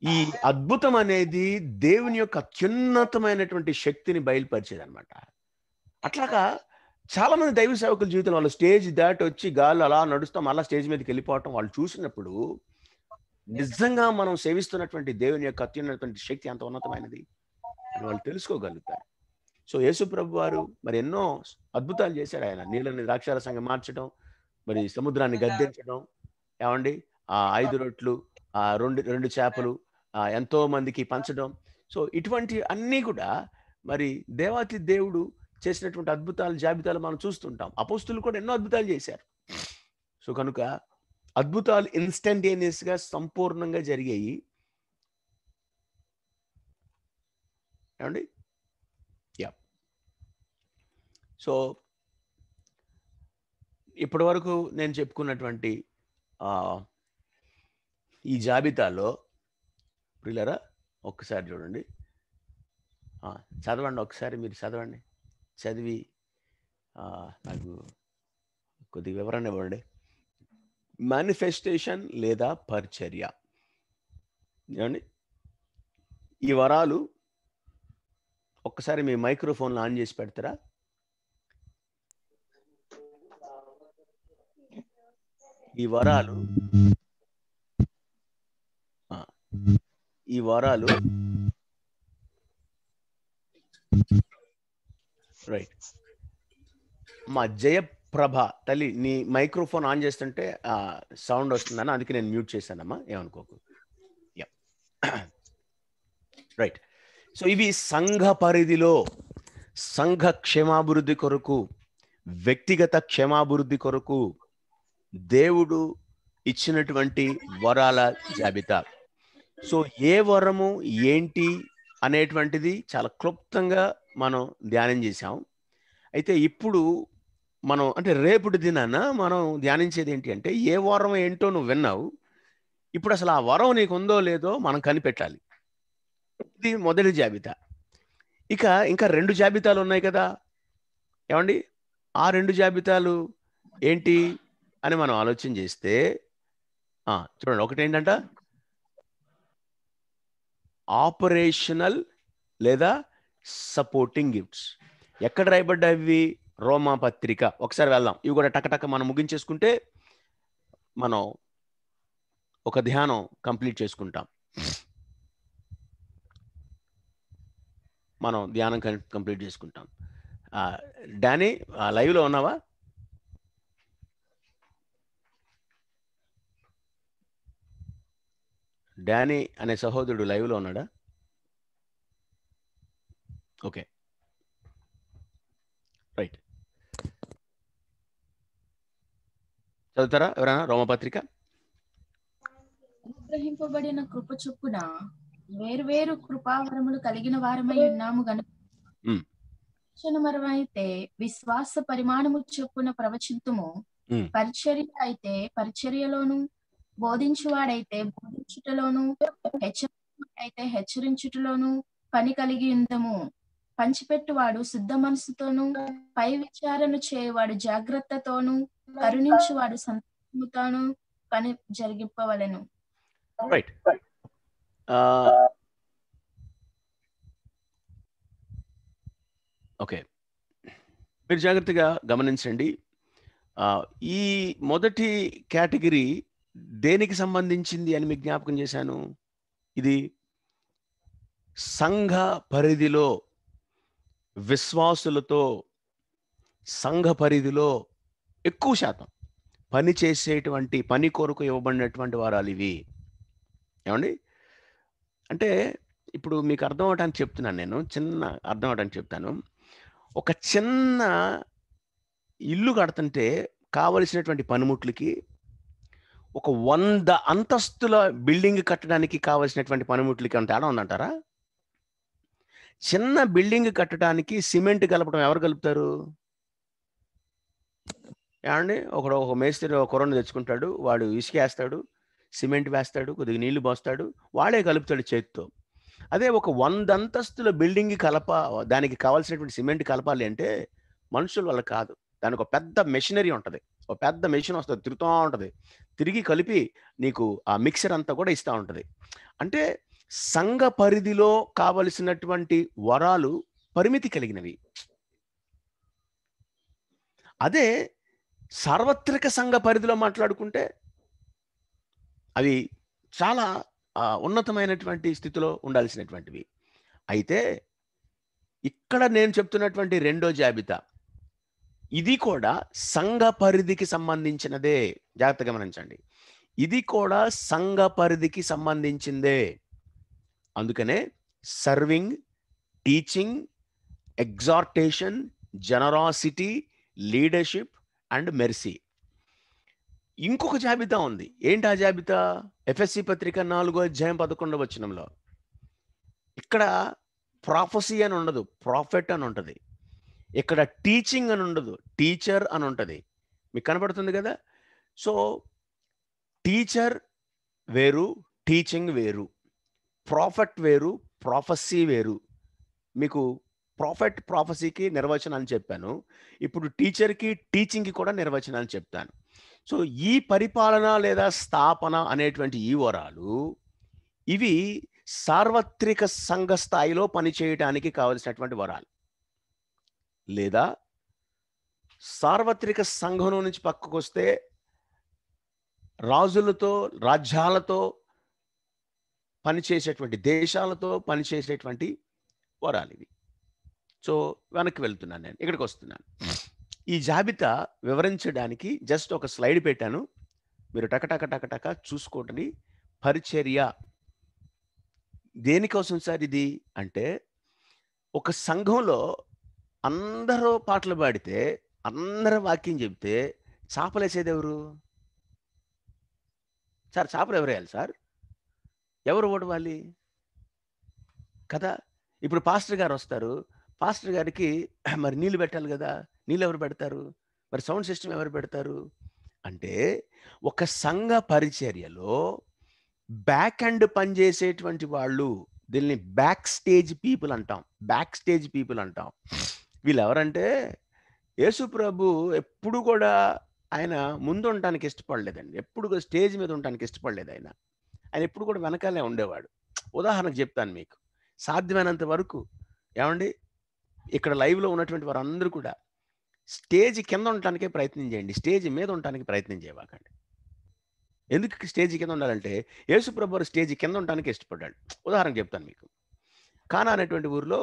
ఈ అద్భుతం అనేది దేవుని యొక్క అత్యున్నతమైనటువంటి శక్తిని బయలుపరిచేది అనమాట. అట్లాగా చాలా మంది దైవ సేవకుల జీవితంలో వాళ్ళు స్టేజ్ దాటి వచ్చి గాల్లో అలా నడుస్తాం, అలా స్టేజ్ మీదకి వెళ్ళిపోవటం వాళ్ళు చూసినప్పుడు నిజంగా మనం సేవిస్తున్నటువంటి దేవుని యొక్క అత్యున్నతమైన శక్తి ఎంత ఉన్నతమైనది అని వాళ్ళు తెలుసుకోగలుగుతారు. సో యేసు ప్రభు వారు మరి ఎన్నో అద్భుతాలు చేశాడు. ఆయన నీళ్ళని ద్రాక్షారసంగా మార్చడం, మరి సముద్రాన్ని గద్దించడం, ఏమండి 5 రొట్లు 2 చేపలు ఎంతో మందికి పంచడం. సో ఇటువంటి అన్నీ కూడా మరి దేవాతి దేవుడు చేసినటువంటి అద్భుతాలు జాబితాలు మనం చూస్తుంటాం. అపోస్తులు కూడా ఎన్నో అద్భుతాలు చేశారు. సో కనుక అద్భుతాలు ఇన్స్టంటేనియస్గా సంపూర్ణంగా జరిగాయి. ఏమండి? యా. సో ఇప్పటి వరకు నేను చెప్పుకున్నటువంటి ఈ జాబితాలో ప్రియులారా ఒక్కసారి చూడండి, చదవండి, ఒకసారి మీరు చదవండి. చదివి నాకు కొద్దిగా వివరణ ఇవ్వండి. మేనిఫెస్టేషన్ లేదా పరిచర్య. ఏమండి? ఈ వరాలు ఒక్కసారి మీ మైక్రోఫోన్ ఆన్ చేసి పెడతారా? ఈ వరాలు రైట్. మా జయప్రభ తల్లి, నీ మైక్రోఫోన్ ఆన్ చేస్తుంటే సౌండ్ వస్తుందని అందుకే నేను మ్యూట్ చేశానమ్మా, ఏమనుకోకు. రైట్. సో ఇవి సంఘ పరిధిలో సంఘ క్షేమాభివృద్ధి కొరకు, వ్యక్తిగత క్షేమాభివృద్ధి కొరకు దేవుడు ఇచ్చినటువంటి వరాల జాబితా. సో ఏ వరము ఏంటి అనేటువంటిది చాలా క్లుప్తంగా మనం ధ్యానం చేసాం. అయితే ఇప్పుడు మనం అంటే రేపటి దినాన మనం ధ్యానించేది ఏంటి అంటే, ఏ వరం ఏంటో నువ్వు విన్నావు, ఇప్పుడు అసలు ఆ వరం నీకు ఉందో లేదో మనం కనిపెట్టాలి. ఇది మొదటి జాబితా. ఇంకా 2 జాబితాలు ఉన్నాయి కదా, ఏమండి? ఆ 2 జాబితాలు ఏంటి అని మనం ఆలోచన చేస్తే చూడండి, ఒకటి ఏంటంట ఆపరేషనల్ లేదా సపోర్టింగ్ గిఫ్ట్స్. ఎక్కడ రాయబడ్డాయి? రోమా పత్రిక. ఒకసారి వెళ్దాం, ఇవి కూడా టకటక మనం ముగించేసుకుంటే మనం ఒక ధ్యానం కంప్లీట్ చేసుకుంటాం. డానీ లైవ్లో ఉన్నావా? డానీ అనే సహోదరుడు లైవ్లో ఉన్నాడా? Okay, right. చదువుతారా ఎవరైనా రోమపత్రిక? అనుగ్రహింపబడిన కృప చొప్పున వేర్వేరు కృపావరములు కలిగిన వారమై ఉన్నాము గనుక మరమైతే విశ్వాస పరిమాణము చొప్పున ప్రవచింతుము. పరిచర్య అయితే పరిచర్యలోను, బోధించువాడైతే బోధించుటలోను, హెచ్చరించువాడైతే హెచ్చరించుటలోను పని కలిగి ఉందము. పంచిపెట్టువాడు శుద్ధ మనసుతోను, పై విచారణ చేయవాడు జాగ్రత్తతోను, కరుణించువాడు సంతోషముతోను పని జరిగింపవలెను. రైట్. ఓకే, మీరు జాగ్రత్తగా గమనించండి. ఈ మొదటి కేటగిరీ దేనికి సంబంధించింది అని మీకు జ్ఞాపకం చేశాను. ఇది సంఘ పరిధిలో విశ్వాసులతో సంఘ పరిధిలో ఎక్కువ శాతం పని చేసేటువంటి పని కొరకు ఇవ్వబడినటువంటి వరాలు ఇవి. ఏమండి? అంటే ఇప్పుడు మీకు అర్థం అవడానికి చెప్తున్నాను, నేను అర్థం అవడానికి చెప్తాను. ఒక చిన్న ఇల్లు కడుతుంటే కావలసినటువంటి పనిముట్లకి ఒక 100 అంతస్తుల బిల్డింగ్ కట్టడానికి కావలసినటువంటి పనిముట్లకి అంత తేడా ఉందంటారా? చిన్న బిల్డింగ్ కట్టడానికి సిమెంట్ కలపడం ఎవరు కలుపుతారు? ఏమండి? ఒక మేస్త్రి ఒక కుర్రను తెచ్చుకుంటాడు, వాడు ఇసుక వేస్తాడు, సిమెంట్ వేస్తాడు, కొద్దిగా నీళ్లు పోస్తాడు, వాడే కలుపుతాడు చేతితో. అదే ఒక 100 అంతస్తుల బిల్డింగ్ దానికి కావాల్సినటువంటి సిమెంట్ కలపాలి అంటే మనుషుల వల్ల కాదు. దానికి ఒక పెద్ద మెషినరీ ఉంటుంది, ఒక పెద్ద మెషిన్ వస్తుంది, తిరుగుతూ ఉంటుంది, తిరిగి కలిపి నీకు ఆ మిక్సర్ అంతా కూడా ఇస్తూ ఉంటుంది. అంటే సంఘ పరిధిలో కావలసినటువంటి వరాలు పరిమితి కలిగినవి. అదే సార్వత్రిక సంఘ పరిధిలో మాట్లాడుకుంటే అవి చాలా ఉన్నతమైనటువంటి స్థితిలో ఉండాల్సినటువంటివి. అయితే ఇక్కడ నేను చెప్తున్నటువంటి 2వ జాబితా ఇది కూడా సంఘ పరిధికి సంబంధించినదే. జాగ్రత్తగా గమనించండి, ఇది కూడా సంఘ పరిధికి సంబంధించిందే. అందుకనే serving, teaching, exhortation, generosity, leadership and mercy. ఇంకొక జాబితా ఉంది. ఏంటి ఆ జాబితా? ఎఫెసీ పత్రిక 4:11 ఇక్కడ ప్రాఫెసీ అని ఉండదు, ప్రాఫెట్ అని ఉంటుంది. ఇక్కడ టీచింగ్ అని ఉండదు, టీచర్ అని ఉంటుంది. మీకు కనపడుతుంది కదా. సో టీచర్ వేరు, టీచింగ్ వేరు, ప్రాఫెట్ వేరు, ప్రాఫెసీ వేరు. మీకు ప్రాఫెట్ ప్రాఫెసీకి నిర్వచనాలు చెప్పాను. ఇప్పుడు టీచర్కి టీచింగ్కి కూడా నిర్వచనాలు చెప్తాను. సో ఈ పరిపాలన లేదా స్థాపన అనేటువంటి ఈ వరాలు ఇవి సార్వత్రిక సంఘ స్థాయిలో పనిచేయడానికి కావలసినటువంటి వరాలు. లేదా సార్వత్రిక సంఘం నుంచి పక్కకు వస్తే రాజులతో, రాజ్యాలతో పనిచేసేటువంటి, దేశాలతో పనిచేసేటువంటి వరాలు ఇవి. సో వెనక్కి వెళ్తున్నాను, నేను ఇక్కడికి వస్తున్నాను. ఈ జాబితా వివరించడానికి జస్ట్ ఒక స్లైడ్ పెట్టాను, మీరు టక చూసుకోండి. పరిచర్య దేనికోసం సార్ ఇది అంటే, ఒక సంఘంలో అందరూ పాటలు పాడితే, అందరూ వాక్యం చెబితే చాపలేసేది ఎవరు సార్? చాపలు ఎవరు వేయాలి సార్? ఎవరు ఓడవాలి కదా? ఇప్పుడు పాస్టర్ గారు వస్తారు, పాస్టర్ గారికి మరి నీళ్ళు పెట్టాలి కదా, నీళ్ళు ఎవరు పెడతారు? మరి సౌండ్ సిస్టమ్ ఎవరు పెడతారు? అంటే ఒక సంఘ పరిచర్యలో బ్యాక్ అండ్ పనిచేసేటువంటి వాళ్ళు, దీన్ని బ్యాక్ స్టేజ్ పీపుల్ అంటాం. బ్యాక్ స్టేజ్ పీపుల్ అంటాం. వీళ్ళు ఎవరంటే, యేసు ప్రభు ఎప్పుడు కూడా ఆయన ముందు ఉండటానికి ఇష్టపడలేదండి. ఎప్పుడు కూడా స్టేజ్ మీద ఉండటానికి ఇష్టపడలేదు. ఆయన ఎప్పుడు కూడా వెనకాలే ఉండేవాడు. ఉదాహరణకు చెప్తాను మీకు, సాధ్యమైనంత వరకు ఏమండి, ఇక్కడ లైవ్లో ఉన్నటువంటి వారందరూ కూడా స్టేజ్ కింద ఉండటానికే ప్రయత్నం చేయండి, స్టేజ్ మీద ఉండటానికి ప్రయత్నం చేయవాకండి. ఎందుకు స్టేజ్ కింద ఉండాలంటే, యేసు ప్రభు వారు స్టేజ్ కింద ఉండటానికి ఇష్టపడ్డాడు. ఉదాహరణకు చెప్తాను మీకు. కానా అనేటువంటి ఊరిలో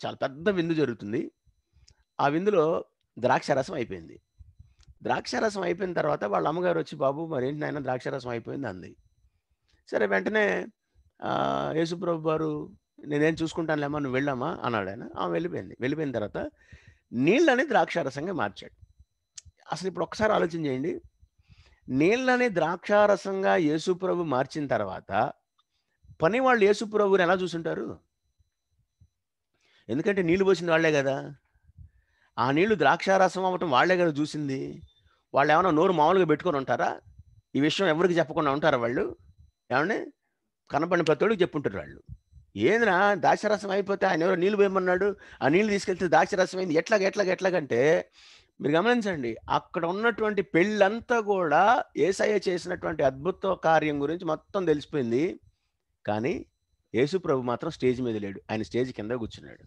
చాలా పెద్ద విందు జరుగుతుంది. ఆ విందులో ద్రాక్షారసం అయిపోయింది. ద్రాక్షారసం అయిపోయిన తర్వాత వాళ్ళ అమ్మగారు వచ్చి, బాబు మరేంటి నాయన ద్రాక్షారసం అయిపోయింది అంది. సరే, వెంటనే యేసుప్రభు వారు, నేనేం చూసుకుంటానులేమ్మా, నువ్వు వెళ్ళామా అన్నాడు ఆయన. వెళ్ళిపోయింది. వెళ్ళిపోయిన తర్వాత నీళ్ళని ద్రాక్షారసంగా మార్చాడు. అసలు ఇప్పుడు ఒకసారి ఆలోచన చేయండి, నీళ్ళని ద్రాక్షారసంగా యేసుప్రభు మార్చిన తర్వాత పని వాళ్ళు యేసుప్రభుని ఎలా చూసుంటారు? ఎందుకంటే నీళ్లు పోసింది వాళ్లే కదా, ఆ నీళ్లు ద్రాక్షారసం అవ్వటం వాళ్లే కదా చూసింది. వాళ్ళు ఏమైనా నోరు మామూలుగా పెట్టుకొని ఉంటారా? ఈ విషయం ఎవరికి చెప్పకుండా ఉంటారా వాళ్ళు? ఏమంటే కనపడిన ప్రతోడికి చెప్పుంటారు వాళ్ళు. ఏందినా ద్రాక్షారసం అయిపోతే ఆయన ఎవరో నీళ్ళు పోయమన్నాడు, ఆ నీళ్ళు తీసుకెళ్తే ద్రాక్షారసం అయింది, ఎట్లాగంటే మీరు గమనించండి, అక్కడ ఉన్నటువంటి పెళ్ళంతా కూడా యేసయ్య చేసినటువంటి అద్భుత కార్యం గురించి మొత్తం తెలిసిపోయింది. కానీ యేసు ప్రభు మాత్రం స్టేజ్ మీద లేడు, ఆయన స్టేజ్ కింద కూర్చున్నాడు.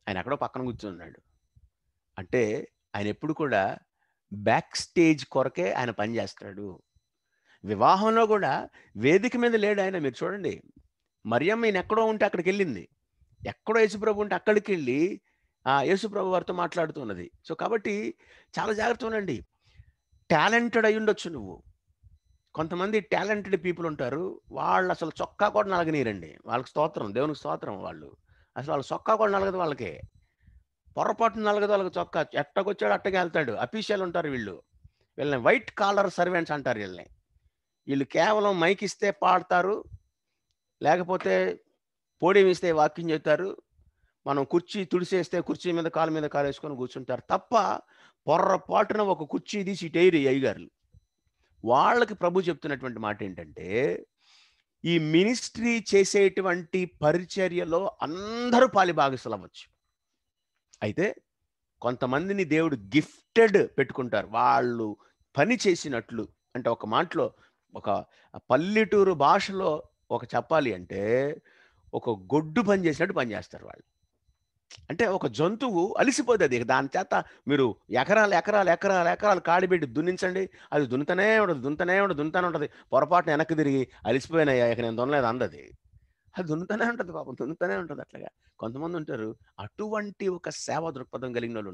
ఆయన ఎక్కడో పక్కన కూర్చున్నాడు. అంటే ఆయన ఎప్పుడు కూడా బ్యాక్ స్టేజ్ కొరకే ఆయన పనిచేస్తాడు. వివాహంలో కూడా వేదిక మీద లేడు ఆయన. మీరు చూడండి, మరియమ్మ ఈయన ఎక్కడో ఉంటే అక్కడికి వెళ్ళింది, ఎక్కడో యేసుప్రభు ఉంటే అక్కడికి వెళ్ళి యేసుప్రభు వారితో మాట్లాడుతున్నది. సో కాబట్టి చాలా జాగ్రత్త ఉండండి. టాలెంటెడ్ అయి ఉండొచ్చు నువ్వు. కొంతమంది టాలెంటెడ్ పీపుల్ ఉంటారు, వాళ్ళు అసలు చొక్కా కూడా నలగనీరండి. వాళ్ళకి స్తోత్రం, దేవునికి స్తోత్రం. వాళ్ళు అసలు వాళ్ళ చొక్కా కూడా నలగదు, వాళ్ళకి పొరపాటు నలగదు. వాళ్ళకి చొక్కా ఎట్టకొచ్చాడు అట్టగా వెళ్తాడు. అఫీషియల్ ఉంటారు వీళ్ళు. వీళ్ళని వైట్ కాలర్ సర్వెంట్స్ అంటారు వీళ్ళని. వీళ్ళు కేవలం మైక్ ఇస్తే పాడతారు, లేకపోతే పోడియం ఇస్తే వాక్యం చెప్తారు, మనం కుర్చీ తుడిసేస్తే కుర్చీ మీద కాలు వేసుకొని కూర్చుంటారు తప్ప పొర్రపాటున ఒక కుర్చీ తీసి ఇటేరి అయ్యగారులు. వాళ్ళకి ప్రభు చెప్తున్నటువంటి మాట ఏంటంటే, ఈ మినిస్ట్రీ చేసేటువంటి పరిచర్యలో అందరూ పాలిభాగస్తులు అవ్వచ్చు. అయితే కొంతమందిని దేవుడు గిఫ్టెడ్ పెట్టుకుంటారు, వాళ్ళు పని చేసినట్లు. అంటే ఒక మాటలో, ఒక పల్లెటూరు భాషలో ఒక చెప్పాలి అంటే, ఒక గొడ్డు పని చేసినట్టు పని చేస్తారు వాళ్ళు. అంటే ఒక జంతువు అలిసిపోతుంది, దాని చేత మీరు ఎకరాలు కాడిపెట్టి దున్నించండి, అది దున్నుతూనే ఉంటుంది. పొరపాటున వెనక్కి తిరిగి అలిసిపోయినాయా ఇక నేను దున్నలేదు అందది, అది దున్నుతూనే ఉంటుంది, పాపం దున్నుతూనే ఉంటుంది. అట్లాగా కొంతమంది ఉంటారు, అటువంటి ఒక సేవా దృక్పథం కలిగిన వాళ్ళు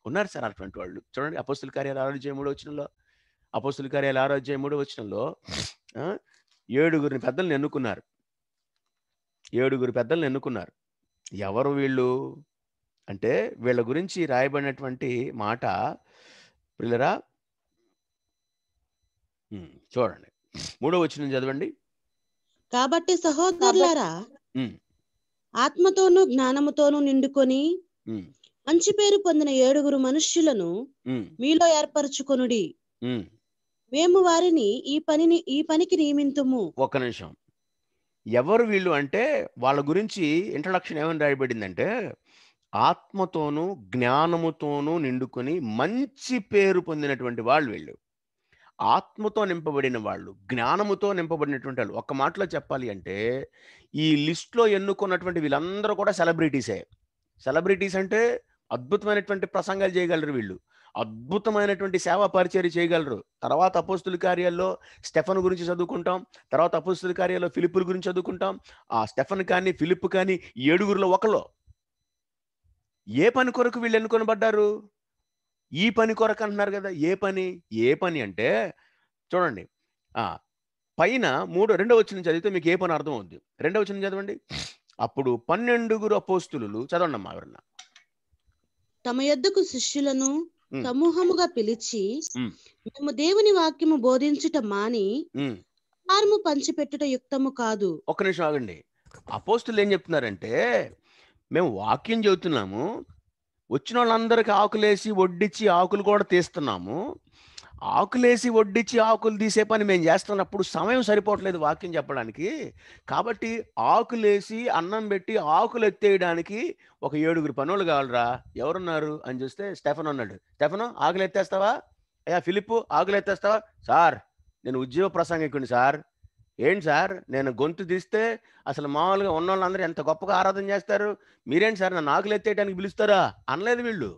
ఉన్నారు సార్. అటువంటి వాళ్ళు చూడండి, అపోస్తుల కార్యాలు 6:3 వచనంలో, అపోస్తుల కార్యాలు 6:3 వచనంలో 7 పెద్దలను ఎన్నుకున్నారు. 7 పెద్దలను ఎన్నుకున్నారు. ఎవరు వీళ్ళు అంటే, వీళ్ళ గురించి రాయబడినటువంటి మాట పిల్లరా, చూడండి 3వ వచనం చదవండి. కాబట్టి సహోదరులారా, ఆత్మతోనూ జ్ఞానముతోనూ నిండుకొని మంచి పేరు పొందిన 7 మనుష్యులను మీలో ఏర్పరచుకొనుడి. మేము వారిని ఈ పనికి నియమింతుము. ఒక్క నిమిషం. ఎవరు వీళ్ళు అంటే వాళ్ళ గురించి ఇంట్రడక్షన్ ఏమని రాయబడిందంటే, ఆత్మతోనూ జ్ఞానముతోనూ నిండుకొని మంచి పేరు పొందినటువంటి వాళ్ళు వీళ్ళు. ఆత్మతో నింపబడిన వాళ్ళు, జ్ఞానముతో నింపబడినటువంటి వాళ్ళు. ఒక్క మాటలో చెప్పాలి అంటే ఈ లిస్ట్లో ఎన్నుకున్నటువంటి వీళ్ళందరూ కూడా సెలబ్రిటీసే. సెలబ్రిటీస్ అంటే అద్భుతమైనటువంటి ప్రసంగాలు చేయగలరు వీళ్ళు, అద్భుతమైనటువంటి సేవా పరిచర్య చేయగలరు. తర్వాత అపోస్తుల కార్యాల్లో స్టెఫన్ గురించి చదువుకుంటాం, తర్వాత అపోస్తుల కార్యాల్లో ఫిలిప్పుల గురించి చదువుకుంటాం. ఆ స్టెఫన్ కానీ ఫిలిప్ కానీ 7 ఒకరు. ఏ పని కొరకు వీళ్ళు ఎన్నుకొనబడ్డారు? ఈ పని కొరకు అంటున్నారు కదా. ఏ పని అంటే చూడండి, పైన 2వ వచనం చదివితే మీకు ఏ పని అర్థం అవుద్ది. 2వ వచనం చదవండి. అప్పుడు 12 అపోస్తులు, చదవండి అమ్మా ఎవరన్నా. తమ యొద్దకు శిష్యులను సమూహముగా పిలిచి, మేము దేవుని వాక్యము బోధించుట మాని ఆహారము పంచిపెట్టుట యుక్తము కాదు. ఒక్క నిమిషం ఆగండి. అపోస్తులు ఏం చెప్తున్నారంటే, మేము వాక్యం చెబుతున్నాము, వచ్చిన వాళ్ళందరికీ ఆకులేసి వడ్డించి ఆకులు కూడా తీస్తున్నాము. ఆకులేసి వడ్డించి ఆకులు తీసే పని మేము చేస్తున్నప్పుడు సమయం సరిపోవట్లేదు వాక్యం చెప్పడానికి. కాబట్టి ఆకులేసి అన్నం పెట్టి ఆకులు ఎత్తేయడానికి ఒక 7 పనులు కావాలరా, ఎవరున్నారు అని చూస్తే స్టెఫన్ ఉన్నాడు. స్టెఫను ఆకులు ఎత్తేస్తావా? అయ్యా ఫిలిప్పు ఆకులు ఎత్తేస్తావా? సార్ నేను ఉద్యోగ ప్రసంగికుని సార్. ఏంటి సార్, నేను గొంతు తీస్తే అసలు మామూలుగా ఉన్న వాళ్ళందరూ ఎంత గొప్పగా ఆరాధన చేస్తారు, మీరేంటి సార్ నన్ను ఆకులు ఎత్తేయడానికి పిలుస్తారా అనలేదు వీళ్ళు.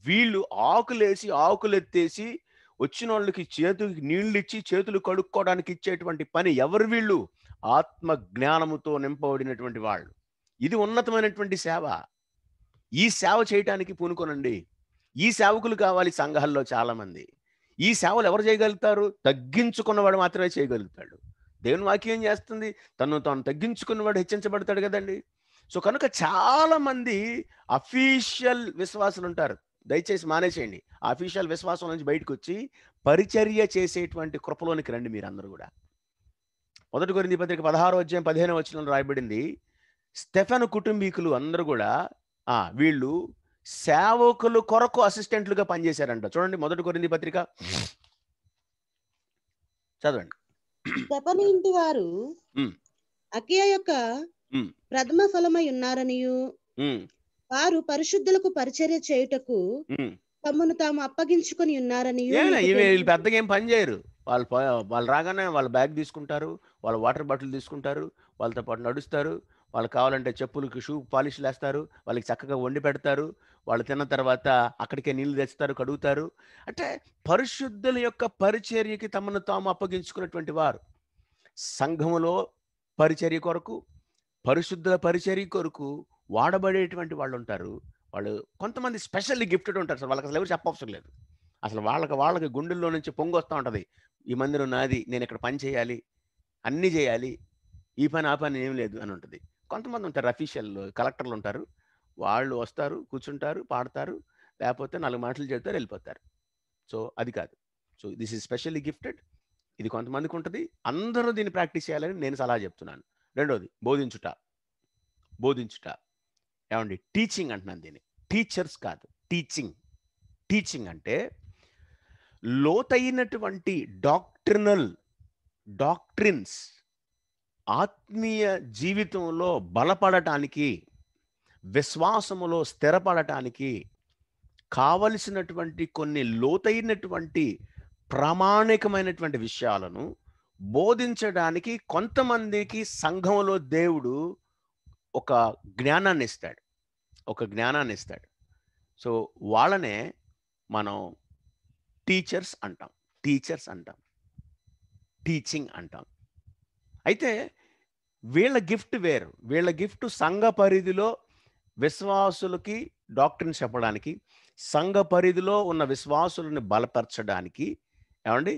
వీళ్ళు ఆకులు ఎత్తేసి వచ్చిన వాళ్ళకి చేతులకి నీళ్ళు ఇచ్చి చేతులు కడుక్కోవడానికి ఇచ్చేటువంటి పని ఎవరు? వీళ్ళు ఆత్మ జ్ఞానముతో నింపబడినటువంటి వాళ్ళు. ఇది ఉన్నతమైనటువంటి సేవ. ఈ సేవ చేయటానికి పూనుకోనండి. ఈ సేవకులు కావాలి సంఘాల్లో చాలా మంది. ఈ సేవలు ఎవరు చేయగలుగుతారు? తగ్గించుకున్నవాడు మాత్రమే చేయగలుగుతాడు. దేవుని వాక్యం ఏం చేస్తుంది? తాను తగ్గించుకున్నవాడు హెచ్చించబడతాడు కదండి. సో కనుక చాలా మంది అఫీషియల్ విశ్వాసులు ఉంటారు. దయచేసి మానేసేయండి. అఫీషియల్ విశ్వాసం నుంచి బయటకు వచ్చి పరిచర్య చేసేటువంటి కృపలోనికి రండి మీరందరూ కూడా. 1 కొరింథీ పత్రిక 16వ అధ్యాయం 15వ వచనంలో రాయబడింది, స్టెఫెను కుటుంబీకులు అందరూ కూడా వీళ్ళు సేవకులు కొరకు అసిస్టెంట్లుగా పనిచేశారంట. చూడండి 1 కొరింథీ పత్రిక చదవండి. స్టెఫను ఇంటి వారు అకియ యొక్క ప్రథమ ఫలమై ఉన్నారనియు, వారు పరిశుద్ధులకు పరిచర్య చేయుటకు తమను తాము అప్పగించుకొని ఉన్నారని. వీళ్ళు పెద్దగా ఏం పని చేయరు. వాళ్ళు రాగానే వాళ్ళ బ్యాగ్ తీసుకుంటారు, వాళ్ళ వాటర్ బాటిల్ తీసుకుంటారు, వాళ్ళతో పాటు నడుస్తారు. వాళ్ళకి కావాలంటే చెప్పులకి షూ పాలిష్లు వేస్తారు, వాళ్ళకి చక్కగా వండి పెడతారు. వాళ్ళు తిన్న తర్వాత అక్కడికే నీళ్లు తెస్తారు, కడుగుతారు. అంటే పరిశుద్ధుల యొక్క పరిచర్యకి తమను తాము అప్పగించుకున్నటువంటి వారు. సంఘములో పరిచర్య కొరకు, పరిశుద్ధుల పరిచర్య కొరకు వాడబడేటువంటి వాళ్ళు ఉంటారు. వాళ్ళు కొంతమంది స్పెషల్లీ గిఫ్టెడ్ ఉంటారు సార్. వాళ్ళకి అసలు ఎవరు చెప్పవసరం లేదు. అసలు వాళ్ళకి గుండెల్లో నుంచి పొంగొస్తూ ఉంటుంది, ఈ మందిరం నాది, నేను ఇక్కడ పని చేయాలి, అన్నీ చేయాలి, ఈ పని ఆ పని ఏం లేదు అని ఉంటుంది. కొంతమంది ఉంటారు అఫీషియల్ కలెక్టర్లు ఉంటారు. వాళ్ళు వస్తారు, కూర్చుంటారు, పాడతారు, లేకపోతే 4 మాటలు చెప్తారు, వెళ్ళిపోతారు. సో అది కాదు. So this is specially gifted. ఇది కొంతమందికి ఉంటుంది. అందరూ దీన్ని ప్రాక్టీస్ చేయాలని నేను సలహా చెప్తున్నాను. రెండోది బోధించుట. ఏమండి, టీచింగ్ అంటున్నాను దీన్ని. టీచర్స్ కాదు, టీచింగ్ అంటే లోతైనటువంటి డాక్ట్రిన్స్ ఆత్మీయ జీవితంలో బలపడటానికి, విశ్వాసములో స్థిరపడటానికి కావలసినటువంటి కొన్ని లోతైనటువంటి ప్రామాణికమైనటువంటి విషయాలను బోధించడానికి కొంతమందికి సంఘంలో దేవుడు ఒక జ్ఞానాన్ని ఇస్తాడు. సో వాళ్ళనే మనం టీచర్స్ అంటాం, టీచింగ్ అంటాం. అయితే వీళ్ళ గిఫ్ట్ వేరు. వీళ్ళ గిఫ్ట్ సంఘ పరిధిలో విశ్వాసులకి డాక్టర్ని చెప్పడానికి, సంఘ పరిధిలో ఉన్న విశ్వాసులను బలపరచడానికి, ఏమండి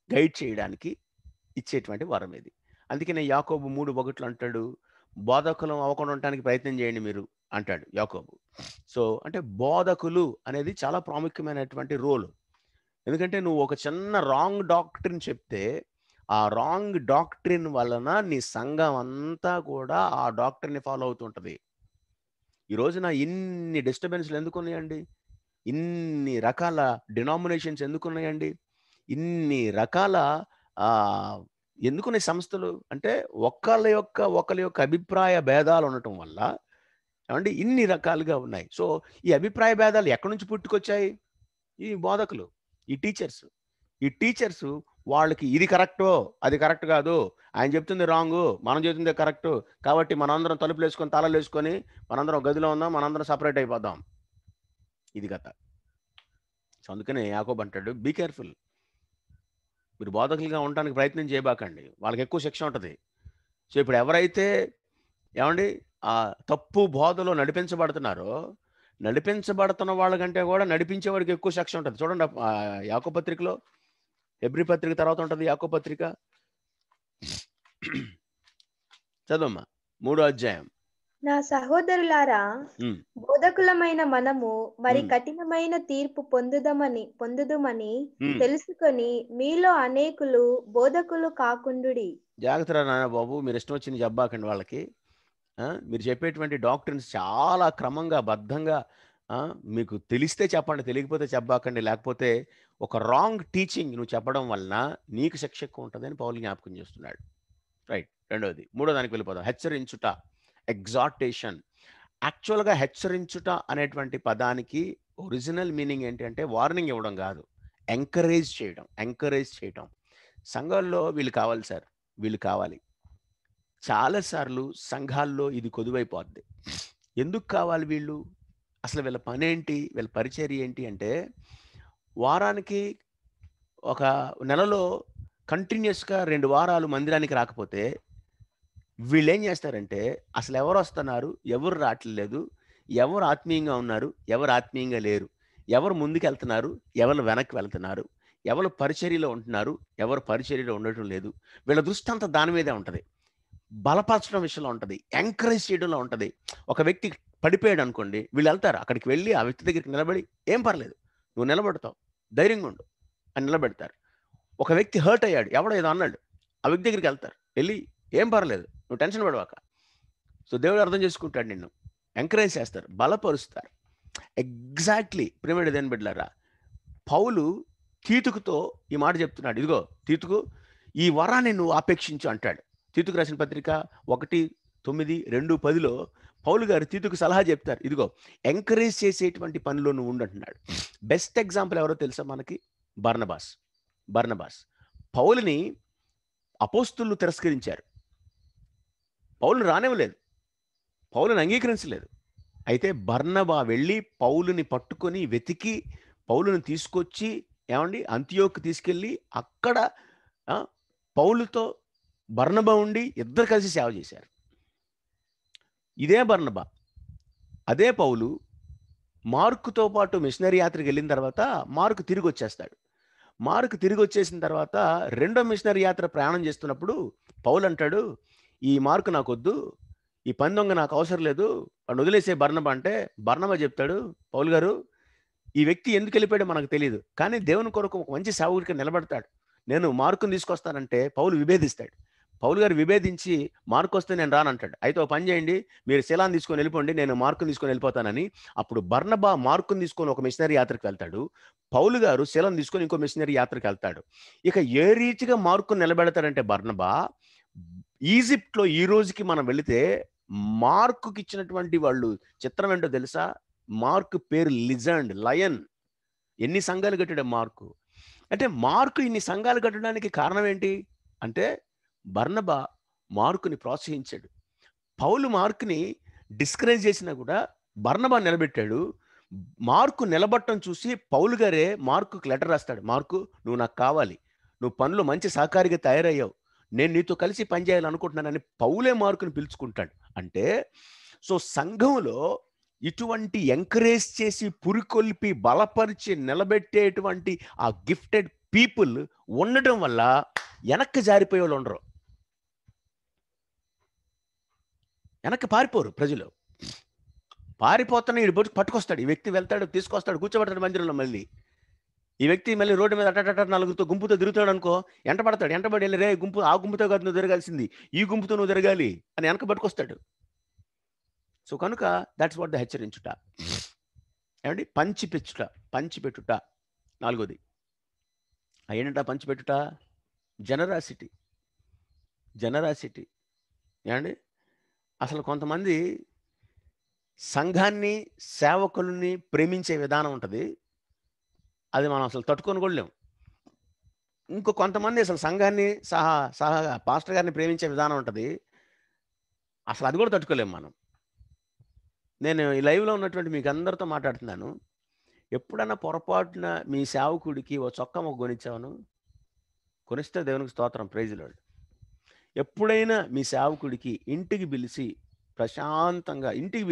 గైడ్ చేయడానికి ఇచ్చేటువంటి వరం ఇది. అందుకనే యాకోబు 3:1 అంటాడు, బోధకులు అవ్వకుండా ఉండటానికి ప్రయత్నం చేయండి మీరు అంటాడు యాకోబు. సో అంటే బోధకులు అనేది చాలా ప్రాముఖ్యమైనటువంటి రోల్. ఎందుకంటే నువ్వు ఒక చిన్న రాంగ్ డాక్ట్రిన్ చెప్తే ఆ రాంగ్ డాక్ట్రిన్ వలన నీ సంఘం అంతా కూడా ఆ డాక్టర్ని ఫాలో అవుతుంటది. ఈ రోజున ఇన్ని డిస్టర్బెన్స్లు ఎందుకు ఉన్నాయండి? ఇన్ని రకాల డినామినేషన్స్ ఎందుకు ఉన్నాయండి? ఇన్ని రకాల ఎందుకున్నాయి సంస్థలు? అంటే ఒకళ్ళ యొక్క అభిప్రాయ భేదాలు ఉండటం వల్ల ఏమండి ఇన్ని రకాలుగా ఉన్నాయి. సో ఈ అభిప్రాయ భేదాలు ఎక్కడి నుంచి పుట్టుకొచ్చాయి? ఈ బోధకులు, ఈ టీచర్స్ వాళ్ళకి ఇది కరెక్టో అది కరెక్ట్ కాదు, ఆయన చెప్తుంది రాంగు, మనం చెప్తుంది కరెక్టు, కాబట్టి మనందరం తలుపులు వేసుకొని తాళాలు వేసుకొని మనందరం గదిలో ఉందాం, మనందరం సపరేట్ అయిపోదాం. ఇది కథ. సో అందుకనే యాకోబు అంటాడు, బీ కేర్ఫుల్. మీరు బోధకులుగా ఉండడానికి ప్రయత్నం చేయబాకండి, వాళ్ళకి ఎక్కువ శిక్ష ఉంటుంది. సో ఇప్పుడు ఎవరైతే ఏమండి ఆ తప్పు బోధలో నడిపించబడుతున్న వాళ్ళకంటే కూడా నడిపించేవాడికి ఎక్కువ శిక్ష ఉంటుంది. చూడండి యాకోబు పత్రికలో, హెబ్రీ పత్రిక తర్వాత ఉంటుంది యాకోబు పత్రిక. చదవమ్మా 3వ అధ్యాయం. నా సహోదరులారా, బోధకులమైన మనము మరి కఠినమైన తీర్పు పొందుదమని తెలుసుకొని మీలో అనేకులు బోధకులు కాకుండుడి. జాగ్రత్త నాన్న బాబు, మీరు ఇష్టం వచ్చింది చెప్పాకండి వాళ్ళకి. మీరు చెప్పేటువంటి డాక్టర్స్ చాలా క్రమంగా బద్ధంగా మీకు తెలిస్తే చెప్పండి, తెలియకపోతే చెప్పాకండి. లేకపోతే ఒక రాంగ్ టీచింగ్ నువ్వు చెప్పడం వలన నీకు శిక్ష ఎక్కువ ఉంటుందని పౌలు జ్ఞాపకం చేస్తున్నాడు. రైట్. రెండవది, మూడో దానికి వెళ్ళిపోదాం. హెచ్చరించుట, ఎగ్జార్టేషన్. యాక్చువల్గా హెచ్చరించుట అనేటువంటి పదానికి ఒరిజినల్ మీనింగ్ ఏంటి అంటే వార్నింగ్ ఇవ్వడం కాదు, ఎంకరేజ్ చేయడం. సంఘాల్లో వీళ్ళు కావాలి సార్, వీళ్ళు కావాలి. చాలాసార్లు సంఘాల్లో ఇది కొదువైపోద్ది. ఎందుకు కావాలి వీళ్ళు? అసలు వీళ్ళ పని ఏంటి, వీళ్ళ పరిచర్య ఏంటి అంటే, వారానికి ఒక నెలలో కంటిన్యూస్గా 2 వారాలు మందిరానికి రాకపోతే వీళ్ళు ఏం చేస్తారంటే, అసలు ఎవరు వస్తున్నారు, ఎవరు రావట్లేదు, ఎవరు ఆత్మీయంగా ఉన్నారు, ఎవరు ఆత్మీయంగా లేరు, ఎవరు ముందుకు వెళ్తున్నారు, ఎవరు వెనక్కి వెళ్తున్నారు, ఎవరు పరిచర్యలో ఉంటున్నారు, ఎవరు పరిచర్యలో ఉండటం లేదు, వీళ్ళ దృష్టి అంతా దాని మీదే ఉంటుంది. బలపరచడం విషయంలో ఉంటుంది, ఎంకరేజ్ చేయడంలో ఉంటుంది. ఒక వ్యక్తి పడిపోయాడు అనుకోండి, వీళ్ళు వెళ్తారు అక్కడికి వెళ్ళి ఆ వ్యక్తి దగ్గరికి నిలబడి, ఏం పర్లేదు నువ్వు నిలబడతావు, ధైర్యంగా ఉండు అని నిలబెడతారు. ఒక వ్యక్తి హర్ట్ అయ్యాడు, ఎవడో ఏదో అన్నాడు, ఆ వ్యక్తి దగ్గరికి వెళ్తారు, వెళ్ళి ఏం పర్లేదు నువ్వు టెన్షన్ పడవాక, సో దేవుడు అర్థం చేసుకుంటాడు, నిన్ను ఎంకరేజ్ చేస్తారు, బలపరుస్తారు. ఎగ్జాక్ట్లీ ప్రియమైన దేని బిడ్డలారా, పౌలు తీతుకుతో ఈ మాట చెప్తున్నాడు. ఇదిగో తీతుకు, ఈ వరాన్ని నువ్వు ఆపేక్షించు అంటాడు. తీతుకు రాసిన పత్రిక 1:9-2:10లో పౌలు గారు తీతుకు సలహా చెప్తారు. ఇదిగో ఎంకరేజ్ చేసేటువంటి పనిలో నువ్వు ఉండంటున్నాడు. బెస్ట్ ఎగ్జాంపుల్ ఎవరో తెలుసా మనకి? బర్నబాస్. పౌలుని అపోస్తులు తిరస్కరించారు, పౌలుని రానివ్వలేదు, పౌలుని అంగీకరించలేదు. అయితే బర్నబా వెళ్ళి పౌలుని పట్టుకొని వెతికి పౌలుని తీసుకొచ్చి ఏమండి అంతియోకు తీసుకెళ్ళి అక్కడ పౌలుతో బర్నబా ఉండి ఇద్దరు కలిసి సేవ చేశారు. ఇదే బర్నబా, అదే పౌలు మార్కుతో పాటు మిషనరీ యాత్రకు వెళ్ళిన తర్వాత మార్కు తిరిగి వచ్చేస్తాడు. మార్కు తిరిగి వచ్చేసిన తర్వాత రెండో మిషనరీ యాత్ర ప్రయాణం చేస్తున్నప్పుడు పౌలు అంటాడు, ఈ మార్కు నాకు వద్దు, ఈ పని దొంగ నాకు అవసరం లేదు, వాడిని వదిలేసే బర్నబా అంటే, బర్నబా చెప్తాడు, పౌలు గారు ఈ వ్యక్తి ఎందుకు వెళ్ళిపోయాడో మనకు తెలియదు, కానీ దేవుని కొరకు ఒక మంచి సేవకుడికి నిలబడతాడు, నేను మార్కుని తీసుకొస్తానంటే పౌలు విభేదిస్తాడు. పౌలు గారు విభేదించి మార్కు వస్తే నేను రానంటాడు. అయితే ఒక పని చేయండి, మీరు శీలాన్ని తీసుకొని వెళ్ళిపోండి, నేను మార్కుని తీసుకొని వెళ్ళిపోతానని. అప్పుడు బర్నబా మార్కుని తీసుకొని ఒక మిషనరీ యాత్రకు వెళ్తాడు, పౌలు గారు శీలాన్ని తీసుకొని ఇంకో మిషనరీ యాత్రకు వెళ్తాడు. ఇక ఏ రీతిగా మార్కుని నిలబెడతాడంటే బర్నబా, ఈజిప్ట్లో ఈ రోజుకి మనం వెళితే మార్కుకి ఇచ్చినటువంటి వాళ్ళు చిత్రం ఏంటో తెలుసా? మార్కు పేరు లయన్. ఎన్ని సంఘాలు కట్టాడు మార్కు అంటే, మార్కు ఇన్ని సంఘాలు కట్టడానికి కారణం ఏంటి అంటే, బర్నబా మార్కుని ప్రోత్సహించాడు. పౌలు మార్కుని డిస్కరేజ్ చేసినా కూడా బర్నబా నిలబెట్టాడు. మార్కు నిలబట్టడం చూసి పౌలు గారే మార్కుకి లెటర్ రాస్తాడు, మార్కు నువ్వు నాకు కావాలి, నువ్వు పనులు మంచి సహకారిగా తయారయ్యావు, నేను నీతో కలిసి పనిచేయాలనుకుంటున్నానని పౌలే మార్కుని పిలుచుకుంటాడు. అంటే సో సంఘంలో ఇటువంటి ఎంకరేజ్ చేసి పురికొల్పి బలపరిచి నిలబెట్టేటువంటి ఆ గిఫ్టెడ్ పీపుల్ ఉండటం వల్ల వెనక్కి జారిపోయే వాళ్ళు ఉండరు, వెనక్కి పారిపోరు ప్రజలు. పారిపోతానే వీడు పట్టుకొస్తాడు, ఈ వ్యక్తి వెళ్తాడు, తీసుకొస్తాడు, కూర్చోబెడతాడు మందిరంలో. మళ్ళీ ఈ వ్యక్తి మళ్ళీ రోడ్డు మీద అట్ట నలుగురితో గుంపుతో తిరుగుతాడు అనుకో, ఎంటబడి వెళ్ళి రే గుంపు, ఆ గుంపుతో కాదు నువ్వు తిరగాల్సింది, ఈ గుంపుతో నువ్వు తిరగాలి అని వెనక పట్టుకొస్తాడు. సో కనుక దట్స్ వాట్ ద హెచ్చరించుట. ఏమండి? పంచిపెట్టుట. నాలుగోది ఏంటంట? పంచిపెట్టుట జనరాసిటీ. ఏమండి? అసలు కొంతమంది సంఘాన్ని, సేవకుల్ని ప్రేమించే విధానం ఉంటుంది, అది మనం అసలు తట్టుకొని కూడా లేం. ఇంకో కొంతమంది అసలు సంఘాన్ని సహా పాస్టర్ గారిని ప్రేమించే విధానం ఉంటుంది, అసలు అది కూడా తట్టుకోలేము మనం. నేను ఈ లైవ్లో ఉన్నటువంటి మీకు అందరితో మాట్లాడుతున్నాను. ఎప్పుడన్నా పొరపాటున మీ సేవకుడికి ఓ చొక్కా మొక్క కొనిచ్చావను? కొనిస్తే దేవునికి స్తోత్రం, ప్రైజ్ లార్డ్. ఎప్పుడైనా మీ సేవకుడికి ఇంటికి పిలిచి ప్రశాంతంగా ఇంటికి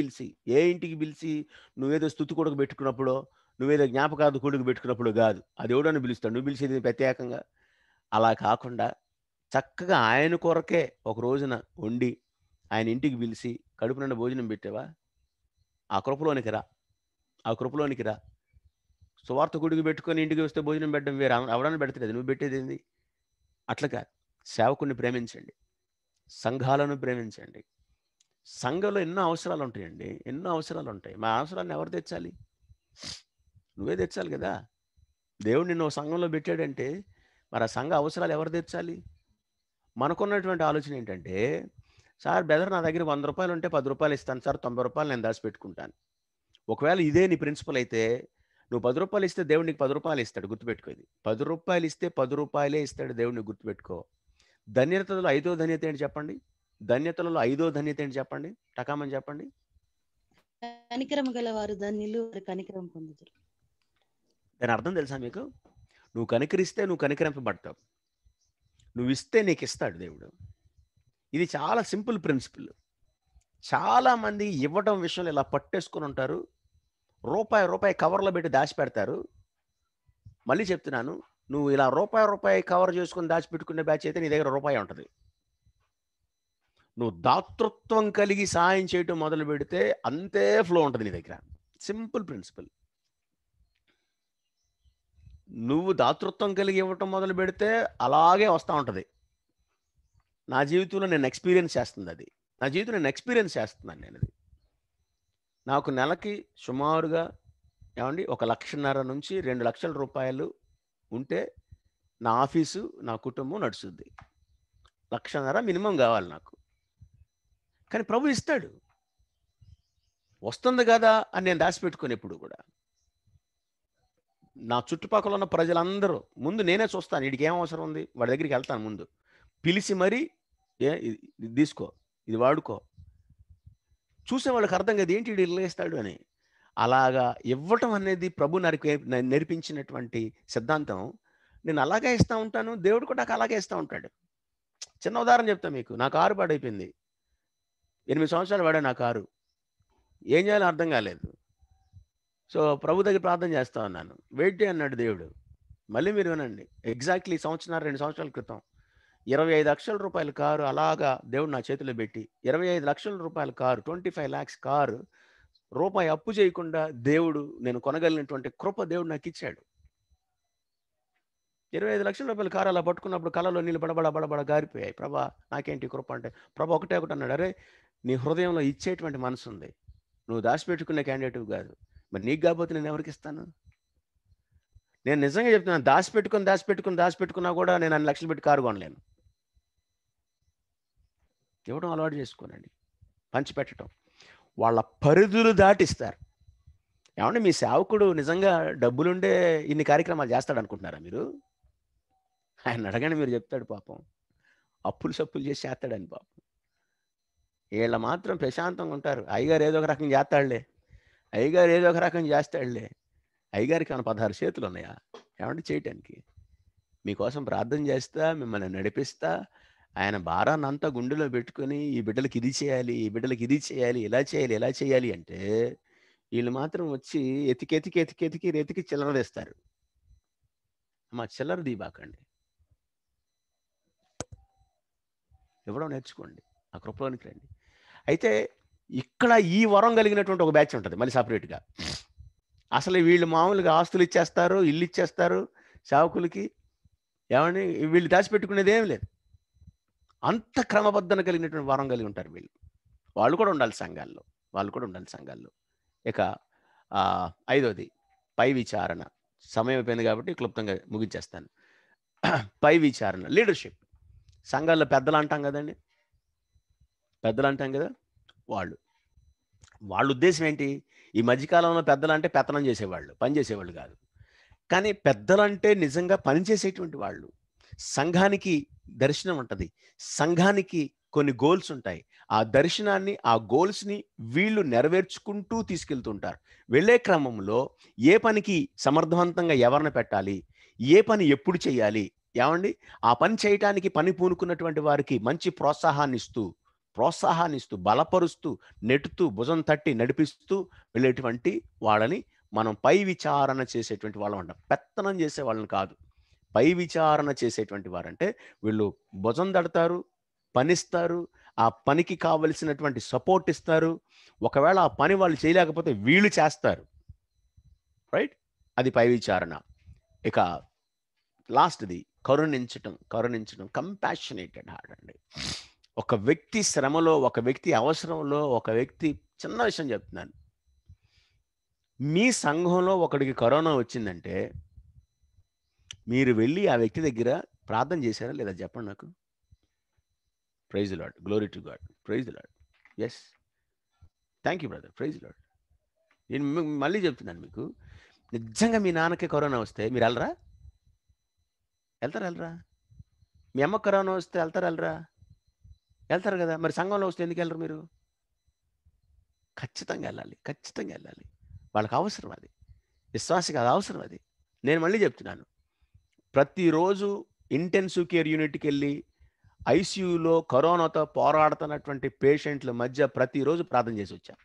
పిలిచి నువ్వేదో స్తుతి కొడుకు పెట్టుకున్నప్పుడో, నువ్వేదో జ్ఞాపకార్థ కొడుకు పెట్టుకున్నప్పుడు కాదు, అది ఎవడని పిలుస్తాడు, నువ్వు పిలిచేది ప్రత్యేకంగా. అలా కాకుండా చక్కగా ఆయన కొరకే ఒక రోజున వండి ఆయన ఇంటికి పిలిచి కడుపు నిండా భోజనం పెట్టావా? ఆ కృపలోనికి రా. సువార్త గుడికి పెట్టుకొని ఇంటికి వస్తే భోజనం పెట్టడం వేరే, అవడానికి పెడతలేదు, నువ్వు పెట్టేది ఏంది? అట్లా కాదు. సేవకుడిని ప్రేమించండి, సంఘాలను ప్రేమించండి. సంఘంలో ఎన్నో అవసరాలు ఉంటాయి. మా అవసరాన్ని ఎవరు తెచ్చాలి? నువ్వే తెచ్చాలి కదా. దేవుడు నిన్ను సంఘంలో పెట్టాడంటే మరి ఆ సంఘ అవసరాలు ఎవరు తెచ్చాలి? మనకున్నటువంటి ఆలోచన ఏంటంటే, సార్ బ్రదర్ నా దగ్గర 100 రూపాయలు ఉంటే 10 రూపాయలు ఇస్తాను సార్, 90 రూపాయలు నేను దాచిపెట్టుకుంటాను. ఒకవేళ ఇదే నీ ప్రిన్సిపల్ అయితే, నువ్వు 10 రూపాయలు ఇస్తే దేవుడు నీకు 10 రూపాయలు ఇస్తాడు, గుర్తుపెట్టుకో. ఇది 10 రూపాయలు ఇస్తే 10 రూపాయలే ఇస్తాడు దేవుడు, నీకు గుర్తుపెట్టుకో. ధన్యతలలో 5వ ధన్యత ఏంటి చెప్పండి? టకామని చెప్పండి. కనికరము గల వారు ధన్యులు, వారు కనికరం పొందుతారు. దాని అర్థం తెలుసా మీకు? నువ్వు కనికరిస్తే నువ్వు కనికరింపబడతావు, నువ్వు ఇస్తే నీకు ఇస్తాడు దేవుడు. ఇది చాలా సింపుల్ ప్రిన్సిపల్. చాలామంది ఇవ్వడం విషయంలో ఇలా పట్టేసుకొని ఉంటారు, రూపాయి కవర్లో పెట్టి దాచిపెడతారు. మళ్ళీ చెప్తున్నాను, నువ్వు ఇలా రూపాయి కవర్ చేసుకొని దాచిపెట్టుకునే బ్యాచ్ అయితే నీ దగ్గర రూపాయి ఉంటుంది. నువ్వు దాతృత్వం కలిగి సహాయం చేయటం మొదలు పెడితే అంతే ఫ్లో ఉంటుంది నీ దగ్గర. Simple principal. నువ్వు దాతృత్వం కలిగి ఇవ్వటం మొదలు పెడితే అలాగే వస్తూ ఉంటుంది. నా జీవితంలో నేను ఎక్స్పీరియన్స్ చేస్తున్నాను నేను అది. నాకు నెలకి సుమారుగా 1,50,000 నుంచి 2 లక్షల రూపాయలు ఉంటే నా ఆఫీసు, నా కుటుంబం నడుస్తుంది. 1,50,000 మినిమం కావాలి నాకు. కానీ ప్రభు ఇస్తాడు, వస్తుంది కదా అని నేను దాచిపెట్టుకుని ఎప్పుడు కూడా. నా చుట్టుపక్కల ఉన్న ప్రజలందరూ ముందు నేనే చూస్తాను, వీడికి ఏం అవసరం ఉంది, వాడి దగ్గరికి వెళ్తాను ముందు, పిలిచి మరీ ఇది తీసుకో, ఇది వాడుకో. చూసే వాళ్ళకి అర్థం కదా ఏంటి వీడు ఇలా ఇస్తాడు అని. అలాగా ఇవ్వటం అనేది ప్రభు నేర్పించినటువంటి సిద్ధాంతం. నేను అలాగే ఇస్తూ ఉంటాను, దేవుడు కూడా నాకు అలాగే ఇస్తూ ఉంటాడు. చిన్న ఉదాహరణ చెప్తాను మీకు. నా కారు పాడైపోయింది, 8 సంవత్సరాలు వాడా నా కారు, ఏం చేయాలో అర్థం కాలేదు. సో ప్రభు దగ్గర ప్రార్థన చేస్తా ఉన్నాను. వెయిట్ చేయి అన్నాడు దేవుడు. మళ్ళీ మీరు వినండి, ఎగ్జాక్ట్లీ 2 సంవత్సరాల క్రితం 25 లక్షల రూపాయల కారు అలాగా దేవుడు నా చేతిలో పెట్టి, 25 లక్షల రూపాయల కారు, 25 lakhs కారు, రూపాయి అప్పు చేయకుండా దేవుడు నేను కొనగలిగినటువంటి కృప దేవుడు నాకు ఇచ్చాడు. 25 లక్షల రూపాయల కారు అలా పట్టుకున్నప్పుడు కళ్ళలో నీళ్ళు బడబడ గారిపోయాయి. ప్రభా నాకేంటి కృప అంటే, ప్రభా ఒకటే అన్నాడు, అరే నీ హృదయంలో ఇచ్చేటువంటి మనసు ఉంది, నువ్వు దాచిపెట్టుకునే క్యాండిడేటివ్ కాదు, మరి నీకు కాకపోతే నేను ఎవరికి ఇస్తాను? నేను నిజంగా చెప్తున్నాను, దాచిపెట్టుకున్నా కూడా నేను 2 లక్షలు పెట్టి కారు కొనలేను. ఇవ్వడం అలవాటు చేసుకోనండి, పంచిపెట్టడం. వాళ్ళ పరిధులు దాటిస్తారు. ఏమంటే మీ సేవకుడు నిజంగా డబ్బులుండే ఇన్ని కార్యక్రమాలు చేస్తాడు అనుకుంటున్నారా మీరు? ఆయన అడగండి, మీరు చెప్తాడు పాపం, అప్పులు సప్పులు చేసి చేస్తాడని. పాపం వీళ్ళ మాత్రం ప్రశాంతంగా ఉంటారు. అయ్యగారు ఏదో ఒక రకం చేస్తాడులే, అయ్యగారికి ఏమైనా 16 చేతులు ఉన్నాయా ఏమంటే చేయటానికి? మీకోసం ప్రార్థన చేస్తా, మిమ్మల్ని నడిపిస్తా, ఆయన భారాన్ని అంతా గుండెలో పెట్టుకొని ఈ బిడ్డలకి ఇది చేయాలి, ఇలా చేయాలి అంటే వీళ్ళు మాత్రం వచ్చి ఎతికి చిల్లర తెస్తారు. మా చిల్లర దీబాకండి, ఇవ్వడం నేర్చుకోండి, ఆ కృపలోనికి రండి. అయితే ఇక్కడ ఈ వరం కలిగినటువంటి ఒక బ్యాచ్ ఉంటుంది మళ్ళీ సపరేట్గా. అసలు వీళ్ళు మామూలుగా ఆస్తులు ఇచ్చేస్తారు, ఇల్లు ఇచ్చేస్తారు సేవకులకి. ఏమండి, వీళ్ళు దాచిపెట్టుకునేది ఏం లేదు. అంత క్రమబద్ధన కలిగినటువంటి వరం కలిగి ఉంటారు వీళ్ళు. వాళ్ళు కూడా ఉండాలి సంఘాల్లో. ఇక 5వది పై విచారణ. సమయం అయిపోయింది కాబట్టి క్లుప్తంగా ముగించేస్తాను. పై విచారణ, లీడర్షిప్. సంఘాల్లో పెద్దలు అంటాం కదండి, వాళ్ళ ఉద్దేశం ఏంటి? ఈ మధ్యకాలంలో పెద్దలు అంటే పెత్తనం చేసేవాళ్ళు, పని చేసేవాళ్ళు కాదు. కానీ పెద్దలంటే నిజంగా పనిచేసేటువంటి వాళ్ళు. సంఘానికి దర్శనం ఉంటుంది, సంఘానికి కొన్ని గోల్స్ ఉంటాయి. ఆ దర్శనాన్ని, ఆ గోల్స్ని వీళ్ళు నెరవేర్చుకుంటూ తీసుకెళ్తుంటారు. వెళ్ళే క్రమంలో ఏ పనికి సమర్థవంతంగా ఎవరిని పెట్టాలి, ఏ పని ఎప్పుడు చేయాలి, ఏమండి ఆ పని చేయటానికి పని పూనుకున్నటువంటి వారికి మంచి ప్రోత్సాహాన్ని ఇస్తూ బలపరుస్తూ నెట్టుతూ భుజం తట్టి నడిపిస్తూ వెళ్ళేటువంటి వాళ్ళని మనం పై విచారణ చేసేటువంటి వాళ్ళం అంటాం. పెత్తనం చేసే వాళ్ళని కాదు. పై విచారణ చేసేటువంటి వారంటే వీళ్ళు భుజం తడతారు, పనిస్తారు, ఆ పనికి కావలసినటువంటి సపోర్ట్ ఇస్తారు. ఒకవేళ ఆ పని వాళ్ళు చేయలేకపోతే వీళ్ళు చేస్తారు. రైట్, అది పై విచారణ. ఇక లాస్ట్ది కరుణించడం, కంపాషనేటెడ్ హార్ట్ అండి. ఒక వ్యక్తి శ్రమలో, ఒక వ్యక్తి అవసరంలో, ఒక వ్యక్తి, చిన్న విషయం చెప్తున్నాను, మీ సంఘంలో ఒకడికి కరోనా వచ్చిందంటే మీరు వెళ్ళి ఆ వ్యక్తి దగ్గర ప్రార్థన చేశారా లేదా చెప్పండి నాకు. Praise the Lord, glory to God, praise the Lord. Yes, thank you brother, praise the Lord. నేను మళ్ళీ చెప్తున్నాను మీకు, నిజంగా మీ నాన్నకి కరోనా వస్తే మీరు వెళ్తారా? మీ అమ్మ కరోనా వస్తే వెళ్తారు కదా. మరి సంఘంలో వస్తే ఎందుకు వెళ్ళరు మీరు? ఖచ్చితంగా వెళ్ళాలి. వాళ్ళకి అవసరం అది, విశ్వాసికి అది అవసరం అది. నేను మళ్ళీ చెప్తున్నాను, ప్రతిరోజు ఇంటెన్సివ్ కేర్ యూనిట్కి వెళ్ళి ఐసీయూలో కరోనాతో పోరాడుతున్నటువంటి పేషెంట్ల మధ్య ప్రతిరోజు ప్రార్థన చేసి వచ్చా.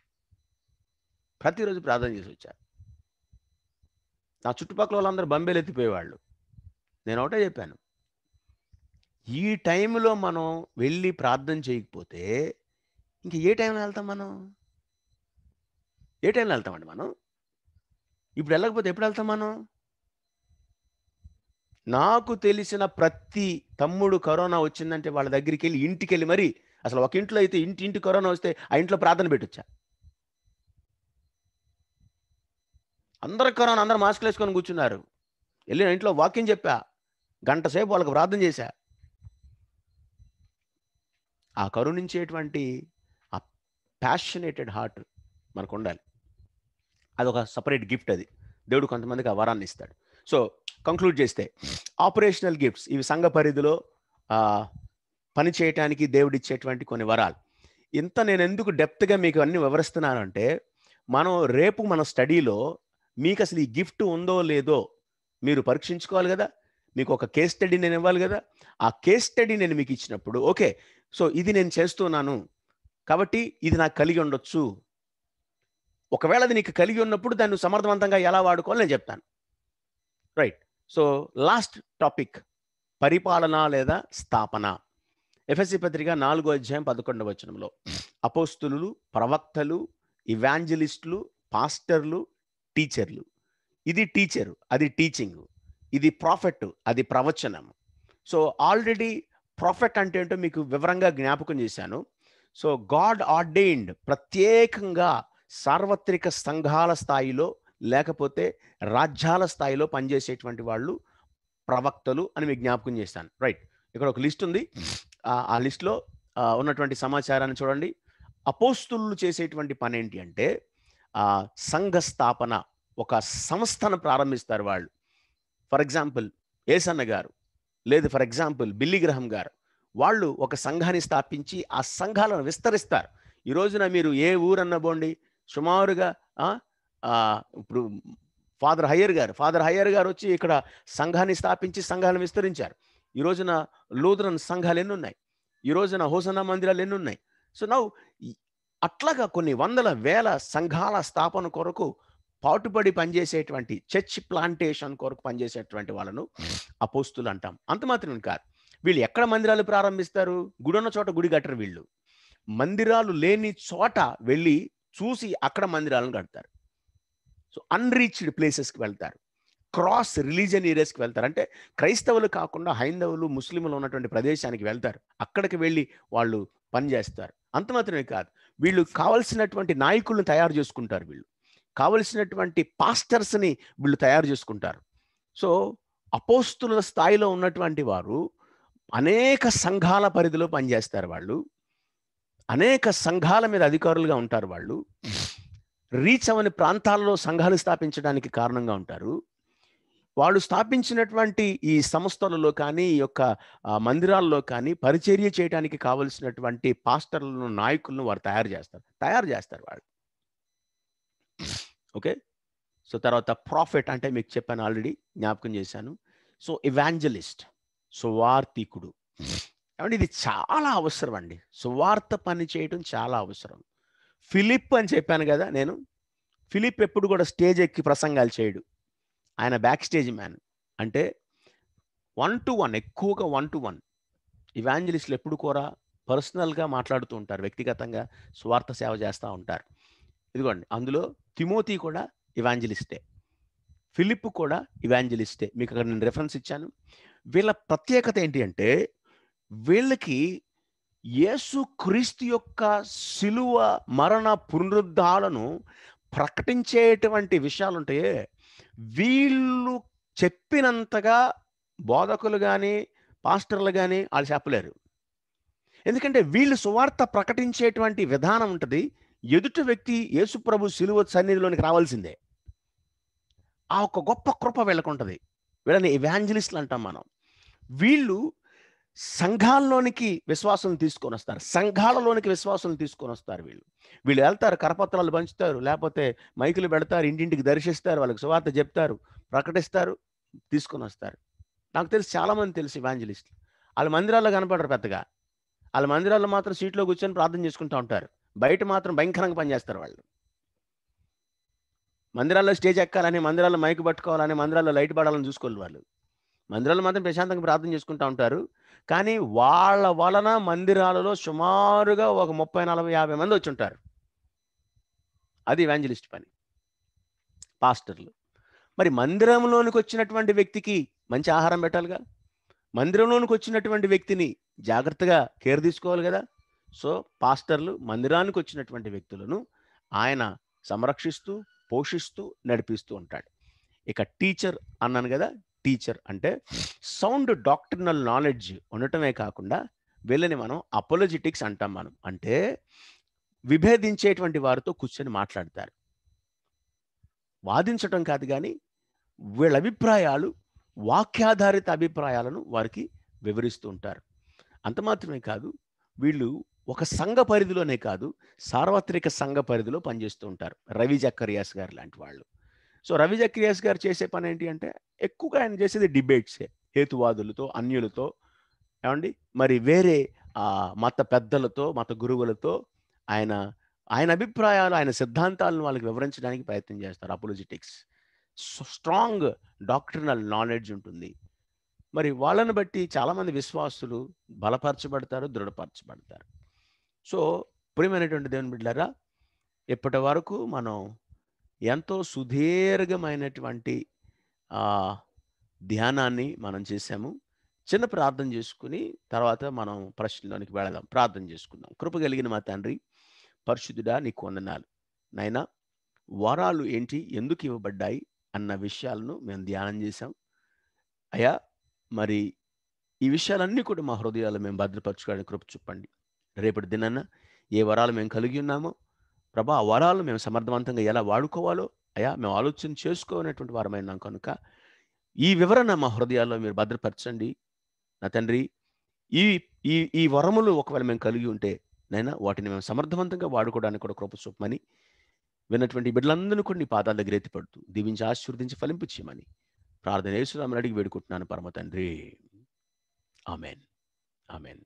నా చుట్టుపక్కల వాళ్ళందరూ బంబేలు ఎత్తిపోయేవాళ్ళు. నేను ఒకటే చెప్పాను, ఈ టైంలో మనం వెళ్ళి ప్రార్థన చేయకపోతే ఇంక ఏ టైంలో వెళ్తాం మనం? వెళ్తామండి మనం? ఇప్పుడు వెళ్ళకపోతే ఎప్పుడు వెళ్తాం మనం? నాకు తెలిసిన ప్రతి తమ్ముడు కరోనా వచ్చిందంటే వాళ్ళ దగ్గరికి వెళ్ళి, ఇంటికి వెళ్ళి, మరి అసలు ఒక ఇంట్లో అయితే ఇంటి కరోనా వస్తే ఆ ఇంట్లో ప్రార్థన పెట్టొచ్చా? అందరు కరోనా, అందరూ మాస్కులు వేసుకొని కూర్చున్నారు. వెళ్ళిన ఇంట్లో వాక్యం చెప్పా, గంట సేపు వాళ్ళకి ప్రార్థన చేశా. ఆ కరుణించేటువంటి ఆ ప్యాషనేటెడ్ హార్ట్ మనకు ఉండాలి. అదొక సపరేట్ గిఫ్ట్. అది దేవుడు కొంతమందికి ఆ వరాన్ని ఇస్తాడు. సో కంక్లూడ్ చేస్తే, ఆపరేషనల్ గిఫ్ట్స్, ఇవి సంఘ పరిధిలో పని చేయటానికి దేవుడు ఇచ్చేటువంటి కొన్ని వరాలు. ఇంత నేను ఎందుకు డెప్త్గా మీకు అన్ని వివరిస్తున్నానంటే, రేపు మన స్టడీలో మీకు అసలు ఈ గిఫ్ట్ ఉందో లేదో మీరు పరీక్షించుకోవాలి కదా. మీకు ఒక కేస్ స్టడీ నేను ఇవ్వాలి కదా. ఆ కేస్ స్టడీ నేను మీకు ఇచ్చినప్పుడు, ఓకే, సో ఇది నేను చేస్తున్నాను కాబట్టి ఇది నాకు కలిగి ఉండొచ్చు. ఒకవేళ అది నీకు కలిగి ఉన్నప్పుడు దాన్ని సమర్థవంతంగా ఎలా వాడుకోవాలి నేను చెప్తాను. రైట్. సో లాస్ట్ టాపిక్, పరిపాలన లేదా స్థాపన. ఎఫెసీ పత్రిక 4:11 అపోస్తులు, ప్రవక్తలు, ఇవాంజలిస్టులు, పాస్టర్లు, టీచర్లు. ఇది టీచరు, అది టీచింగ్. ఇది ప్రాఫెట్, అది ప్రవచనం. సో ఆల్రెడీ ప్రాఫెట్ అంటే ఏంటో మీకు వివరంగా జ్ఞాపకం చేశాను. సో గాడ్ ఆర్డైన్డ్, ప్రత్యేకంగా సార్వత్రిక సంఘాల స్థాయిలో లేకపోతే రాజ్యాల స్థాయిలో పనిచేసేటువంటి వాళ్ళు ప్రవక్తలు అని మీకు జ్ఞాపకం చేశాను. రైట్, ఇక్కడ ఒక లిస్ట్ ఉంది. ఆ లిస్ట్లో ఉన్నటువంటి సమాచారాన్ని చూడండి. అపోస్తులు చేసేటువంటి పని ఏంటి అంటే, సంఘ స్థాపన, ఒక సంస్థను ప్రారంభిస్తారు వాళ్ళు. ఫర్ ఎగ్జాంపుల్ ఏసన్న గారు, లేదు ఫర్ ఎగ్జాంపుల్ బిల్లీ గ్రహం గారు, వాళ్ళు ఒక సంఘాన్ని స్థాపించి ఆ సంఘాలను విస్తరిస్తారు. ఈ రోజున మీరు ఏ ఊరన్న పోండి, సుమారుగా ఇప్పుడు ఫాదర్ హయ్యర్ గారు వచ్చి ఇక్కడ సంఘాన్ని స్థాపించి సంఘాలను విస్తరించారు. ఈ రోజున లూథరన్ సంఘాలు ఎన్ని ఉన్నాయి, ఈ రోజున హోసన్నా మందిరాలు ఎన్ని ఉన్నాయి. సో నౌ అట్లాగా కొన్ని వందల వేల సంఘాల స్థాపన కొరకు పాటుపడి పనిచేసేటువంటి, చర్చ్ ప్లాంటేషన్ కొరకు పనిచేసేటువంటి వాళ్ళను అపోస్తులు అంటాం. అంత మాత్రమే కాదు, వీళ్ళు ఎక్కడ మందిరాలు ప్రారంభిస్తారు? గుడి ఉన్న చోట గుడి కట్టరు. వీళ్ళు మందిరాలు లేని చోట వెళ్ళి చూసి అక్కడ మందిరాలను కడతారు. సో అన్రీచ్డ్ ప్లేసెస్కి వెళ్తారు, క్రాస్ రిలీజియన్ ఏరియాస్కి వెళ్తారు. అంటే క్రైస్తవులు కాకుండా హైందవులు, ముస్లింలు ఉన్నటువంటి ప్రదేశానికి వెళ్తారు. అక్కడికి వెళ్ళి వాళ్ళు పని చేస్తారు. అంత మాత్రమే కాదు, వీళ్ళు కావలసినటువంటి నాయకులను తయారు చేసుకుంటారు, వీళ్ళు కావలసినటువంటి పాస్టర్స్ని వీళ్ళు తయారు చేసుకుంటారు. సో అపోస్తుల స్థాయిలో ఉన్నటువంటి వారు అనేక సంఘాల పరిధిలో పనిచేస్తారు. వాళ్ళు అనేక సంఘాల మీద అధికారులుగా ఉంటారు. వాళ్ళు రీచ్ అవని ప్రాంతాల్లో సంఘాలు స్థాపించడానికి కారణంగా ఉంటారు. వాళ్ళు స్థాపించినటువంటి ఈ సంస్థలలో కానీ, ఈ యొక్క మందిరాల్లో కానీ పరిచర్య చేయడానికి కావలసినటువంటి పాస్టర్లను, నాయకులను వారు తయారు చేస్తారు వాళ్ళు. ఓకే. సో తర్వాత ప్రాఫెట్ అంటే మీకు చెప్పాను, ఆల్రెడీ జ్ఞాపకం చేశాను. సో ఎవాంజలిస్ట్, సువార్తికుడు. ఏమంటే ఇది చాలా అవసరం అండి, సువార్త పని చేయడం చాలా అవసరం. ఫిలిప్ అని చెప్పాను కదా నేను, ఫిలిప్ ఎప్పుడు కూడా స్టేజ్ ఎక్కి ప్రసంగాలు చేయడు, ఆయన బ్యాక్ స్టేజ్ మ్యాన్. అంటే 1-to-1, ఎక్కువగా 1-to-1. ఇవాంజలిస్టులు ఎప్పుడు కూడా పర్సనల్గా మాట్లాడుతూ ఉంటారు, వ్యక్తిగతంగా స్వార్థ సేవ చేస్తూ ఉంటారు. ఇదిగోండి, అందులో తిమోతి కూడా ఇవాంజలిస్టే, ఫిలిప్ కూడా ఇవాంజలిస్టే. మీకు అక్కడ నేను రెఫరెన్స్ ఇచ్చాను. వీళ్ళ ప్రత్యేకత ఏంటి అంటే, వీళ్ళకి యేసు క్రీస్తు యొక్క శిలువ మరణ పునరుద్ధాలను ప్రకటించేటువంటి విషయాలు ఉంటాయే, వీళ్ళు చెప్పినంతగా బోధకులు కానీ పాస్టర్లు కానీ వాళ్ళు చెప్పలేరు. ఎందుకంటే వీళ్ళు సువార్త ప్రకటించేటువంటి విధానం ఉంటుంది, ఎదుటి వ్యక్తి యేసుప్రభు శిలువ సన్నిధిలోనికి రావాల్సిందే. ఆ ఒక గొప్ప కృప వీళ్ళకు ఉంటుంది. వీళ్ళని ఎవాంజలిస్టులు అంటాం మనం. వీళ్ళు సంఘాల్లోనికి విశ్వాసం తీసుకొని వస్తారు, సంఘాలలోనికి విశ్వాసం తీసుకొని వస్తారు. వీళ్ళు వెళ్తారు, కరపత్రాలు పంచుతారు, లేకపోతే మైకులు పెడతారు, ఇంటింటికి దర్శిస్తారు, వాళ్ళకి సువార్త చెప్తారు, ప్రకటిస్తారు, తీసుకొని వస్తారు. నాకు తెలిసి చాలామంది తెలుసు ఇవాంజలిస్టులు. వాళ్ళ మందిరాల్లో కనపడరు పెద్దగా, వాళ్ళ మందిరాల్లో మాత్రం సీట్లో కూర్చొని ప్రార్థన చేసుకుంటూ ఉంటారు, బయట మాత్రం భయంకరంగా పనిచేస్తారు వాళ్ళు. మందిరాల్లో స్టేజ్ ఎక్కాలని, మందిరాల్లో మైకు పట్టుకోవాలని, మందిరాల్లో లైట్ పడాలని చూసుకోవాలి వాళ్ళు. మందిరాల్లో మాత్రం ప్రశాంతంగా ప్రార్థన చేసుకుంటూ ఉంటారు. కానీ వాళ్ళ వలన మందిరాలలో సుమారుగా ఒక 30, 40, 50 మంది వచ్చి ఉంటారు. అది ఇవాంజలిస్ట్ పని, పాస్టర్లు. మరి మందిరంలోనికి వచ్చినటువంటి వ్యక్తికి మంచి ఆహారం పెట్టాలిగా, మందిరంలోనికి వచ్చినటువంటి వ్యక్తిని జాగ్రత్తగా కేర్ తీసుకోవాలి కదా. సో పాస్టర్లు మందిరానికి వచ్చినటువంటి వ్యక్తులను ఆయన సంరక్షిస్తూ, పోషిస్తూ, నడిపిస్తూ ఉంటాడు. ఇక టీచర్ అన్నాను కదా, టీచర్ అంటే సౌండ్ డాక్ట్రినల్ నాలెడ్జ్ ఉండటమే కాకుండా వీళ్ళని మనం అపోలజిటిక్స్ అంటాం. మనం అంటే విభేదించేటువంటి వారితో కూర్చొని మాట్లాడతారు, వాదించటం కాదు కానీ వీళ్ళ అభిప్రాయాలు, వాక్యాధారిత అభిప్రాయాలను వారికి వివరిస్తూ ఉంటారు. అంత మాత్రమే కాదు, వీళ్ళు ఒక సంఘ పరిధిలోనే కాదు, సార్వత్రిక సంఘ పరిధిలో పనిచేస్తూ ఉంటారు. రవి జక్కరియాస్ గారు లాంటి వాళ్ళు. సో రవి జక్కరియాస్ గారు చేసే పని ఏంటి అంటే, ఎక్కువగా ఆయన చేసేది డిబేట్సే, హేతువాదులతో, అన్యులతో, ఏమండి మరి వేరే మత పెద్దలతో, మత గురువులతో ఆయన అభిప్రాయాలు, ఆయన సిద్ధాంతాలను వాళ్ళకి వివరించడానికి ప్రయత్నం చేస్తారు. అపోలజిటిక్స్, స్ట్రాంగ్ డాక్ట్రినల్ నాలెడ్జ్ ఉంటుంది. మరి వాళ్ళని బట్టి చాలామంది విశ్వాసులు బలపరచబడతారు, దృఢపరచబడతారు. సో ప్రియమైనటువంటి దేవుని బిడ్డలారా, ఇప్పటి వరకు మనం ఎంతో సుదీర్ఘమైనటువంటి ధ్యానాన్ని మనం చేశాము. చిన్న ప్రార్థన చేసుకుని తర్వాత మనం ప్రశ్నలోనికి వెళదాం. ప్రార్థన చేసుకుందాం. కృప కలిగిన మా తండ్రి, పరిశుద్ధుడా, నీకు వందనాలు నాయనా. వరాలు ఏంటి, ఎందుకు ఇవ్వబడ్డాయి అన్న విషయాలను మేము ధ్యానం చేశాం అయ్యా. మరి ఈ విషయాలన్నీ కూడా మా హృదయాలు మేము భద్రపరచుకోవడానికి కృప చూపండి. రేపటి దినాన ఏ వరాలు మేము కలిగి ఉన్నామో ప్రభా, ఆ వరాలు మేము సమర్థవంతంగా ఎలా వాడుకోవాలో అయ్యా మేము ఆలోచన చేసుకోనటువంటి వారమైనాం కనుక ఈ వివరణ మా హృదయాల్లో మీరు భద్రపరచండి నా తండ్రి. ఈ ఈ ఈ వరములు ఒకవేళ మేము కలిగి ఉంటే నైనా వాటిని మేము సమర్థవంతంగా వాడుకోవడానికి కూడా కృప చూపమని విన్నటువంటి బిడ్డలందరూ కూడా నీ పాదాల దగ్గర ఎత్తిపడుతూ దీవించి ఆశీర్వదించి ఫలింపు చేయమని ప్రార్థన యేసునామమున అడిగి వేడుకుంటున్నాను పరమ తండ్రి. Amen, amen.